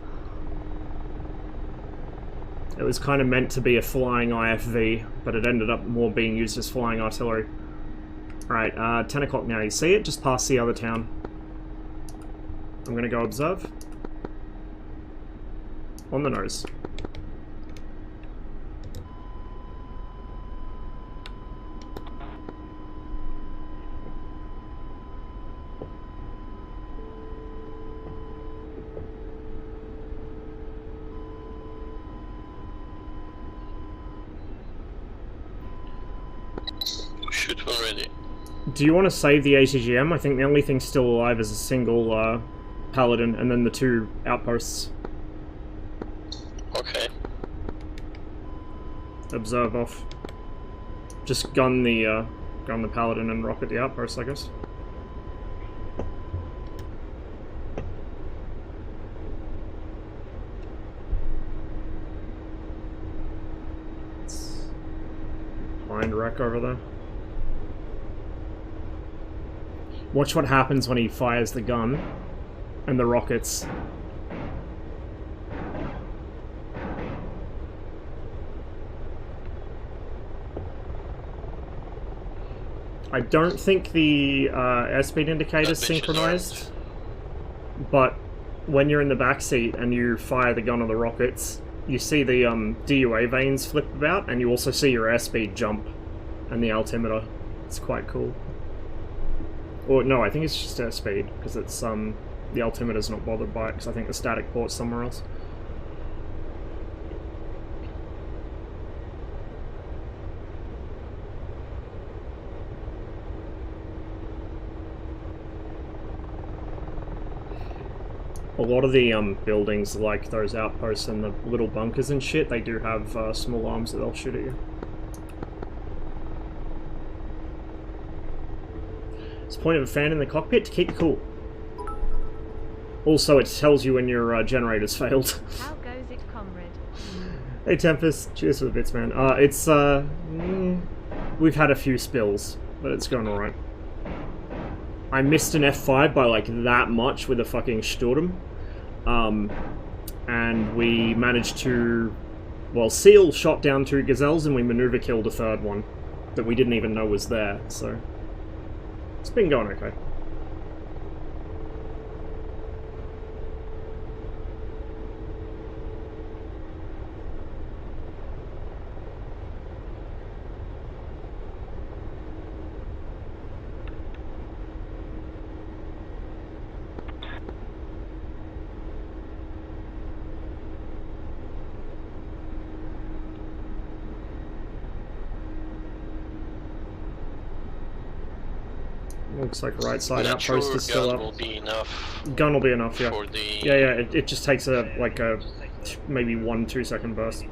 It was kind of meant to be a flying IFV, but it ended up more being used as flying artillery. Alright, 10 o'clock now. You see it? Just past the other town. I'm gonna go observe. On the nose. Shoot already. Do you want to save the ATGM? I think the only thing still alive is a single Paladin, and then the 2 outposts. Okay. Observe off. Just gun the Paladin and rocket the outpost, I guess. Blind wreck over there. Watch what happens when he fires the gun and the rockets. I don't think the airspeed indicator is synchronized, but when you're in the back seat and you fire the gun or the rockets, you see the DUA vanes flip about, and you also see your airspeed jump and the altimeter. It's quite cool. Or no, I think it's just airspeed, because it's the altimeter's not bothered by it, because I think the static port's somewhere else. A lot of the buildings, like those outposts and the little bunkers and shit, they do have small arms that they'll shoot at you. It's the point of a fan in the cockpit to keep you cool. Also, it tells you when your generator's failed. How goes it, comrade? Hey Tempest, cheers for the bits, man. We've had a few spills, but it's going alright. I missed an F5 by like that much with a fucking Sturm. And we managed to, well, Seal shot down 2 Gazelles and we maneuver killed a 3rd one that we didn't even know was there, so it's been going okay. Looks like right side outpost is still up. Gun will be enough. Gun will be enough, yeah. For the... Yeah, it just takes a maybe 1-2 second burst.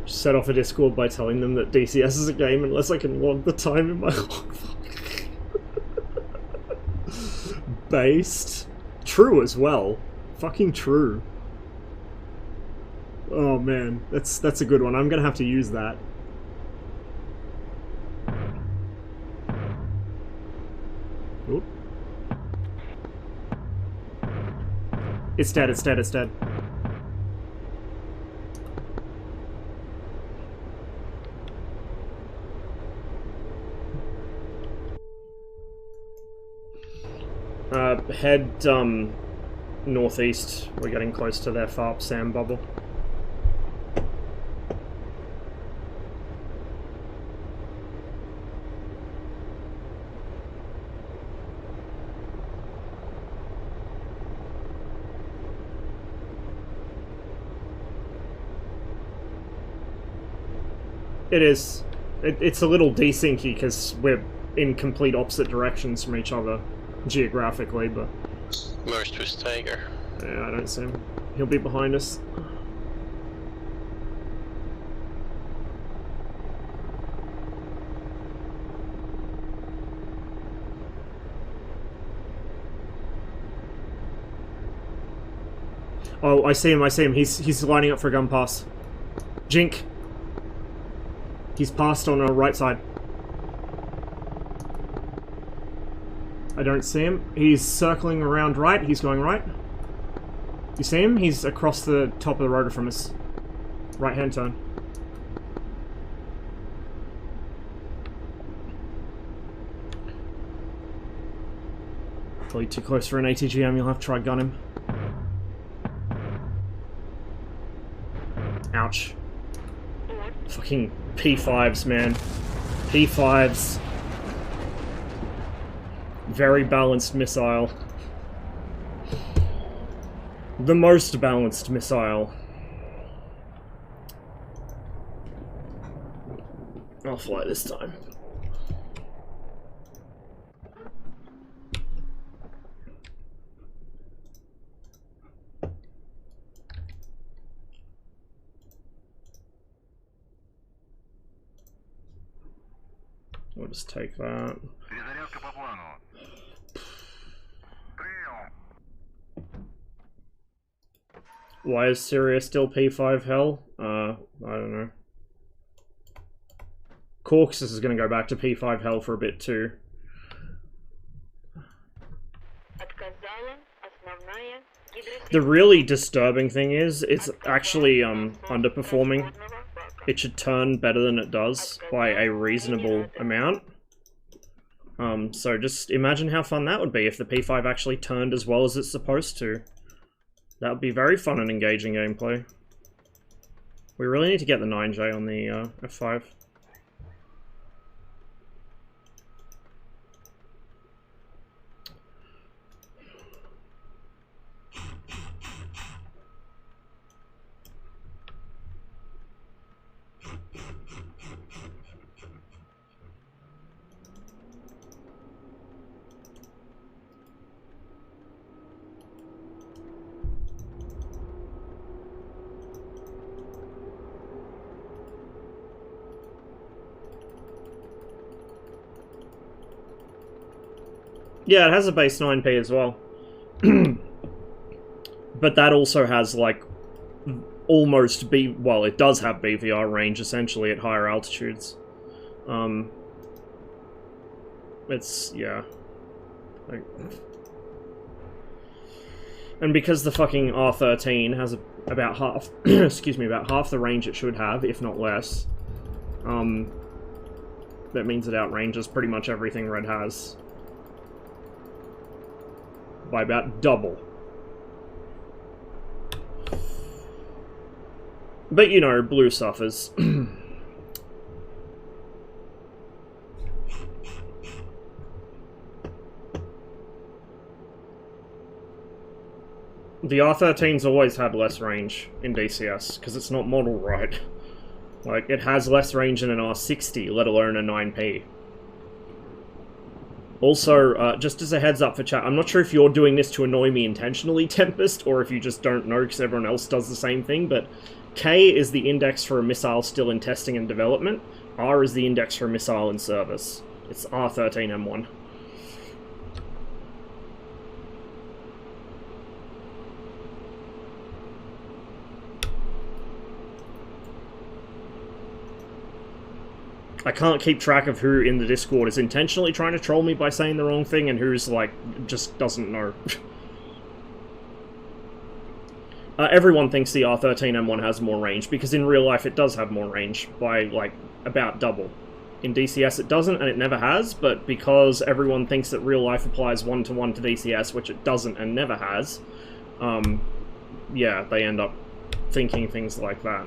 Set off a Discord by telling them that DCS is a game unless I can log the time in my log. Based. True as well. Fucking true. Oh man, that's a good one. I'm gonna have to use that. Oop. It's dead, it's dead, it's dead. Head, northeast. We're getting close to their FARP sand bubble. It is. It's a little desyncy because we're in complete opposite directions from each other geographically, but... Merged with Tiger. Yeah, I don't see him. He'll be behind us. Oh, I see him, I see him. He's lining up for a gun pass. Jink. He's passed on our right side. I don't see him. He's circling around right. He's going right. You see him? He's across the top of the rotor from us. Right-hand turn. Probably too close for an ATGM. You'll have to try gun him. Ouch. Fucking P5s, man. P5s. Very balanced missile. The most balanced missile. I'll fly this time. We'll just take that. Перезарядка по плану. Прием. Why is Syria still P5 hell? I don't know. Caucasus is going to go back to P5 hell for a bit too. Отказала основная The really disturbing thing is, it's actually underperforming. It should turn better than it does by a reasonable amount. So just imagine how fun that would be if the P5 actually turned as well as it's supposed to. That would be very fun and engaging gameplay. We really need to get the 9J on the F5. Yeah, it has a base 9p as well. But that also has, like, almost well, it does have BVR range, essentially, at higher altitudes. It's, yeah. Like, and because the fucking R13 has about half, excuse me, about half the range it should have, if not less, that means it outranges pretty much everything Red has. By about double. But, you know, blue suffers. The R13's always had less range in DCS, because it's not modeled right. Like, it has less range than an R60, let alone a 9p. Also, just as a heads up for chat, I'm not sure if you're doing this to annoy me intentionally, Tempest, or if you just don't know because everyone else does the same thing, but K is the index for a missile still in testing and development, R is the index for a missile in service. It's R13M1. I can't keep track of who in the Discord is intentionally trying to troll me by saying the wrong thing and who's, like, just doesn't know. Everyone thinks the R13M1 has more range, because in real life it does have more range by, like, about double. In DCS it doesn't, and it never has, but because everyone thinks that real life applies one-to-one to DCS, which it doesn't and never has, yeah, they end up thinking things like that.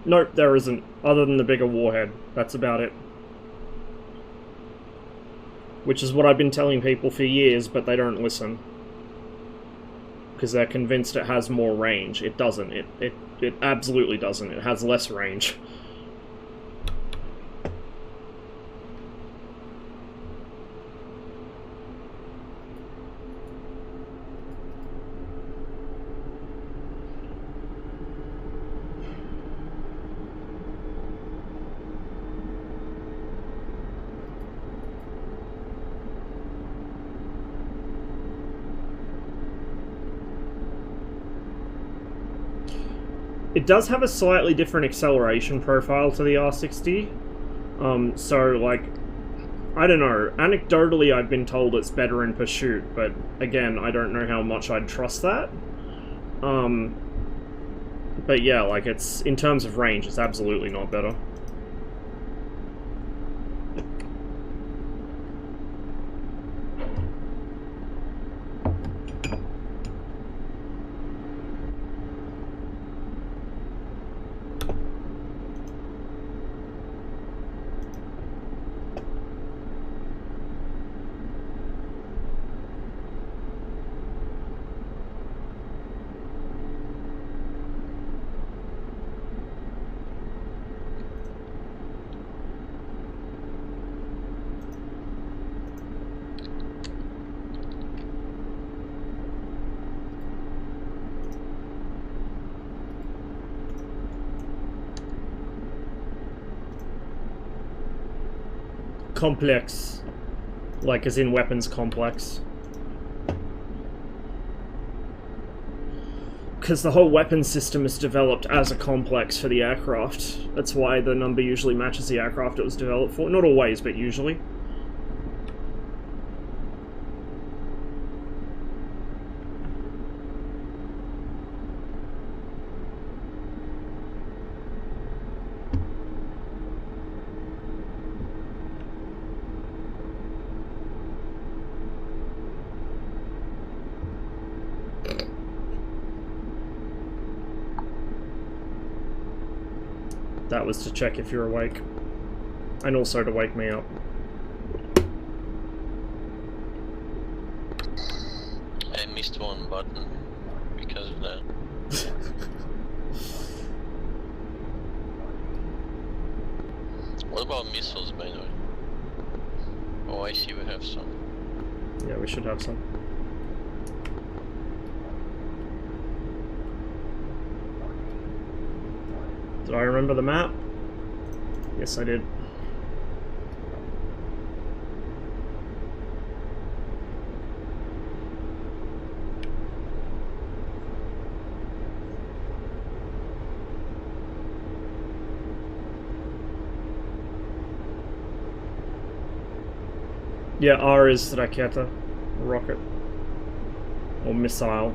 Nope, there isn't, other than the bigger warhead. That's about it. Which is what I've been telling people for years, but they don't listen. Because they're convinced it has more range. It doesn't. It absolutely doesn't. It has less range. It does have a slightly different acceleration profile to the R60. So, like, I don't know. Anecdotally, I've been told it's better in pursuit, but again, I don't know how much I'd trust that. But yeah, like, it's, in terms of range, it's absolutely not better. complex. Like, as in weapons complex. Because the whole weapon system is developed as a complex for the aircraft. That's why the number usually matches the aircraft it was developed for. Not always, but usually. That was to check if you're awake. And also to wake me up. I missed one button because of that. What about missiles, by the way? Oh, I see we have some. Yeah, we should have some. Did I remember the map? Yes, I did. Yeah, R is raketa, rocket, or missile.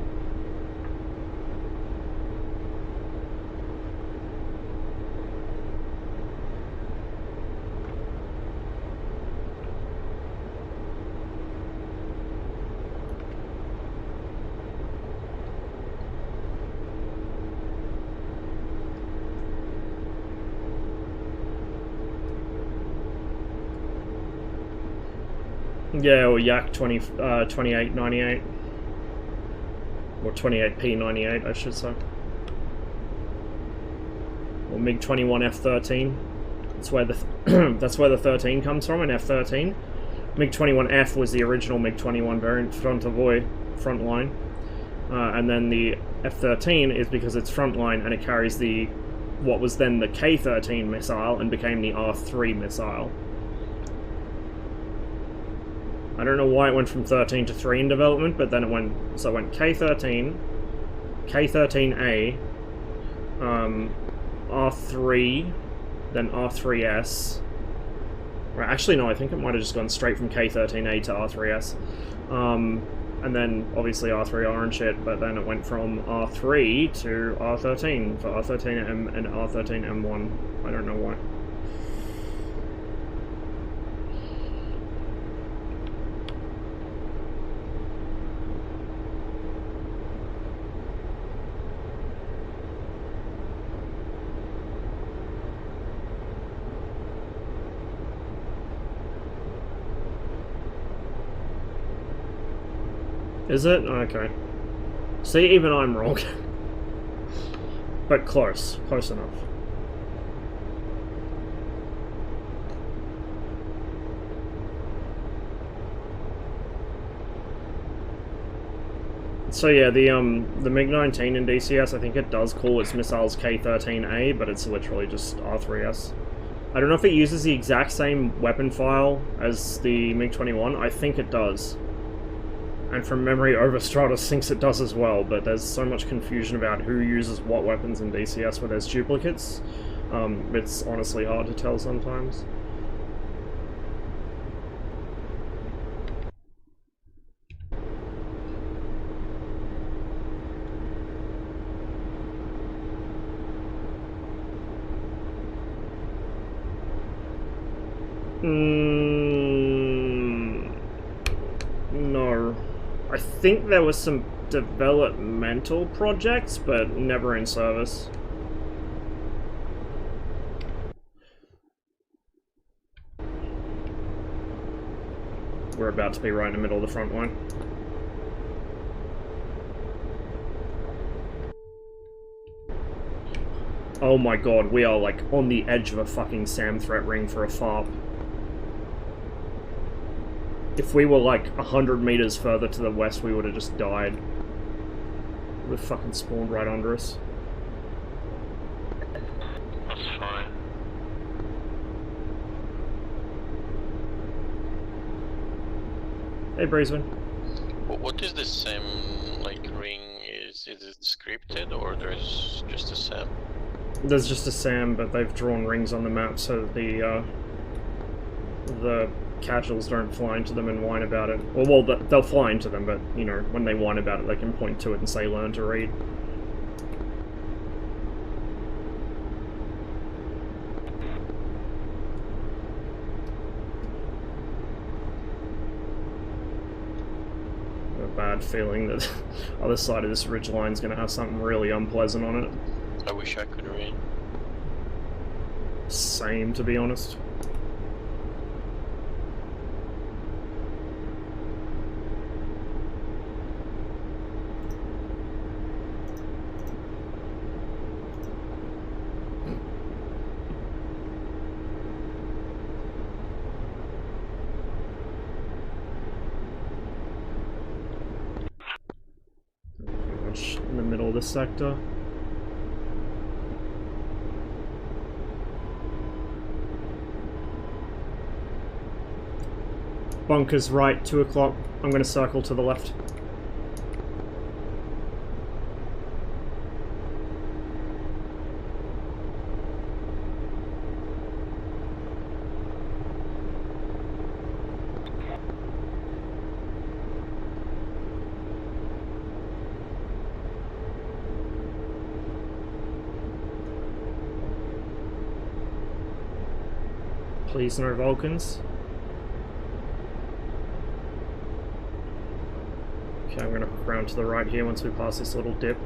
Yeah, or Yak 2898. Or 28P98, I should say. Or MiG-21 F-13. That's where the that's where the 13 comes from, an F-13. MiG-21F was the original MiG-21 variant, frontline. And then the F-13 is because it's frontline and it carries the what was then the K-13 missile and became the R-3 missile. I don't know why it went from 13 to 3 in development, but then it went K-13, K-13A, R3, then R3S. Right, actually no, I think it might have just gone straight from K-13A to R3S. And then obviously R3R and shit, but then it went from R3 to R13 for R13M and R13M1. I don't know why. Is it? Okay. See, even I'm wrong. But close. Close enough. So yeah, the MiG-19 in DCS, I think it does call its missiles K-13A, but it's literally just R3S. I don't know if it uses the exact same weapon file as the MiG-21. I think it does. And from memory, Overstratus thinks it does as well, but there's so much confusion about who uses what weapons in DCS where there's duplicates. It's honestly hard to tell sometimes. No. I think there was some developmental projects, but never in service. We're about to be right in the middle of the front line. Oh my god, we are like on the edge of a fucking SAM threat ring for a FARP. If we were like 100 meters further to the west, we would have just died. Would have fucking spawned right under us. That's fine. Hey, Breezewin. What is this SAM like ring? Is it scripted or there's just a SAM? There's just a SAM, but they've drawn rings on the map so the casuals don't fly into them and whine about it. Well, they'll fly into them, but, you know, when they whine about it, they can point to it and say, learn to read. A bad feeling that the other side of this ridgeline is going to have something really unpleasant on it. I wish I could read. Same, to be honest. In the middle of the sector. Bunkers right, 2 o'clock. I'm going to circle to the left. Please, no Vulcans. Okay, I'm gonna hook around to the right here once we pass this little dip.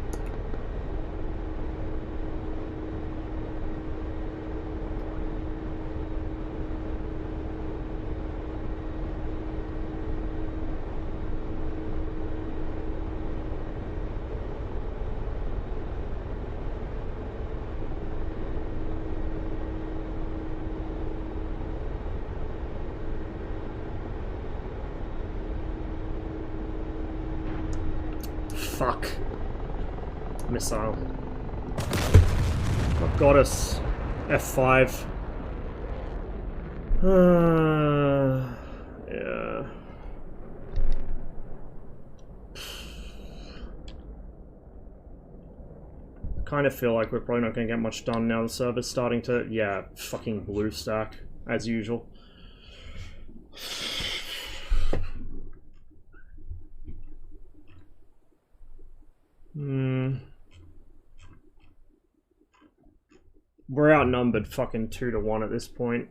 Fuck. Missile. Oh, got us. F5. Yeah. Kind of feel like we're probably not going to get much done now. The server's starting to, yeah, fucking blue stack, as usual. We're outnumbered fucking 2 to 1 at this point.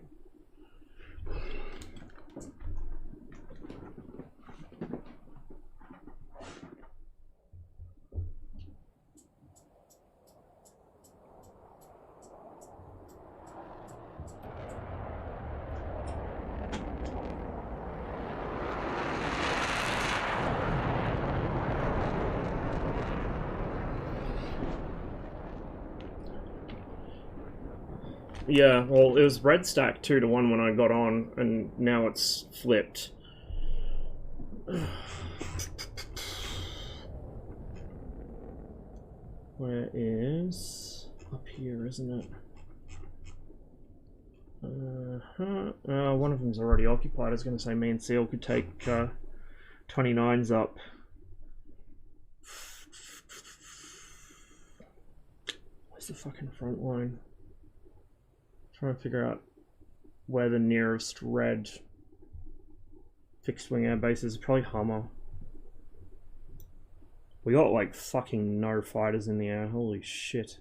Yeah, well, it was red stack 2 to 1 when I got on, and now it's flipped. Where is... up here, isn't it? One of them's already occupied. I was going to say me and Seal could take 29s up. Where's the fucking front line? Trying to figure out where the nearest red fixed wing air base is. Probably Hummer. We got like fucking no fighters in the air. Holy shit.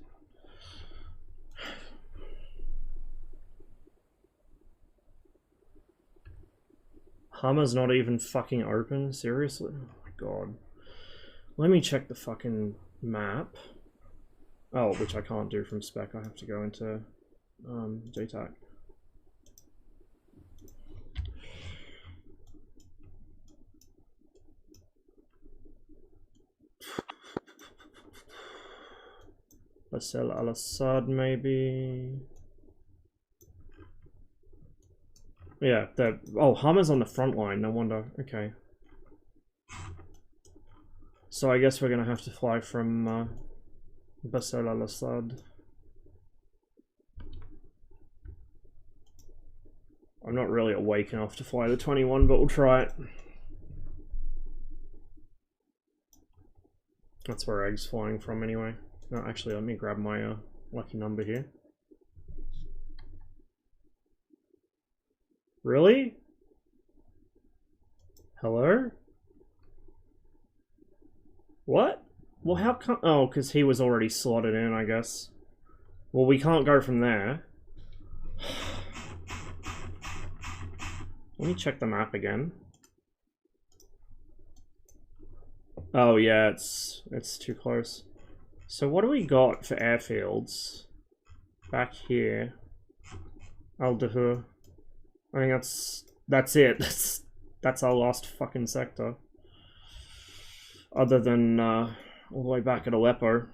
Hummer's not even fucking open? Seriously? Oh my god. Let me check the fucking map. Oh, which I can't do from spec. I have to go into JTAC. Basel al-Assad, maybe. Yeah, oh, Hummer's on the front line, no wonder. Okay. So I guess we're gonna have to fly from Basel al-Assad. I'm not really awake enough to fly the 21, but we'll try it. That's where Egg's flying from anyway. No, actually, let me grab my lucky number here. Really? Hello? What? Well, how come? Oh, because he was already slotted in, I guess. Well, we can't go from there. Let me check the map again. Oh yeah, it's too close. So what do we got for airfields? Back here. Al-Dahur. I think that's it. That's our last fucking sector. Other than all the way back at Aleppo.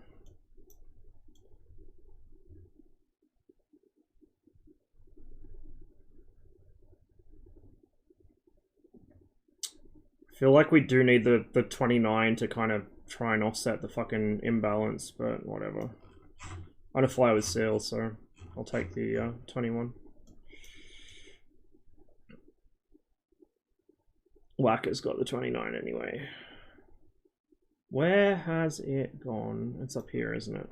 I feel like we do need the 29 to kind of try and offset the fucking imbalance, but whatever. I don't fly with SEAL, so I'll take the 21. Whacker's got the 29 anyway. Where has it gone? It's up here, isn't it?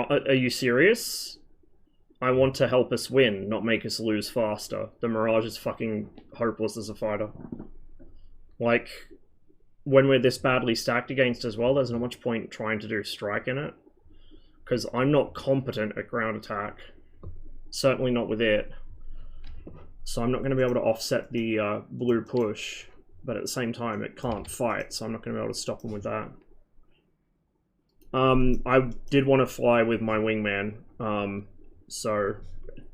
Are you serious? I want to help us win, not make us lose faster. The Mirage is fucking hopeless as a fighter. Like, when we're this badly stacked against as well, there's not much point trying to do strike in it. Because I'm not competent at ground attack. Certainly not with it. So I'm not going to be able to offset the blue push. But at the same time, it can't fight, so I'm not going to be able to stop them with that. I did want to fly with my wingman, so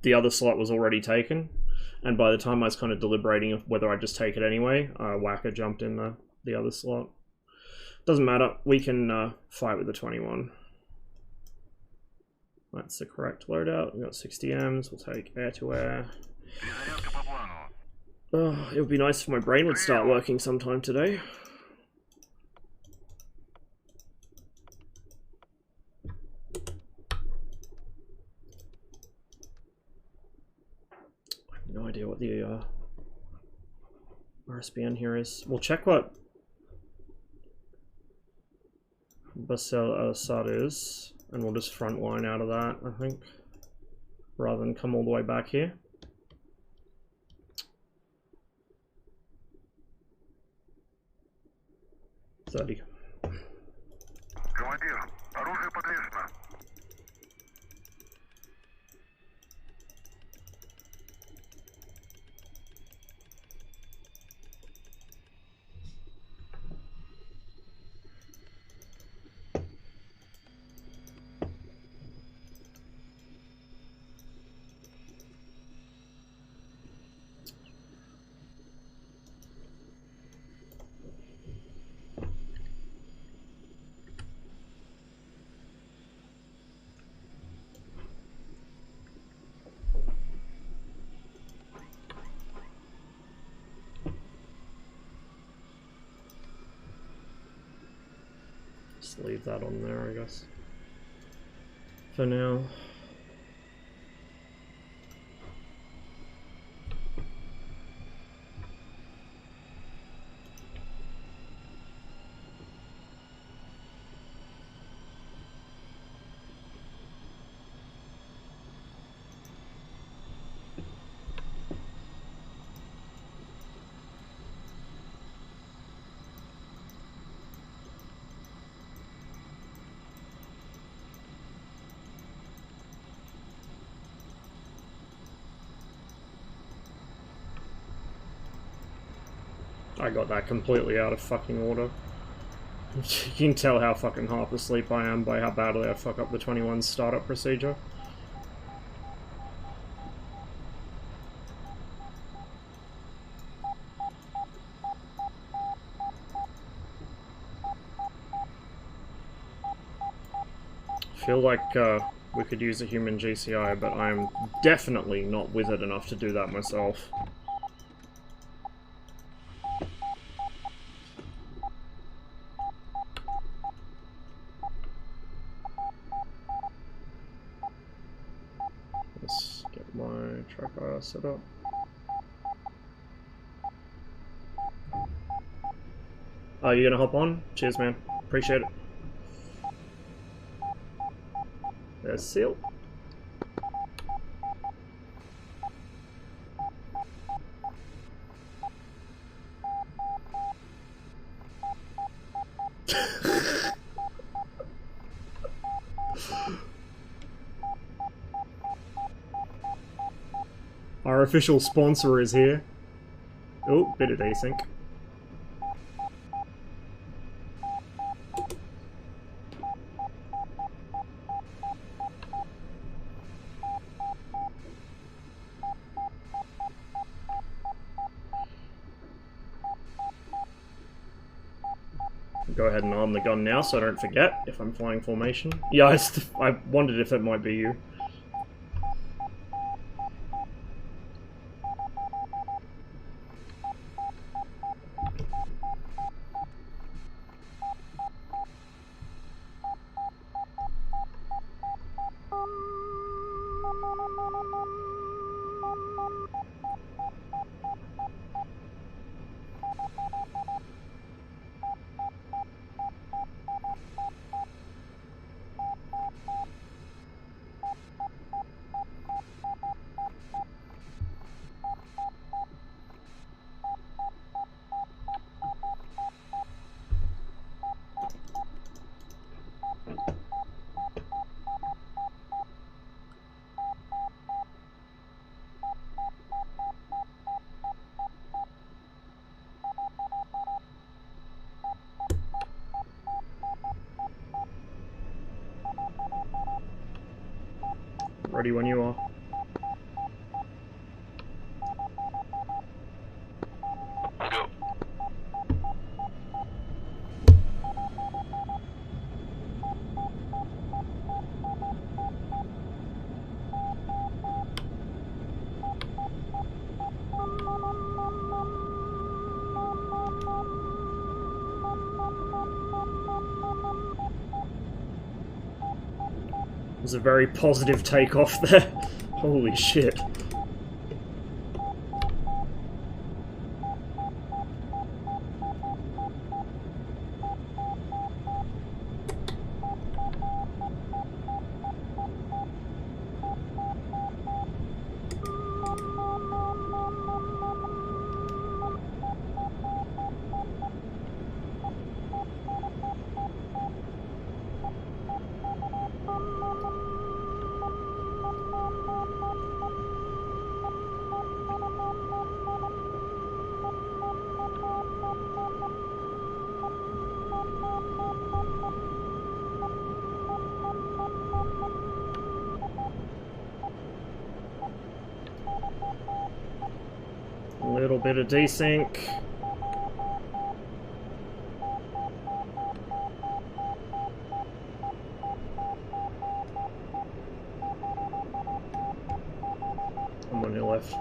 the other slot was already taken, and by the time I was kind of deliberating whether I'd just take it anyway, Whacker jumped in the other slot. Doesn't matter, we can fight with the 21. That's the correct loadout. We've got 60 Ms, we'll take air-to-air. Oh, it would be nice if my brain would start working sometime today. No idea what the RSBN here is. We'll check what Basel al-Assad is, and we'll just front line out of that, I think, rather than come all the way back here. Задик. Командир, оружие подвешено. Just leave that on there, I guess, for now. I got that completely out of fucking order. You can tell how fucking half asleep I am by how badly I fuck up the 21's startup procedure. Feel like we could use a human GCI, but I'm definitely not wizard enough to do that myself. My tracker set up. Oh, you gonna hop on? Cheers, man. Appreciate it. There's Seal. Our official sponsor is here. Oh, bit of desync. Go ahead and arm the gun now so I don't forget if I'm flying formation. Yeah, I wondered if it might be you. Ready when you are. Go. It was a very positive takeoff there. Holy shit. A little bit of desync. I'm on your left.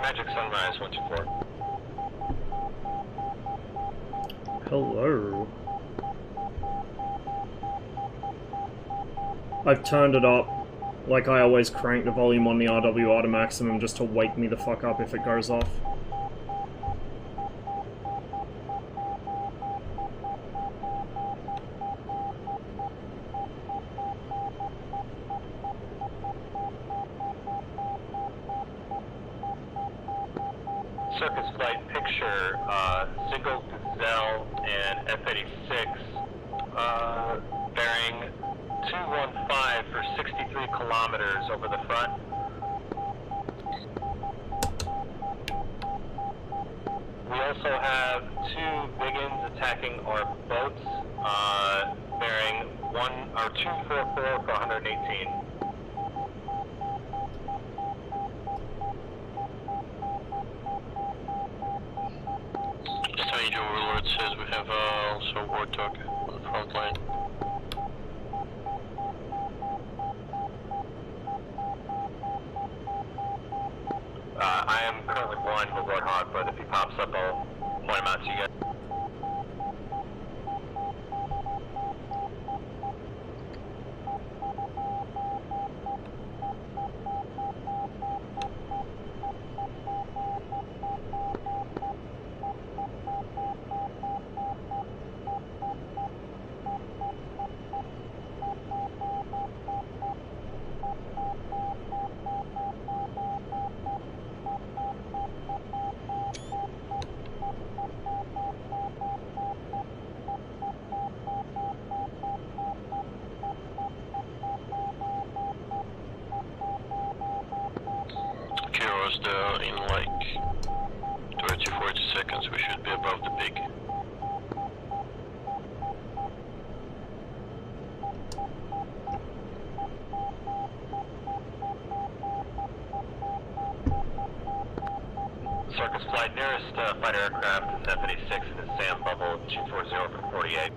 Magic Sunrise 124. Hello. I've turned it up. Like I always crank the volume on the RWR to maximum just to wake me the fuck up if it goes off. Circus flight picture, single Gazelle and F-86, bearing 215 for 63 kilometers over the front. We also have two Biggins attacking our boats, bearing 244 for 118. Stage overlord says we have also Warthog on the front line. I am currently blind with Warthog, but if he pops up, I'll point him out to you guys. In like 30-40 seconds we should be above the pig. Circus flight, nearest fighter aircraft is F-86 in the SAM bubble 240 for 48.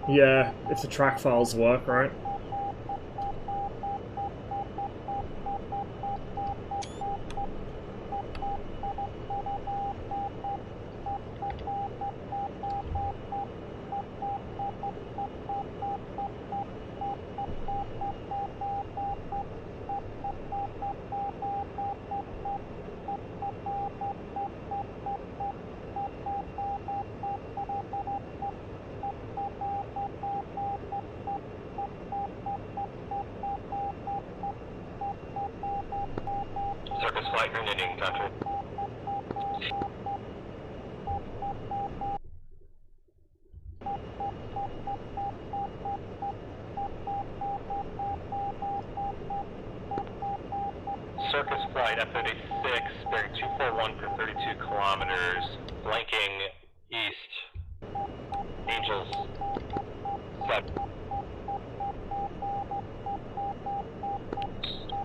Yeah, if the track files work, right? Circus flight, you're in Indian country. Circus flight, F-86, bearing 241 for 32 kilometers, flanking east. Angels, 7.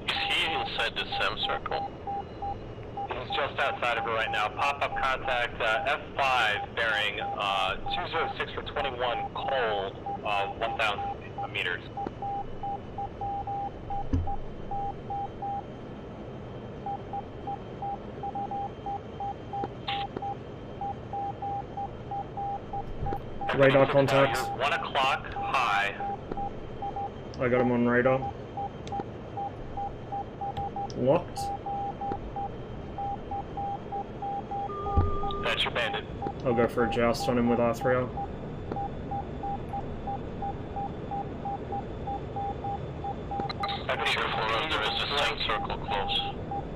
Is he inside the SAM circle? He's just outside of it right now. Pop-up contact, F5 bearing 206 for 21 cold, 1,000 meters. Radar contacts. You're 1 o'clock high. I got him on radar. Locked. That's your bandit. I'll go for a joust on him with R3R. Careful, there is a SAM circle close.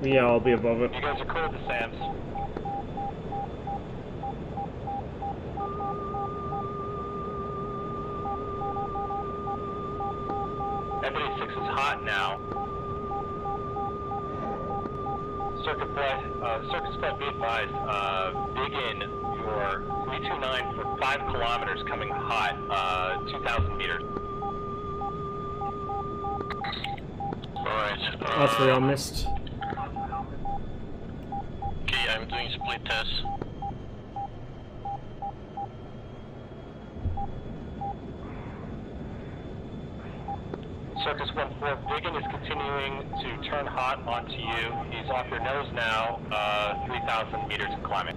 Yeah, I'll be above it. You guys are clear of the SAMs. F-86 is hot now. Circuit Flight, be advised, begin your 329 for 5 kilometers coming hot, 2,000 meters. Alright. R3 I missed. Okay, I'm doing split test. Circus 1-4, Biggin is continuing to turn hot onto you. He's off your nose now, 3,000 meters and climbing.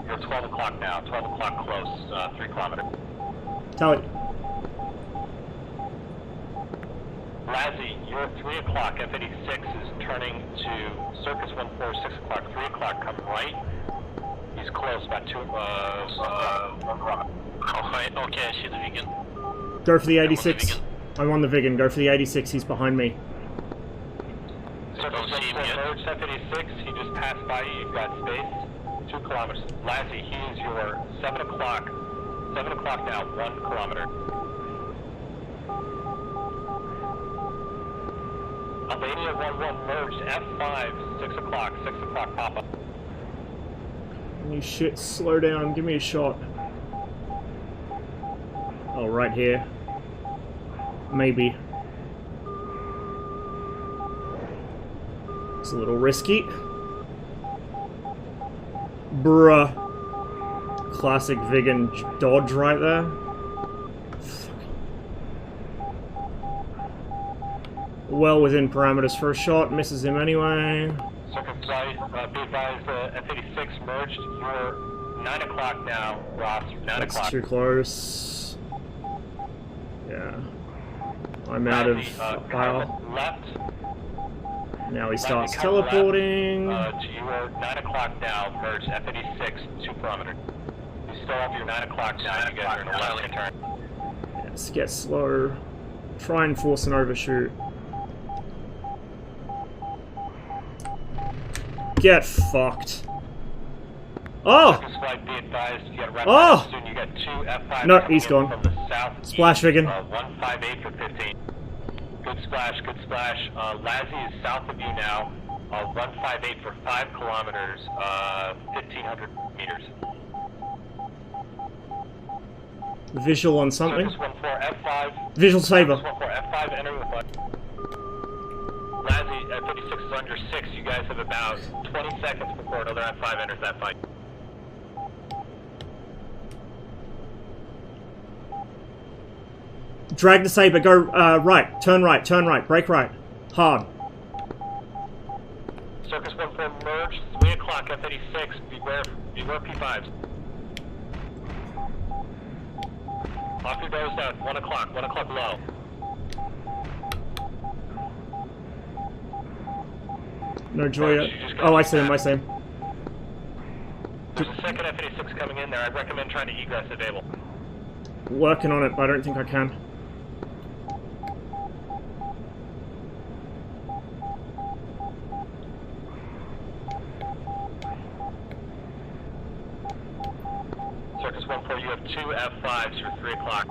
You're 12 o'clock now, 12 o'clock close, 3 kilometers. Tell it. Razzie, you're 3 o'clock, F-86 is turning to Circus 1-4, 6 o'clock, 3 o'clock, come right. He's close, about 1 kilometer. Alright, okay, I see the vegan. Go for the I'm on the 86. vegan. I'm on the vegan. Go for the 86. He's behind me. Circus Don't see him 1-4, yet. merge F-86, he just passed by you, you've got space. 2 kilometers. Lassie, he is your 7 o'clock. 7 o'clock now, 1 kilometer. Albania 1-1 merged, F5, 6 o'clock, pop up. You shit, slow down. Give me a shot. Oh, right here. Maybe. It's a little risky. Bruh. Classic vegan dodge right there. Well within parameters for a shot. Misses him anyway. Circuit flight, be advised, F-86 merged. You're 9 o'clock now, Ross, 9 That's o'clock. too close. Yeah. I'm out of file. Left. Now he starts Come left, teleporting. to your 9 o'clock now, merged F-86, 2 kilometers. You still have your 9 o'clock now, you guys are in a left turn. Yes, get slow. Try and force an overshoot. Get fucked. Oh! Circus flight, be advised, you got Oh! soon. You got 2 F5 No, coming he's in gone. from the south. Splash, Vigan. 158 for 15. Good splash, good splash. Lassie is south of you now. 158 for 5 kilometers, 1,500 meters. Visual on something. Circus 1-4 F5. Visual saber. Circus 1-4 F5 entering the flight. Lassie, F-56 is under 6. You guys have about 20 seconds before another F5 enters that fight. Drag the saber. Go right. Turn right. Turn right. Brake right. Hard. Circus 1-4 merge. 3 o'clock F-86. Beware P5s. Off your nose down. 1 o'clock. 1 o'clock low. No joy yet. Oh, I see him. I see him. There's a second F-86 coming in there. I'd recommend trying to egress if able. Working on it, but I don't think I can. Circus 1-4, you have 2 F5s. You're 3 o'clock.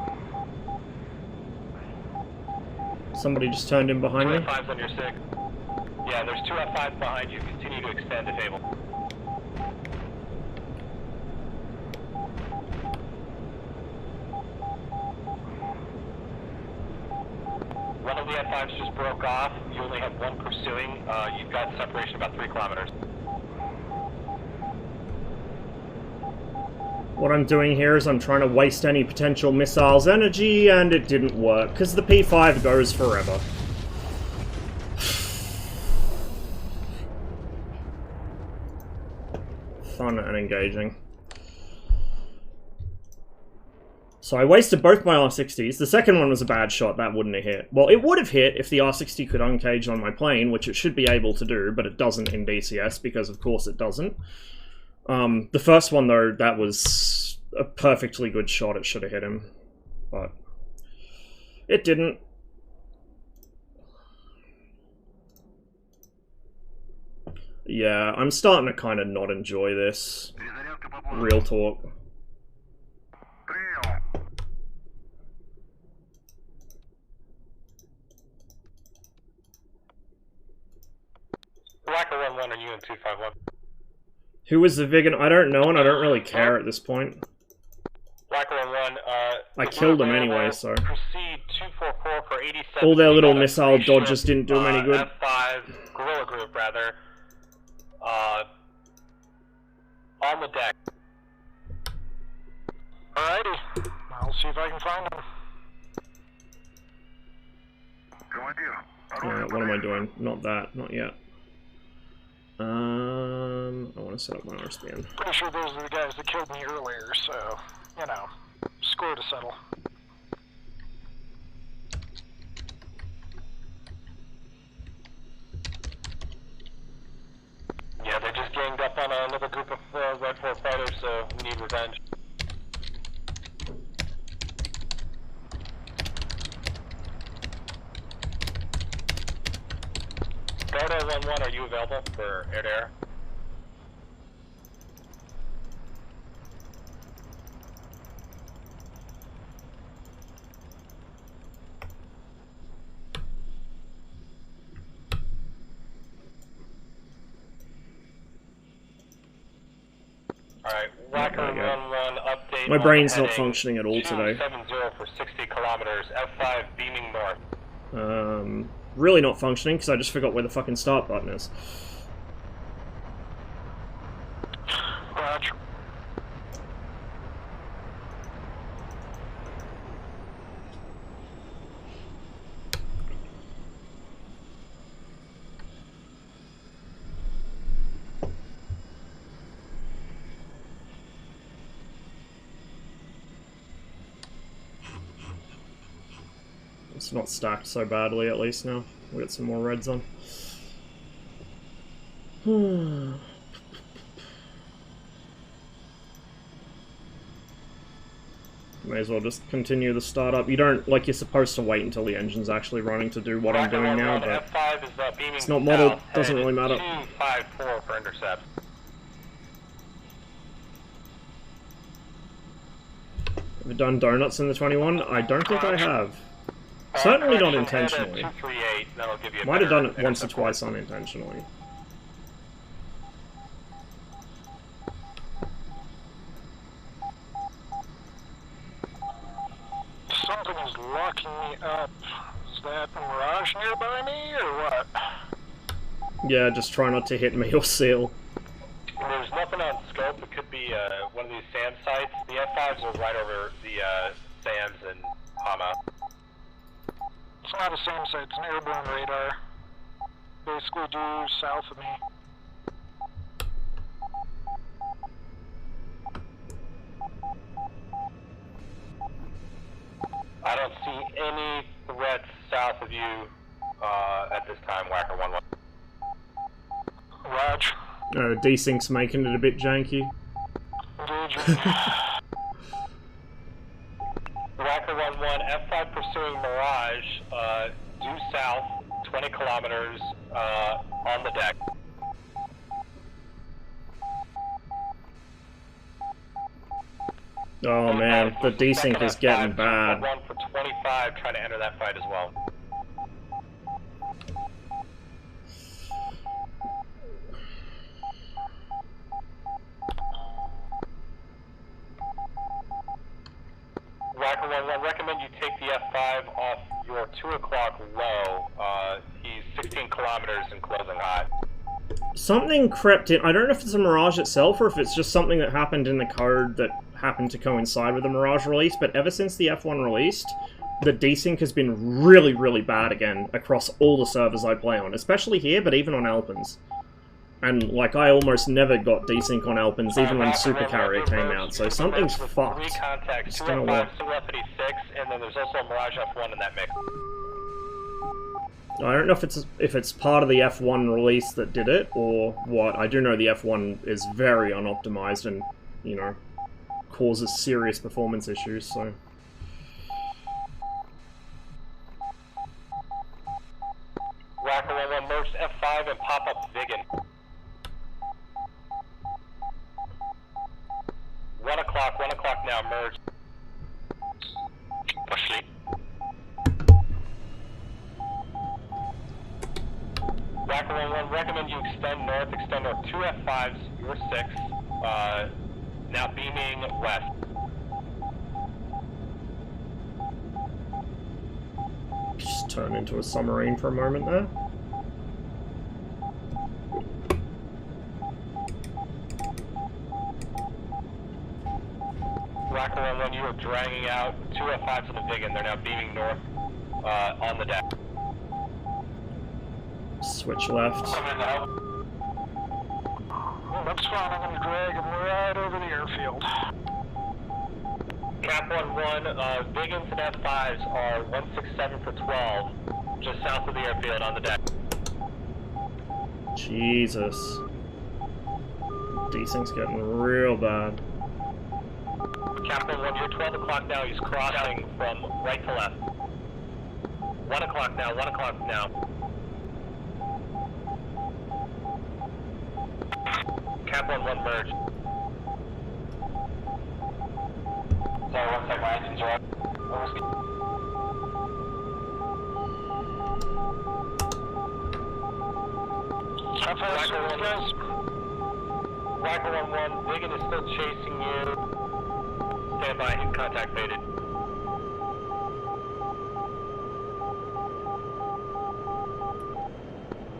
Somebody just turned in behind 2 me. F5s on your SIG. Yeah, there's 2 F5s behind you. Continue to extend if able. One of the F5s just broke off. You only have 1 pursuing. You've got separation about 3 kilometers. What I'm doing here is I'm trying to waste any potential missile's energy, and it didn't work, because the P5 goes forever. Fun and engaging. So I wasted both my R60s. The second one was a bad shot, that wouldn't have hit. Well, it would have hit if the R60 could uncage on my plane, which it should be able to do, but it doesn't in DCS, because of course it doesn't. The first one, though, that was a perfectly good shot. It should have hit him, but it didn't. Yeah, I'm starting to kind of not enjoy this. Real talk. Whacker 1-1, are you in 251? Who was the vegan? I don't know, and I don't really care at this point. Whacker 1-1, I killed them anyway, so. Proceed 244 for 87. All their little missile dodges didn't do them any good. F5, Guerrilla Group, rather. On the deck. Alrighty, I'll see if I can find them. What am I doing? Not that, not yet. I want to set up my RSPN. Pretty sure those are the guys that killed me earlier, so, you know, score to settle. Yeah, they just ganged up on another group of Red 4 fighters, so we need revenge. Gardo 1-1, are you available for air-to-air? Alright, Whacker 1-1, update. My brain's not functioning at all today. 270 for 60 kilometers, F5 beaming north. Really not functioning because I just forgot where the fucking start button is. Roger. It's not stacked so badly, at least now. We'll get some more reds on. May as well just continue the startup. You don't, like, you're supposed to wait until the engine's actually running to do what I'm doing now, but F5 is, beaming it's not modeled, south, doesn't really matter. 254 for intercept. Have you done donuts in the 21? I don't think I have. Certainly not intentionally. 238, that'll give you a Might have done it better once or intercept. twice unintentionally. Something is locking me up. Is that a Mirage nearby me, or what? Yeah, just try not to hit me or seal. There's nothing on scope. It could be one of these SAM sites. The F5s are right over the SAMs and Hama. It's not a SAM site, it's an airborne radar. Basically due south of me. I don't see any threats south of you at this time, Whacker 1-1. Raj. Desync's making it a bit janky. Engaging. Whacker 1-1, F5 pursuing Mirage, due south, 20 kilometers, on the deck. Oh man, the desync is getting bad. One for 25, trying to enter that fight as well. Whacker 1-1, recommend you take the F5 off your 2 o'clock low. He's 16 kilometers and closing hot. Something crept in. I don't know if it's a Mirage itself or if it's just something that happened in the code that happened to coincide with the Mirage release, but ever since the F1 released, the desync has been really, really bad again across all the servers I play on, especially here, but even on Alpines. And, like, I almost never got desync on Alpines, even when Super Carrier came out, so something's fucked. 3 contacts, It's gonna work. 205, Celebrity 6, and then there's also a Mirage F1 in that mix. I don't know if it's part of the F1 release that did it, or what. I do know the F1 is very unoptimized and, you know, causes serious performance issues, so... Whacker 1-1, merge F5 and pop up Vigan. 1 o'clock now, merge. Whacker Wacker 1-1, recommend you extend north 2 F5s, you're 6, now beaming west. Just turn into a submarine for a moment there. Wacker 1-1, you are dragging out 2 F5s in the Vigan, they're now beaming north, on the deck. Switch left. Well, that's fine. I'm going to drag him right over the airfield. Cap 1-1, Vigans and F5s are 167 for 12, just south of the airfield on the deck. Jesus. Thing's getting real bad. Cap 1-1, you're 12 o'clock now, he's crossing from right to left. 1 o'clock now, 1 o'clock now. Cap 1-1 merge. Sorry, 1 sec, my engines are up. Wacker 1-1, Vigan is still chasing you. Stand by, contact faded.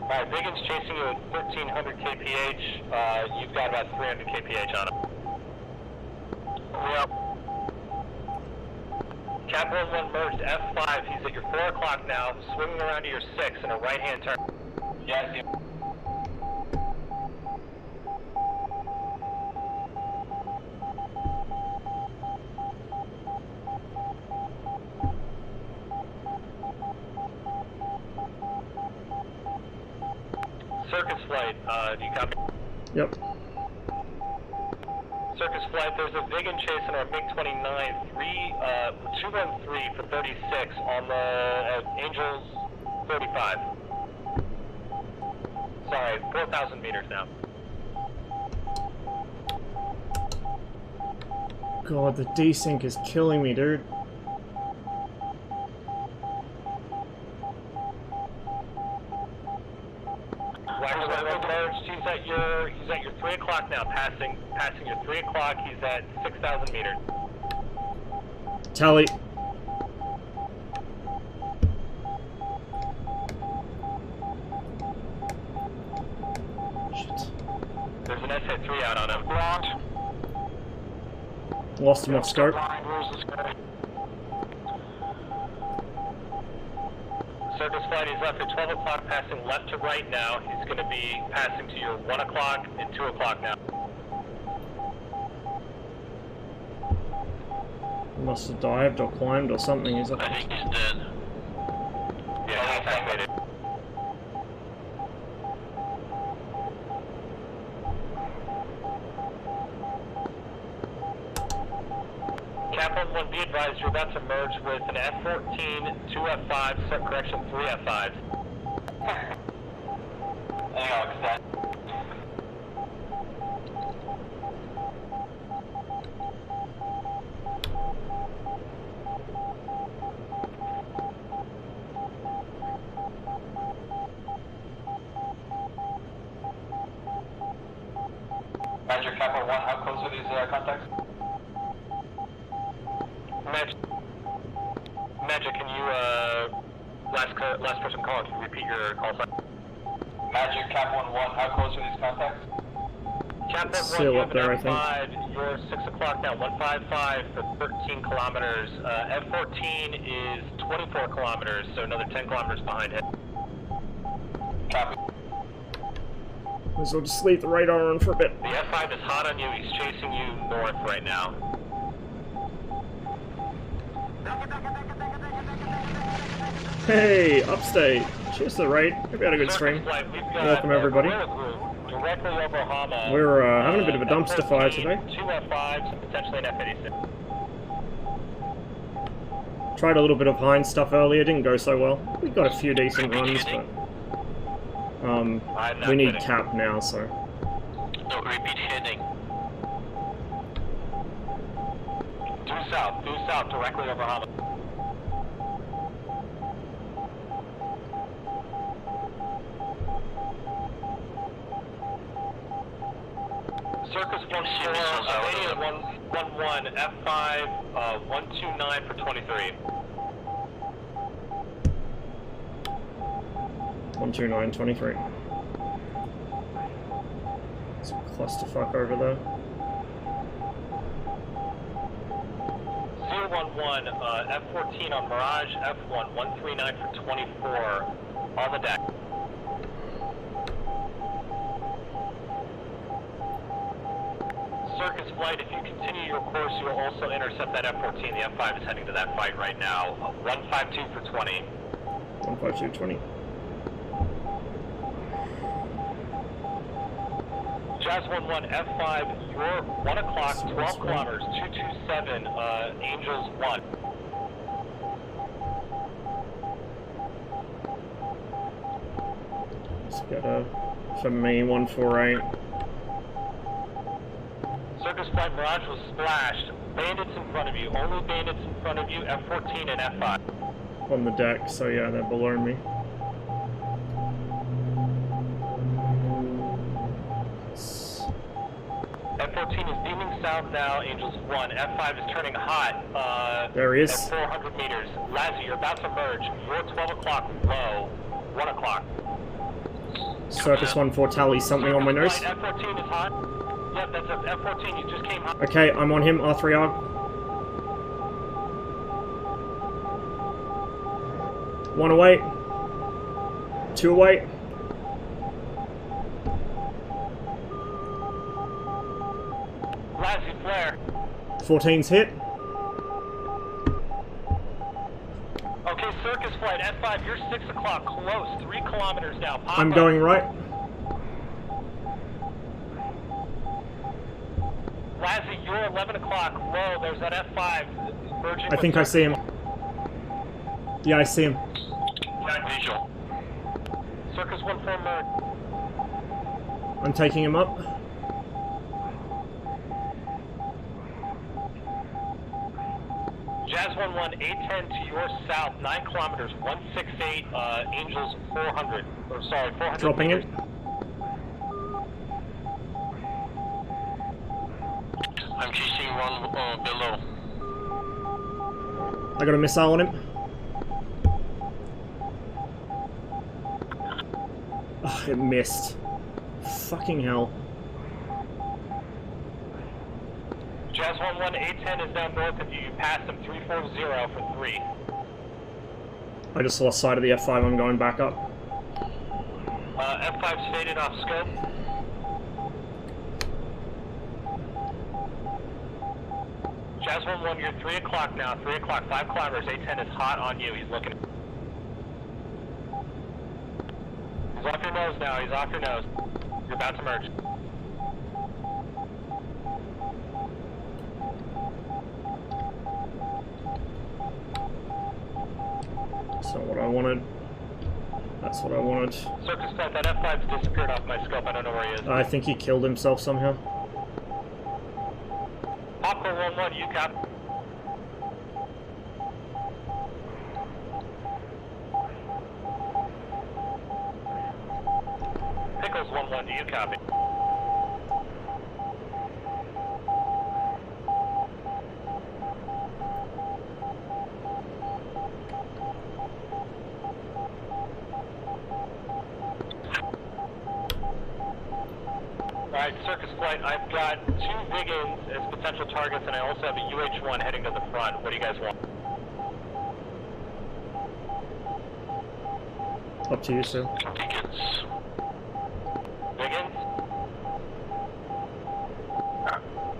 Alright, Vigan's chasing you at 1300 kph. You've got about 300 kph on him. Yep. Cap 1-1 merged F5. He's at your 4 o'clock now, swinging around to your 6 in a right-hand turn. Yeah, I see him. Circus flight, do you copy? Yep. Circus flight, there's a Vigan chasing our MiG-29, 213 for 36 on the Angels 35. Sorry, 4,000 meters now. God, the desync is killing me, dude. He's at your 3 o'clock now, passing your 3 o'clock, he's at 6,000 meters. Tally. Shit. There's an SA-3 out on him. Blonde. Lost him off scope. Where's this guy? Circus flight, he's left at 12 o'clock, passing left to right now. He's going to be passing to your 1 o'clock and 2 o'clock now. He must have dived or climbed or something. He's I think he's dead. Yeah, he's activated. Cap 1-1, be advised, you're about to merge with an F-14, 2 F-5s, correction, 3 F-5s. Hang on, extend. Roger, Cap 1-1, how close are these contacts? Magic, can you, last person calling, can you repeat your call sign? Magic, Cap 1-1, how close are these contacts? Cap 1-1, Still you up there, I have an F5, you're 6 o'clock now, 155 for 13 kilometers. F-14 is 24 kilometers, so another 10 kilometers behind him. Copy. Might as well just leave the radar on for a bit. The F-5 is hot on you, he's chasing you north right now. Hey, upstate. Cheers to the raid. Hope you had a good stream. Welcome, everybody. Directly over Hama. We're having a bit of a dumpster fire today. 2 F5s and potentially an F-86. Tried a little bit of Heinz stuff earlier, didn't go so well. We got a few decent runs, but we need cap now, so. No, repeat heading. Due south, directly over Hama. Circus 1-4, Albania 1-1, F5, 129 for 23. 129.23. It's a clusterfuck over there. 011, F14 on Mirage, F1, 139 for 24, on the deck. Circus flight, if you continue your course, you will also intercept that F14. The F5 is heading to that fight right now. 152 for 20. 152.20. Jazz 11, F5, you're 1 o'clock, 12 kilometers, 227, Angels 1. Let's get a, for me, 148. Circus flight Mirage was splashed. Bandits in front of you, only bandits in front of you, F14 and F5. On the deck, so yeah, they're below me. F14 is beaming south now, Angels 1. F5 is turning hot. There he is. At 400 meters. Lazzy, you're about to merge. You're 12 o'clock low. 1 o'clock. Circus 1-4 tally, something on my nose. F14 is hot. Yep, that's F14. You just came hot. Okay, I'm on him, R3R. 1 away. 2 away. Lazzy, flare. 14's hit. Okay, Circus flight, F5, you're 6 o'clock, close, 3 kilometers now. Pop I'm up. going right. Lazzy, you're 11 o'clock, low, there's that F5 merging I think I see him. Yeah, I see him. Visual. Circus 1-4 merge. I'm taking him up. Jazz 11, 810 to your south, 9 kilometers, 168, Angels 400, or sorry, 400 Dropping meters. it. I'm chasing one below. I got a missile on him. Ugh, it missed. Fucking hell. Jazz 11, 810 is down north of you. You passed him 340 for 3. I just lost sight of the F5, I'm going back up. F5's faded off scope. Jazz 11, you're 3 o'clock now. 3 o'clock, 5 kilometers. 810 is hot on you. He's looking. He's off your nose now. He's off your nose. You're about to merge. That's not what I wanted. That's what I wanted. Circus flight, that F5's disappeared off my scope. I don't know where he is. I think he killed himself somehow. Popcorn 1-1, you cap. Pickles 1-1, do you copy? Alright, Circus flight, I've got 2 Vigans as potential targets, and I also have a UH-1 heading to the front. What do you guys want? Up to you, sir. Tickets. Vigans?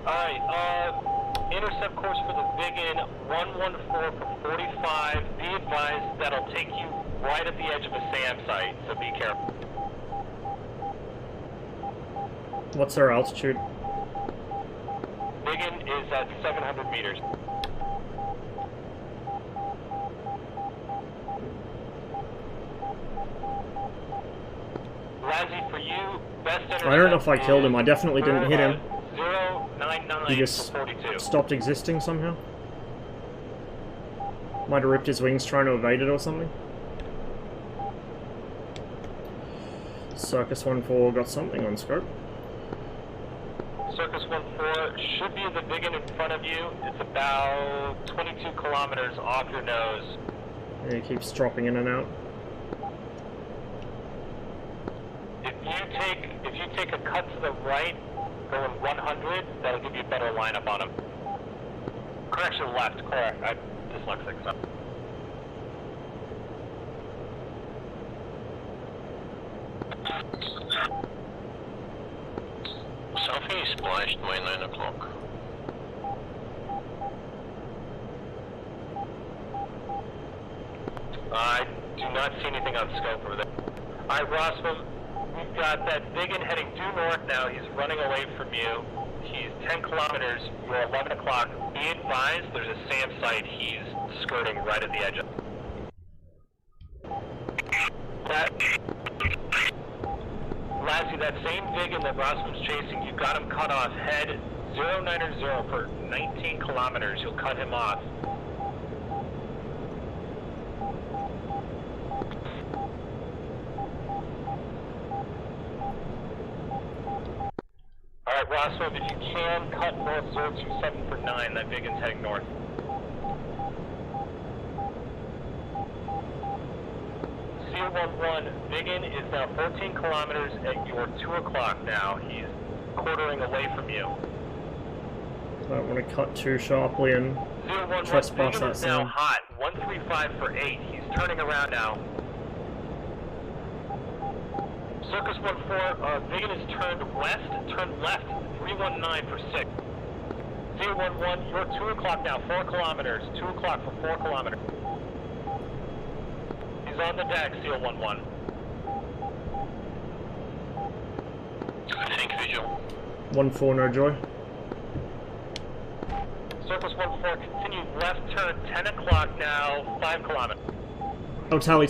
Alright, intercept course for the Vigin, 114 for 45. Be advised that'll take you right at the edge of a SAM site, so be careful. What's our altitude? Vigin is at 700 meters. Lazzy, for you, best intercept. I don't know if I killed him. I definitely didn't hit him. 099 He just for 42. stopped existing somehow. Might have ripped his wings trying to evade it or something. Circus 1-4 got something on scope. Circus 1-4 should be the big one in front of you. It's about 22 kilometers off your nose. Yeah, it keeps dropping in and out. If you take a cut to the right, going 100, that'll give you a better lineup on him. Correction, left. Correct. I'm dyslexic. So. Something is splashed by 9 o'clock. I do not see anything on scope over there. Alright, Rossman, we've got that big one heading due north now. He's running away from you. He's 10 kilometers. You're 11 o'clock. Be advised, there's a SAM site he's skirting right at the edge of. Lassie, that same Vigan that Rossman's chasing, you got him cut off. Head 090 for 19 kilometers. You'll cut him off. Alright, Rossman, if you can, cut north 027 for 9. That Vigan's heading north. Seal 11, Vigan is now 14 kilometers at your 2 o'clock now. He's quartering away from you. I don't want to cut too sharply and trespass that is now sound. hot. 135 for 8. He's turning around now. Circus 1-4, Vigan is turned west, turn left, 319 for 6. Seal 11, you're 2 o'clock now, 4 kilometers. 2 o'clock for 4 kilometers. He's on the deck, Seal 11. I think visual. 1-4, no joy. Circus 1-4, continue left turn, 10 o'clock now, 5 kilometers. Oh, tally.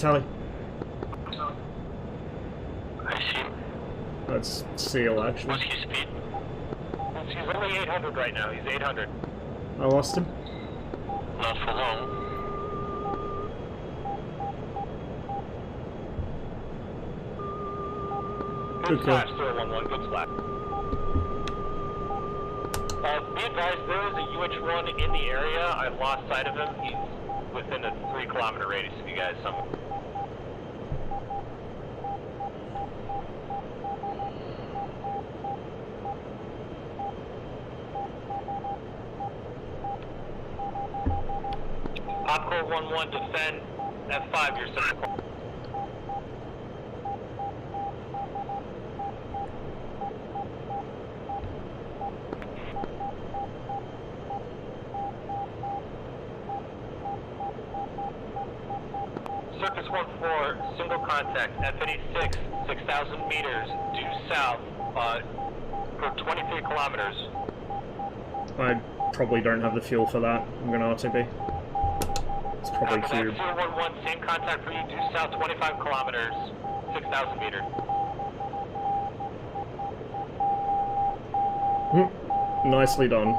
I see him. That's Seal, actually. What's his speed? He's only 800 right now, he's 800. I lost him. Not for long. Good Okay. slash, 011, good slash. Be advised, there is a UH-1 in the area. I lost sight of him. He's within a 3-kilometer radius of you guys somewhere. Popcore 1-1, defend. F5, you're set. Circus 1-4, single contact, F86, 6,000 meters, due south, for 23 kilometers. I probably don't have the fuel for that. I'm going to RTB. It's probably cube. 011, same contact for you, due south 25 kilometers, 6,000 meters. Nicely done.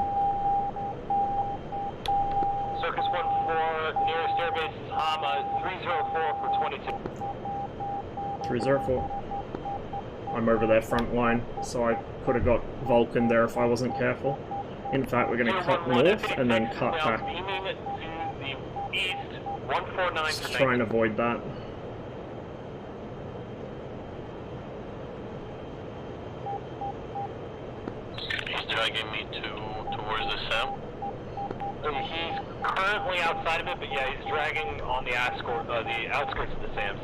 Circus 1-4, nearest airbase is Hama, 304 for 22. 304. I'm over their front line, so I could have got Vulcan there if I wasn't careful. In fact, we're going to cut north and then cut back. Beaming to the east, 149 Just for try and avoid that. He's dragging me towards the SAM. He's currently outside of it, but yeah, he's dragging on the outskirts of the SAMs.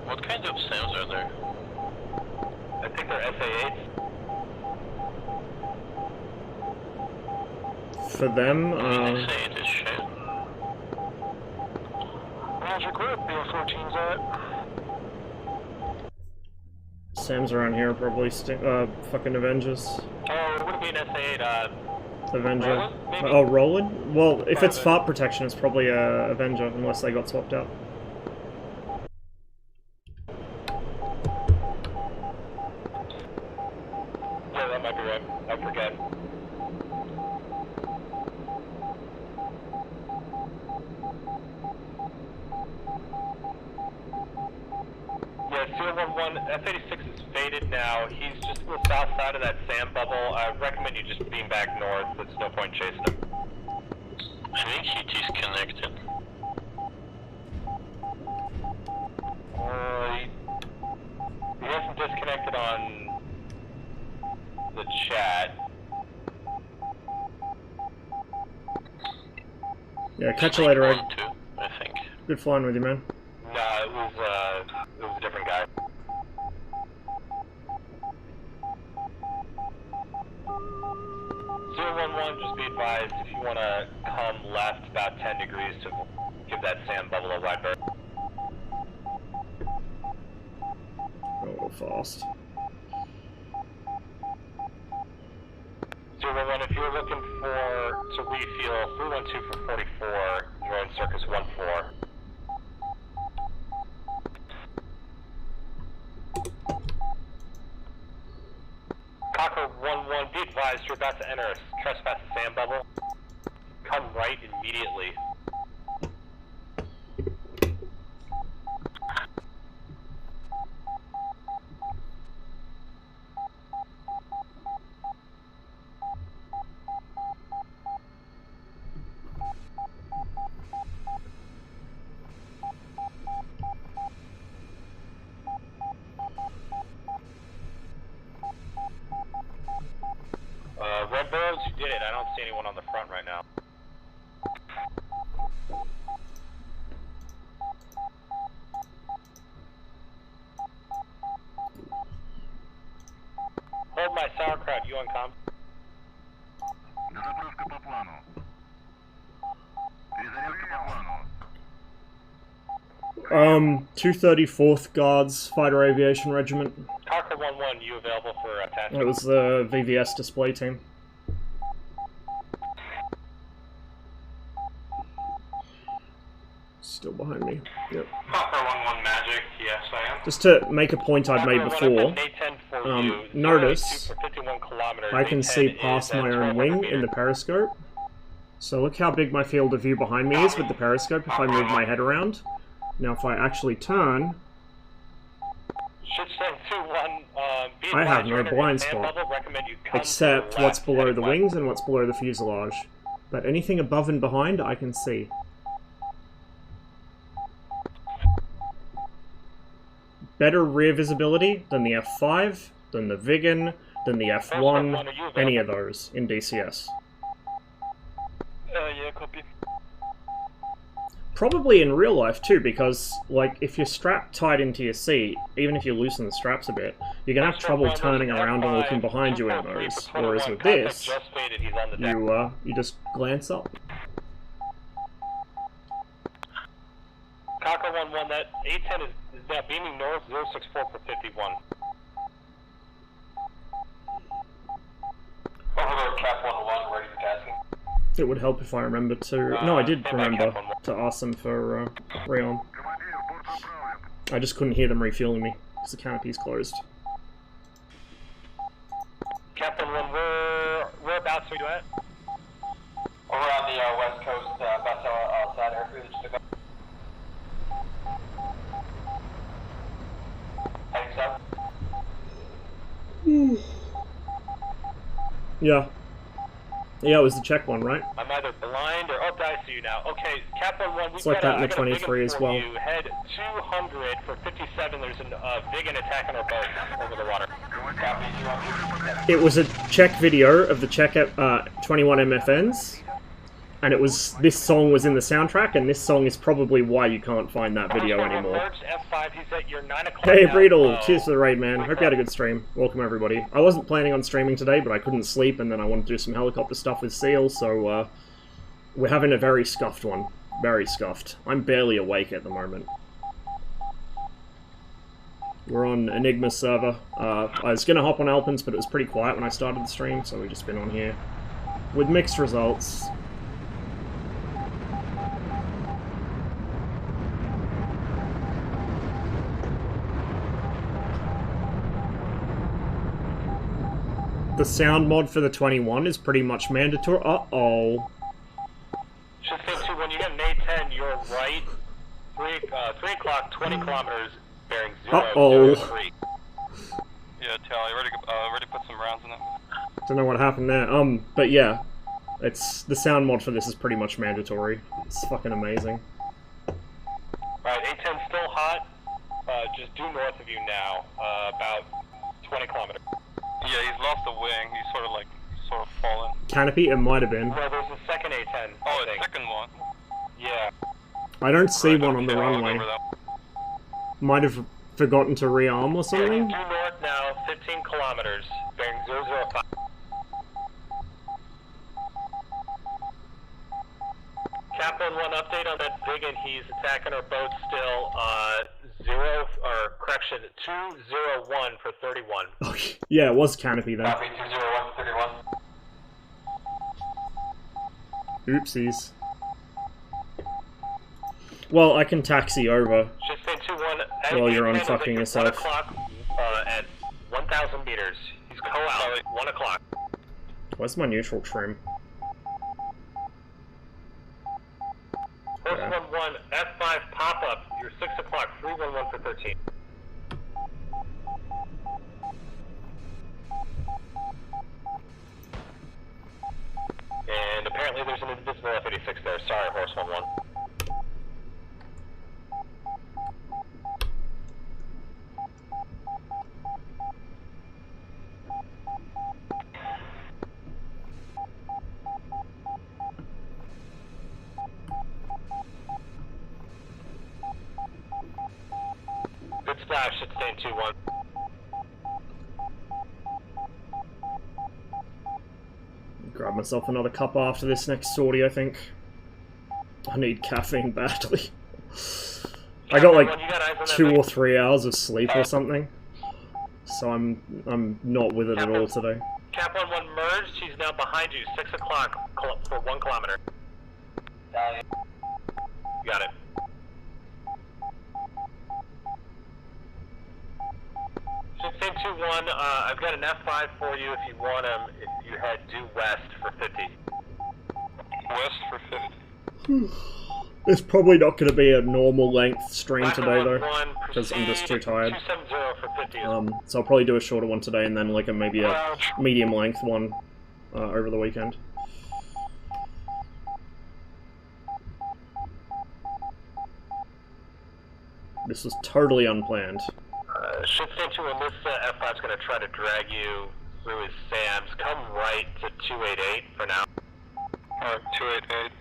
What kind of SAMs are there? I think they're SA-8s. For them, SA-8 is shit. Roger, group, BO14's at. Sam's around here probably. Fucking Avengers. Oh, it wouldn't be an SA-8, Avenger. Roland, maybe? Oh, Roland? Well, if it's Private. fart protection, it's probably a Avenger, unless they got swapped out. Yeah, that might be right. I forget. Yeah, 011, F-86 is faded now. He's just to the south side of that sand bubble. I recommend you just beam back north. There's no point chasing him. I think he disconnected. He hasn't disconnected on the chat. Yeah, catch you later, Egg. Too, I think. Good flying with you, man. No, it was a different guy. Just be advised if you want to come left about 10 degrees to give that sand bubble a wide berth. A little fast. 011, if you're looking to refuel 312 for 44, you're in Circus 14. Cocker 11, be advised you're about to enter a trespass sand bubble. Come right immediately. Red Burrows, you did it. I don't see anyone on the front right now. Hold my sauerkraut, you on comm? Дозаправка по плану. Перезарядка по плану. 234th Guards Fighter Aviation Regiment. Cocker 11, you available for attachment? It was the VVS display team. Still behind me. Yep. Cocker 11 Magic, yes I am. Just to make a point I'd made before, notice I can see past my own wing in the periscope. So look how big my field of view behind me is with the periscope if I move my head around. Now if I actually turn, I have no blind spot, except what's below the wings and what's below the fuselage. But anything above and behind I can see. Better rear visibility than the F5, than the Viggen, than the F1, any of those in DCS. Yeah, copy. Probably in real life too, because like if you're strapped tight into your seat, even if you loosen the straps a bit, you're gonna have trouble turning around and looking behind you in those. Whereas with this, you just glance up. Cocker 11, that A10 is now beaming north 064 for 51. Over there, Cap 101, ready for tasking. It would help if I remember to... No, I did remember to ask them for Rayon. I just couldn't hear them refueling me, because the canopy's closed. Captain 1, whereabouts are you at? Over on the west coast, about outside airfield, just took up. Heading south? Yeah. Yeah, it was the Czech one, right? I'm either blind or... Oh, I see you now. Okay, Captain 1, it's like that in the 23 as well. You head 200 for 57. There's a Viggen attack on our boat over the water. It was a Czech video of the Czech 21 MFNs, and it was... This song was in the soundtrack, and this song is probably why you can't find that video anymore. F5, he's at your 9 o'clock. Hey, Breedle! Cheers for the raid, man. Hope you had a good stream. Welcome, everybody. I wasn't planning on streaming today, but I couldn't sleep, and then I wanted to do some helicopter stuff with Seal, so, we're having a very scuffed one. Very scuffed. I'm barely awake at the moment. We're on Enigma server. I was gonna hop on Alpins, but it was pretty quiet when I started the stream, so we've just been on here. With mixed results. The sound mod for the 21 is pretty much mandatory. Uh-oh. Should say too, when you get an A10, you're right. 3 o'clock, 20 kilometers, bearing Uh-oh. 003. Yeah, Tally, ready to put some rounds in it. Don't know what happened there. But yeah, it's the sound mod for this is pretty much mandatory. It's fucking amazing. Alright, A10 still hot. Just due north of you now, about 20 kilometers. Yeah, he's lost a wing. He's sort of fallen. Canopy, it might have been. Well, there's a second A10. Oh, I a think. second one. Yeah. I don't see Right, one on the okay, I'll look runway. over that. Might have forgotten to rearm or Due something. north now, 15 kilometers, bearing 005. Kaplan, one update on that Biggin. He's attacking our boat still. 201 for 31. Okay. Yeah, it was Canopy then. Copy, 201 for 31. Oopsies. Well, I can taxi over. Just say 21. Well, you're unfucking yourself. 1 o'clock at 1,000 meters. He's co-out, 1 o'clock. Where's my neutral trim? Horse 11, F5 pop-up. You're 6 o'clock, 311 for 13. And apparently there's an invisible F-86 there. Sorry, Horse 11. Good splash, should stay in 2-1. Grab myself another cup after this next sortie, I think. I need caffeine badly. I got like 2 or 3 hours of sleep or something. So I'm not with it at all today. Cap 1-1 merged, he's now behind you, 6 o'clock for 1 kilometer. Got it. Same 2-1, I've got an F5 for you if you want him, if you head due west for 50. West for 50. It's probably not going to be a normal length stream today though, because I'm just too tired. 270 for 50. So I'll probably do a shorter one today and then like maybe a medium length one over the weekend. This was totally unplanned. Should stay 2-1, this F5's going to try to drag you through his SAMs. Come right to 288 for now. 288.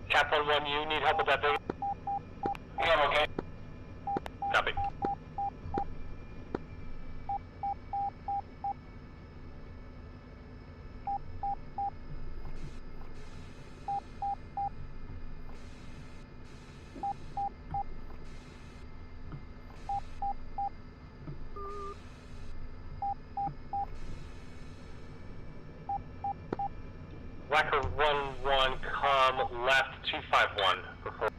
Cap 1-1, you need help with that big? Yeah, I'm okay. Copy. Whacker 1-1, come left 251 for 4.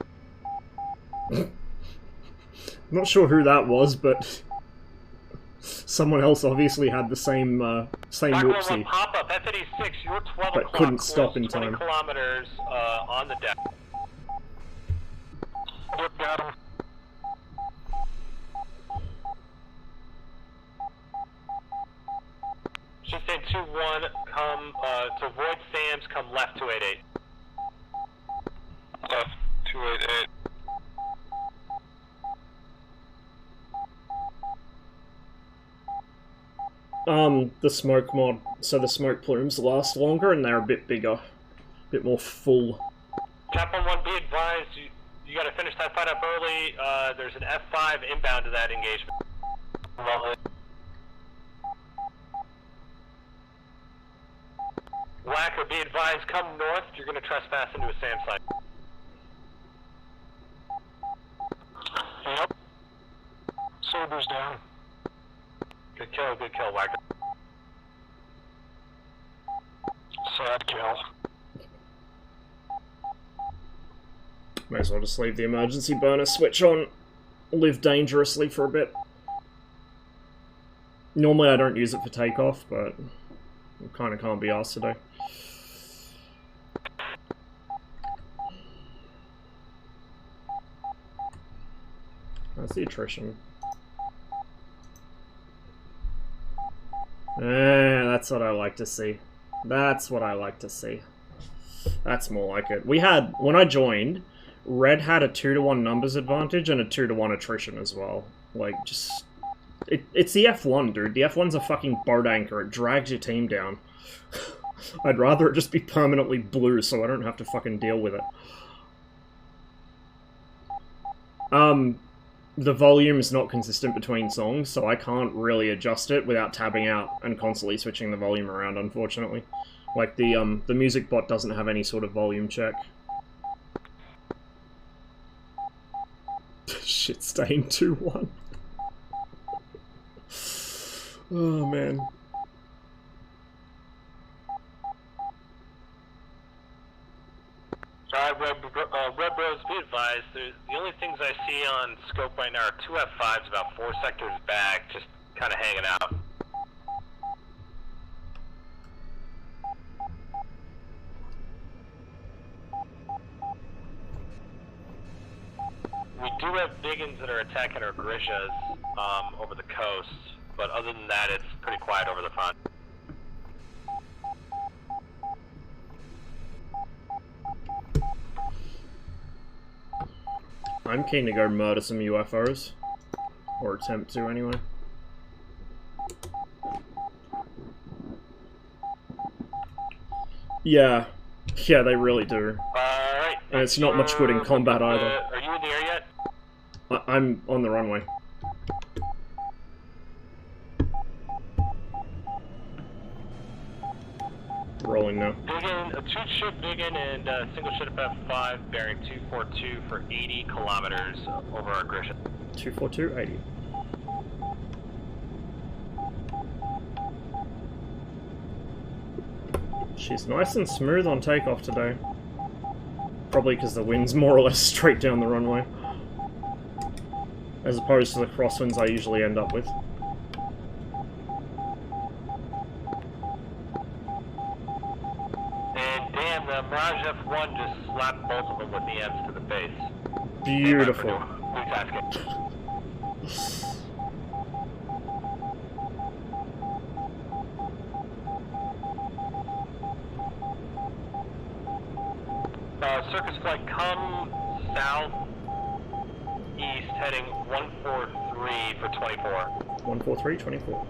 I'm not sure who that was, but someone else obviously had the same same Whacker whoopsie. 1-1, pop up, F-86, you're 12 But o'clock, couldn't stop in 20 time. kilometers on the deck. Yep, got him. Should say 2-1, come to avoid SAMs, come left 288. Left 288. The smoke mod, so the smoke plumes last longer and they're a bit bigger, a bit more full. Cap 1-1, be advised, you got to finish that fight up early. There's an F5 inbound to that engagement. Lovely. Whacker, be advised, come north, you're going to trespass into a SAM site. Yep. Sober's down. Good kill, Whacker. Sad kill. May as well just leave the emergency burner switch on, live dangerously for a bit. Normally I don't use it for takeoff, but Kind of can't be asked today. That's the attrition. That's what I like to see. That's what I like to see. That's more like it. We had, when I joined, Red had a 2-to-1 numbers advantage and a 2-to-1 attrition as well. Like, just... It's the F1, dude. The F1's a fucking boat anchor. It drags your team down. I'd rather it just be permanently blue so I don't have to fucking deal with it. The volume is not consistent between songs, so I can't really adjust it without tabbing out and constantly switching the volume around, unfortunately. Like, the music bot doesn't have any sort of volume check. Shit, staying 2-1. Oh, man. Red Bros, be advised, the only things I see on scope right now are 2 F5s about 4 sectors back, just kind of hanging out. We do have biggins that are attacking our Grishas over the coast, but other than that, it's pretty quiet over the front. I'm keen to go murder some UFOs. Or attempt to, anyway. Yeah. Yeah, they really do. Alright. And it's not much good in combat either. Are you in the air yet? I'm on the runway. Rolling now. Biggin, a 2-ship Biggin and a single ship F5 bearing 242 for 80 kilometers over our Grisha. 242, 80. She's nice and smooth on takeoff today. Probably because the wind's more or less straight down the runway. As opposed to the crosswinds I usually end up with. And damn, the Mirage F1 just slapped both of them with EMs to the face. Beautiful. Circus flight, come south east, heading 143 for 24. 143, 24.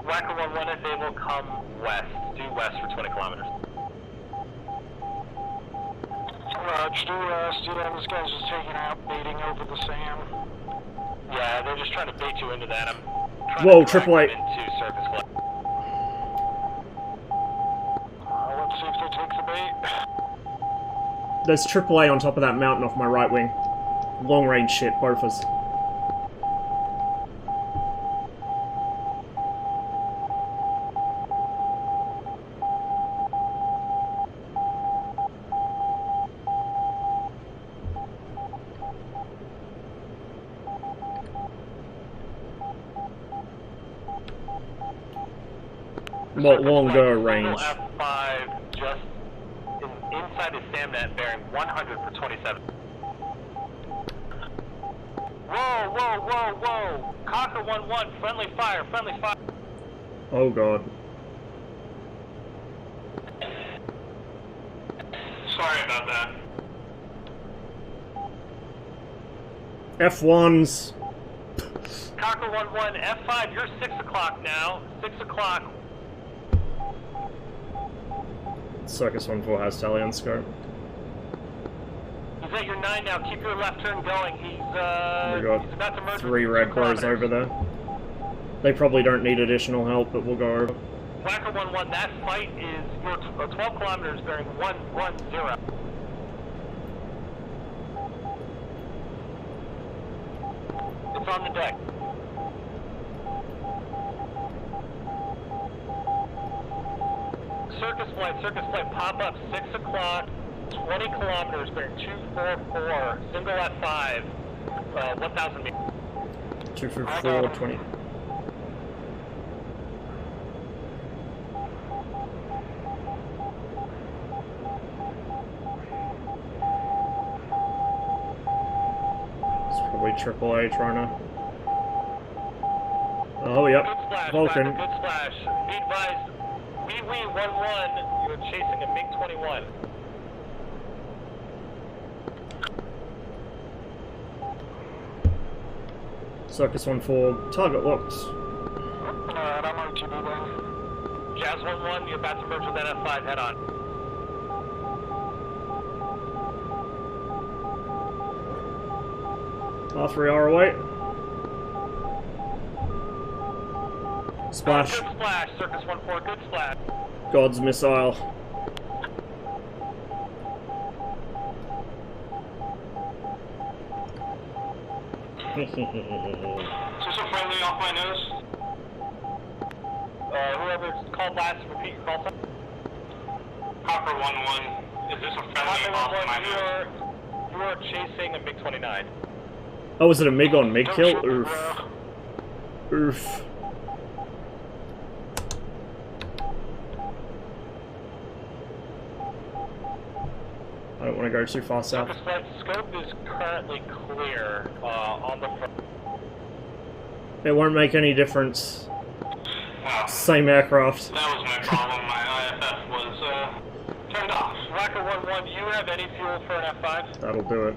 Whacker 11, if able, come west, due west for 20 kilometers. Roger, this guy's just taking out, baiting over the SAM. Yeah, they're just trying to bait you into that. I'm trying Whoa, to triple A. into surface flight. Let's see if they take the bait. There's AAA on top of that mountain off my right wing. Long range shit, both of us. Longer range. F5 just inside his SAMNet bearing 100 for 27. Whoa, whoa, whoa, whoa! Cocker 1-1, friendly fire, friendly fire. Oh god. Sorry about that. F1s. Cocker 1-1, F5, you're 6 o'clock now. 6 o'clock. Circus 1-4 has tally on scope. He's at your 9 now. Keep your left turn going. He's We he's about to got merge 3 with red 2 bros kilometers. over there. They probably don't need additional help, but we'll go over. Whacker 1-1, that fight is your 12 kilometers bearing 110. It's on the deck. Circus flight, pop up 6 o'clock, 20 kilometers bearing 244, single at 5. 1,000 meters. 254, 20. It's probably AAA trying to... Oh, yep. Good splash, Vulcan. Good splash. Be advised, Wee 11, you're chasing a MiG-21. Circus 1-4, target locked. Alright, I'm on TV then. Jazz 1-1, you're about to merge with NF5, head on. R3R away. Splash. Good splash, Circus 1-4, good splash. God's missile. Is this a friendly off my nose? Whoever's called last, repeat your call sign. Copper 1-1. Is this a friendly off my nose? You are chasing a MiG-29. Oh, was it a MiG on MiG kill? Don't shoot me, Oof. bro. Oof. I don't want to go too far south. Circus flight scope is currently clear on the front. It won't make any difference. Wow. Same aircraft. That was my problem. My IFF was turned off. Rocket 1-1, do you have any fuel for an F5? That'll do it.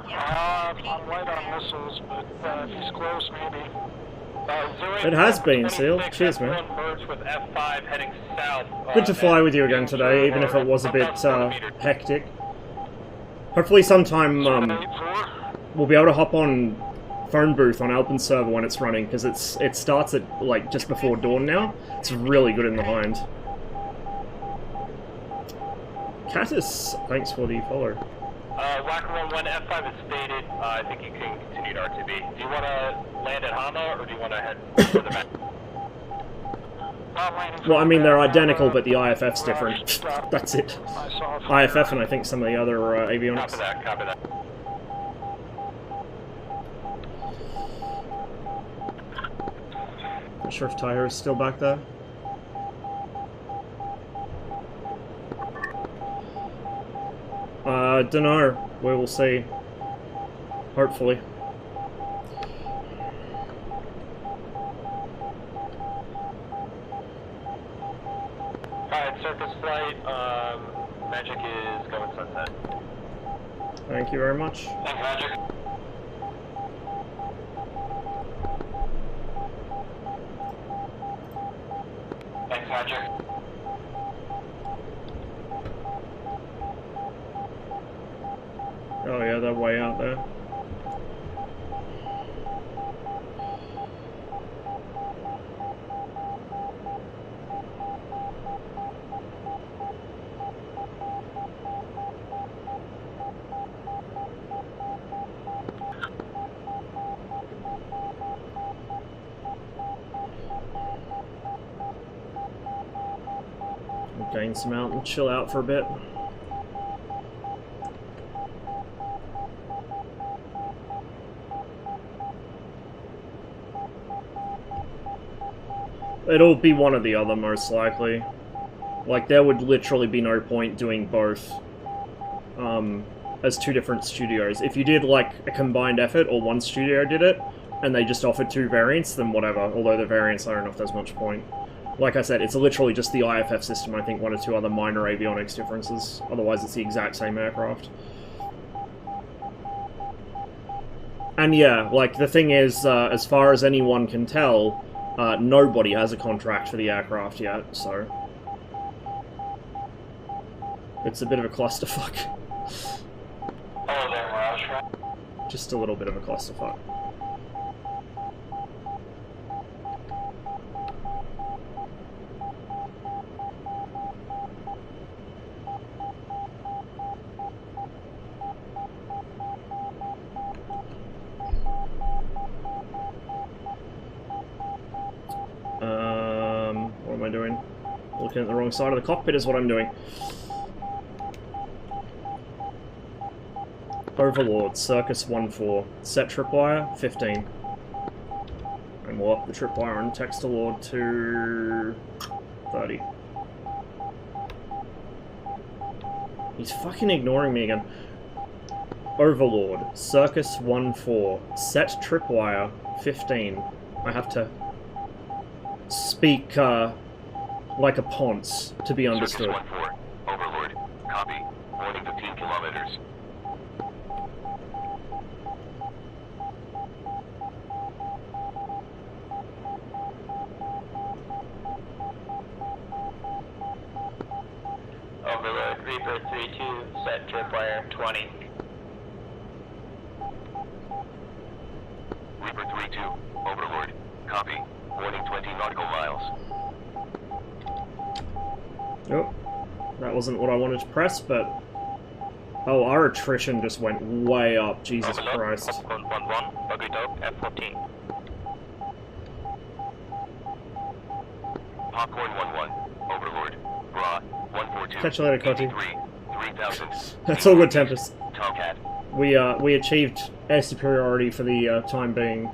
I'm light on missiles, but if he's close, maybe. It has been, Seal. Cheers, man. Merge with F5 heading south. Good to fly with you again today, even if it was a bit hectic. Hopefully sometime 784. we'll be able to hop on phone booth on Alpin server when it's running, because it starts at like just before dawn now. It's really good in the hind. Catus, thanks for the follow. Rocket 1-1, F5 is stated. I think you can continue to RTB. Do you want to land at Hama, or do you want to head further back? Well, I mean, they're identical, but the IFF's different. That's it. IFF and I think some of the other avionics. Copy that, copy that. Not sure if Tyre is still back there. Dunno. We will see. Hopefully. Alright, Circus flight, Magic is going sunset. Thank you very much. Thanks, Magic. Thanks, Magic. Oh yeah, they're way out there. Gain some out and chill out for a bit. It'll be one or the other, most likely. Like, there would literally be no point doing both as two different studios. If you did, like, a combined effort, or one studio did it, and they just offered two variants, then whatever. Although the variants, I don't know if there's much point. Like I said, it's literally just the IFF system, I think one or two other minor avionics differences. Otherwise, it's the exact same aircraft. And yeah, like, the thing is, as far as anyone can tell, nobody has a contract for the aircraft yet, so... It's a bit of a clusterfuck. Hello there, Mirage. Just a little bit of a clusterfuck. What am I doing? Looking at the wrong side of the cockpit is what I'm doing. Overlord, Circus 1-4. Set tripwire, 15. And we'll up the tripwire on text to Lord to 30. He's fucking ignoring me again. Overlord, Circus 1-4. Set tripwire, 15. I have to speak like a ponce to be understood. Circus 1-4. Overlord. Copy. Warning 15 kilometers. Overlord, Reaper 3-2, set tripwire 20. Reaper 3-2. Overlord. Copy. Warning 20 nautical miles. Oh, that wasn't what I wanted to press, but... Oh, our attrition just went way up, Jesus Christ. Popcorn 1-1, buggy dog F-14. Popcorn 1-1. Overlord. Bra. 142. Catch you later, Cotty. 3,000. That's all good, Tempest. Tomcat. We achieved air superiority for the time being.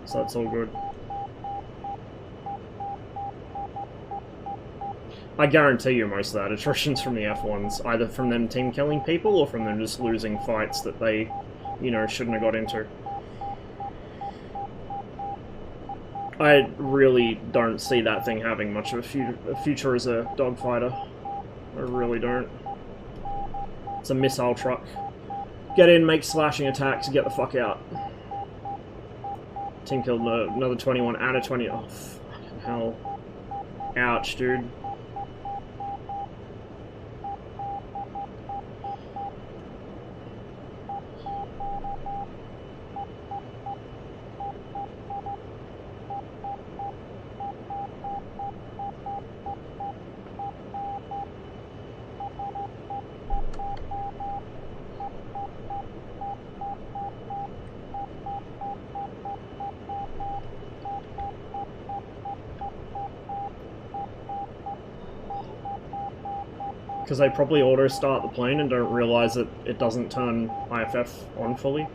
So that's all good. I guarantee you most of that attrition's from the F1s, either from them team killing people or from them just losing fights that they, you know, shouldn't have got into. I really don't see that thing having much of a future as a dogfighter. I really don't. It's a missile truck. Get in, make slashing attacks, get the fuck out. Team killed another 21 out of 20. Oh, fucking hell. Ouch, dude. Because they probably auto-start the plane and don't realize that it doesn't turn IFF on fully.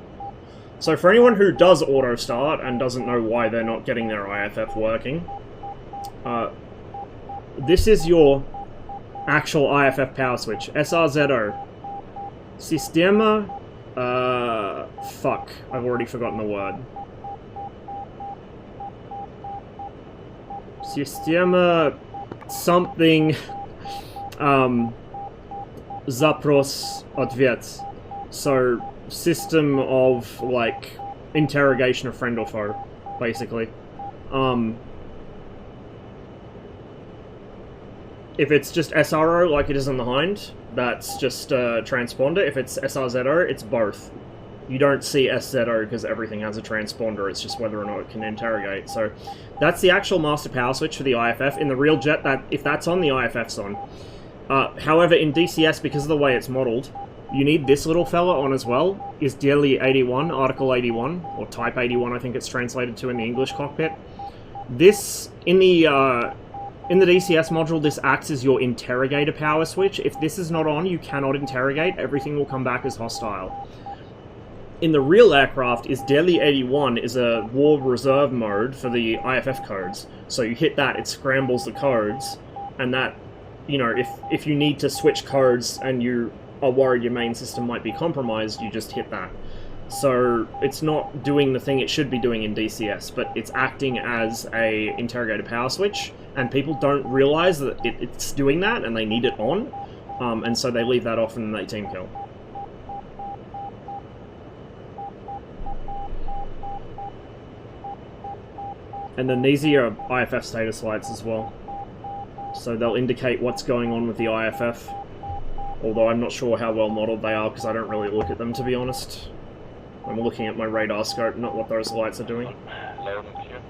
So for anyone who does auto-start and doesn't know why they're not getting their IFF working, this is your actual IFF power switch. SRZO. Sistema... fuck. I've already forgotten the word. Sistema... something... Zapros Odviet. So, system of, like, interrogation of friend or foe, basically. If it's just SRO, like it is on the Hind, that's just transponder. If it's SRZO, it's both. You don't see SZO because everything has a transponder, it's just whether or not it can interrogate. So, that's the actual master power switch for the IFF. In the real jet, if that's on, the IFF's on. However, in DCS, because of the way it's modelled, you need this little fella on as well, is DLE 81, Article 81, or Type 81 I think it's translated to in the English cockpit. This, in the DCS module, this acts as your interrogator power switch. If this is not on, you cannot interrogate, everything will come back as hostile. In the real aircraft, is DLE 81 is a war reserve mode for the IFF codes. So you hit that, it scrambles the codes, and that, you know, if you need to switch codes and you are worried your main system might be compromised, you just hit that. So it's not doing the thing it should be doing in DCS, but it's acting as a interrogator power switch, and people don't realize that it's doing that and they need it on, and so they leave that off and they team kill. And then these are your IFF status lights as well. So they'll indicate what's going on with the IFF. Although I'm not sure how well modelled they are because I don't really look at them, to be honest. I'm looking at my radar scope, not what those lights are doing. Load and clear.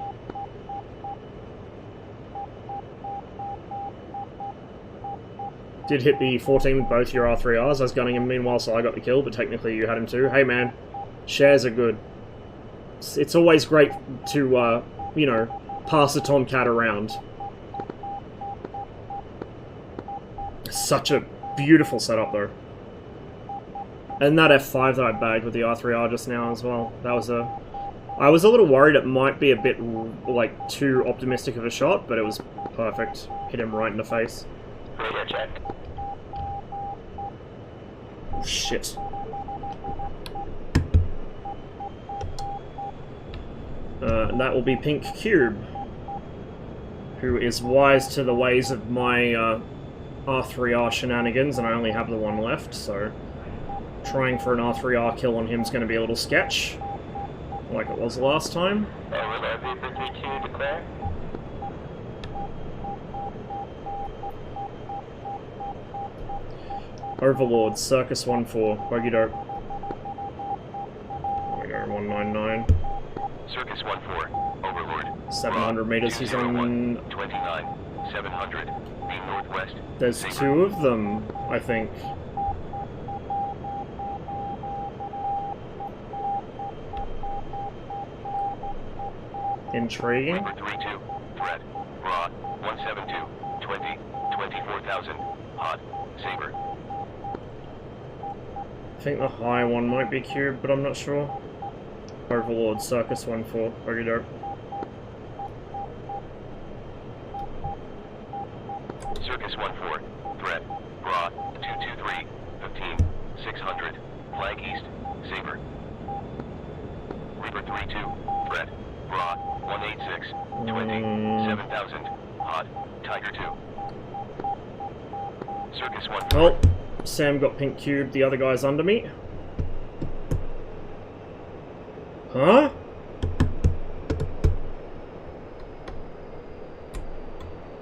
Did hit the 14 with both your R3Rs. I was gunning him meanwhile, so I got the kill, but technically you had him too. Hey man, shares are good. It's always great to, you know, pass a Tomcat around. Such a beautiful setup, though. And that F5 that I bagged with the R3R just now as well. That was a... I was a little worried it might be a bit, like, too optimistic of a shot, but it was perfect. Hit him right in the face. Radio check. Shit. And that will be Pink Cube, who is wise to the ways of my R3R shenanigans, and I only have the one left, so trying for an R3R kill on him is going to be a little sketch, like it was last time. Over V52 declare. Overlord, Circus 1-4, buggy dope. There we go, 199. Circus 1-4, Overlord. 700 meters, he's on... 29, 700, be northwest. There's two of them, I think. Intriguing. Reaper 3-2, threat, raw, 172, 20, 24,000, hot, saber. I think the high one might be Cube, but I'm not sure. Overlord, Circus 1-4, buggy dope. Circus 1-4, threat, raw, 223, 15, 600, flag east, saber. Reaper 3-2, threat, raw, 186, 20, 7,000, hot, Tiger 2. Circus 1-4. Well, Sam got Pink Cube, the other guy's under me. Huh?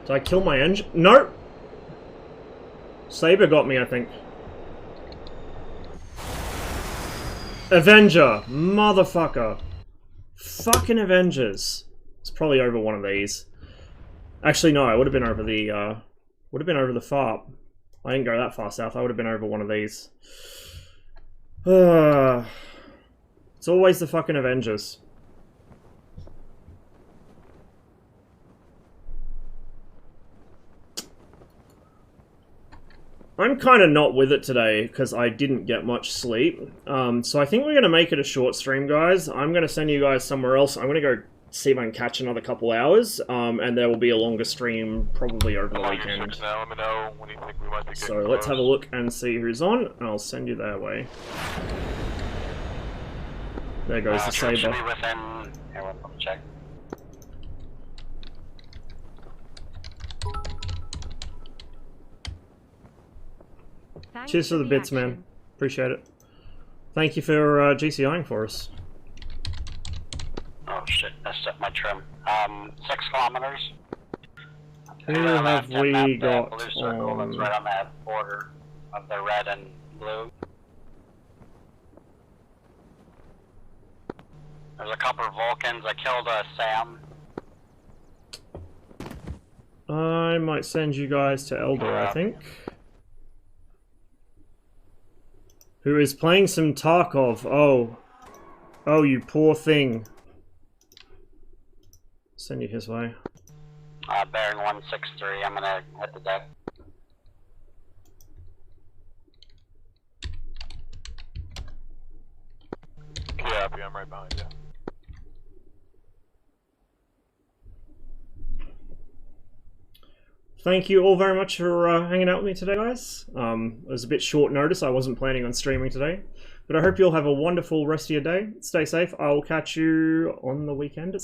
Did I kill my engine? No! Saber got me, I think. Avenger! Motherfucker! Fucking Avengers! It's probably over one of these. Actually, no, I would have been over the, would have been over the FARP. I didn't go that far south, I would have been over one of these. It's always the fucking Avengers. I'm kind of not with it today because I didn't get much sleep. So I think we're going to make it a short stream, guys. I'm going to send you guys somewhere else. I'm going to go see if I can catch another couple hours. And there will be a longer stream probably over the weekend. Now, let me know when you think we might be So let's have a look and see who's on, and I'll send you their way. There goes the Saber. Should be within... Everyone, let me check. Cheers for the bits, man. Appreciate it. Thank you for GCIing for us. Oh shit, messed up my trim. 6 kilometers. Who have we got blue circle that's right on that border of the red and blue. There's a couple of Vulcans. I killed Sam. I might send you guys to Elder, I think. Who is playing some Tarkov. Oh. Oh, you poor thing. Send you his way. Bearing 163, I'm gonna hit the deck. Yeah, I'm right behind you. Thank you all very much for hanging out with me today, guys. It was a bit short notice. I wasn't planning on streaming today. But I hope you all have a wonderful rest of your day. Stay safe. I will catch you on the weekend.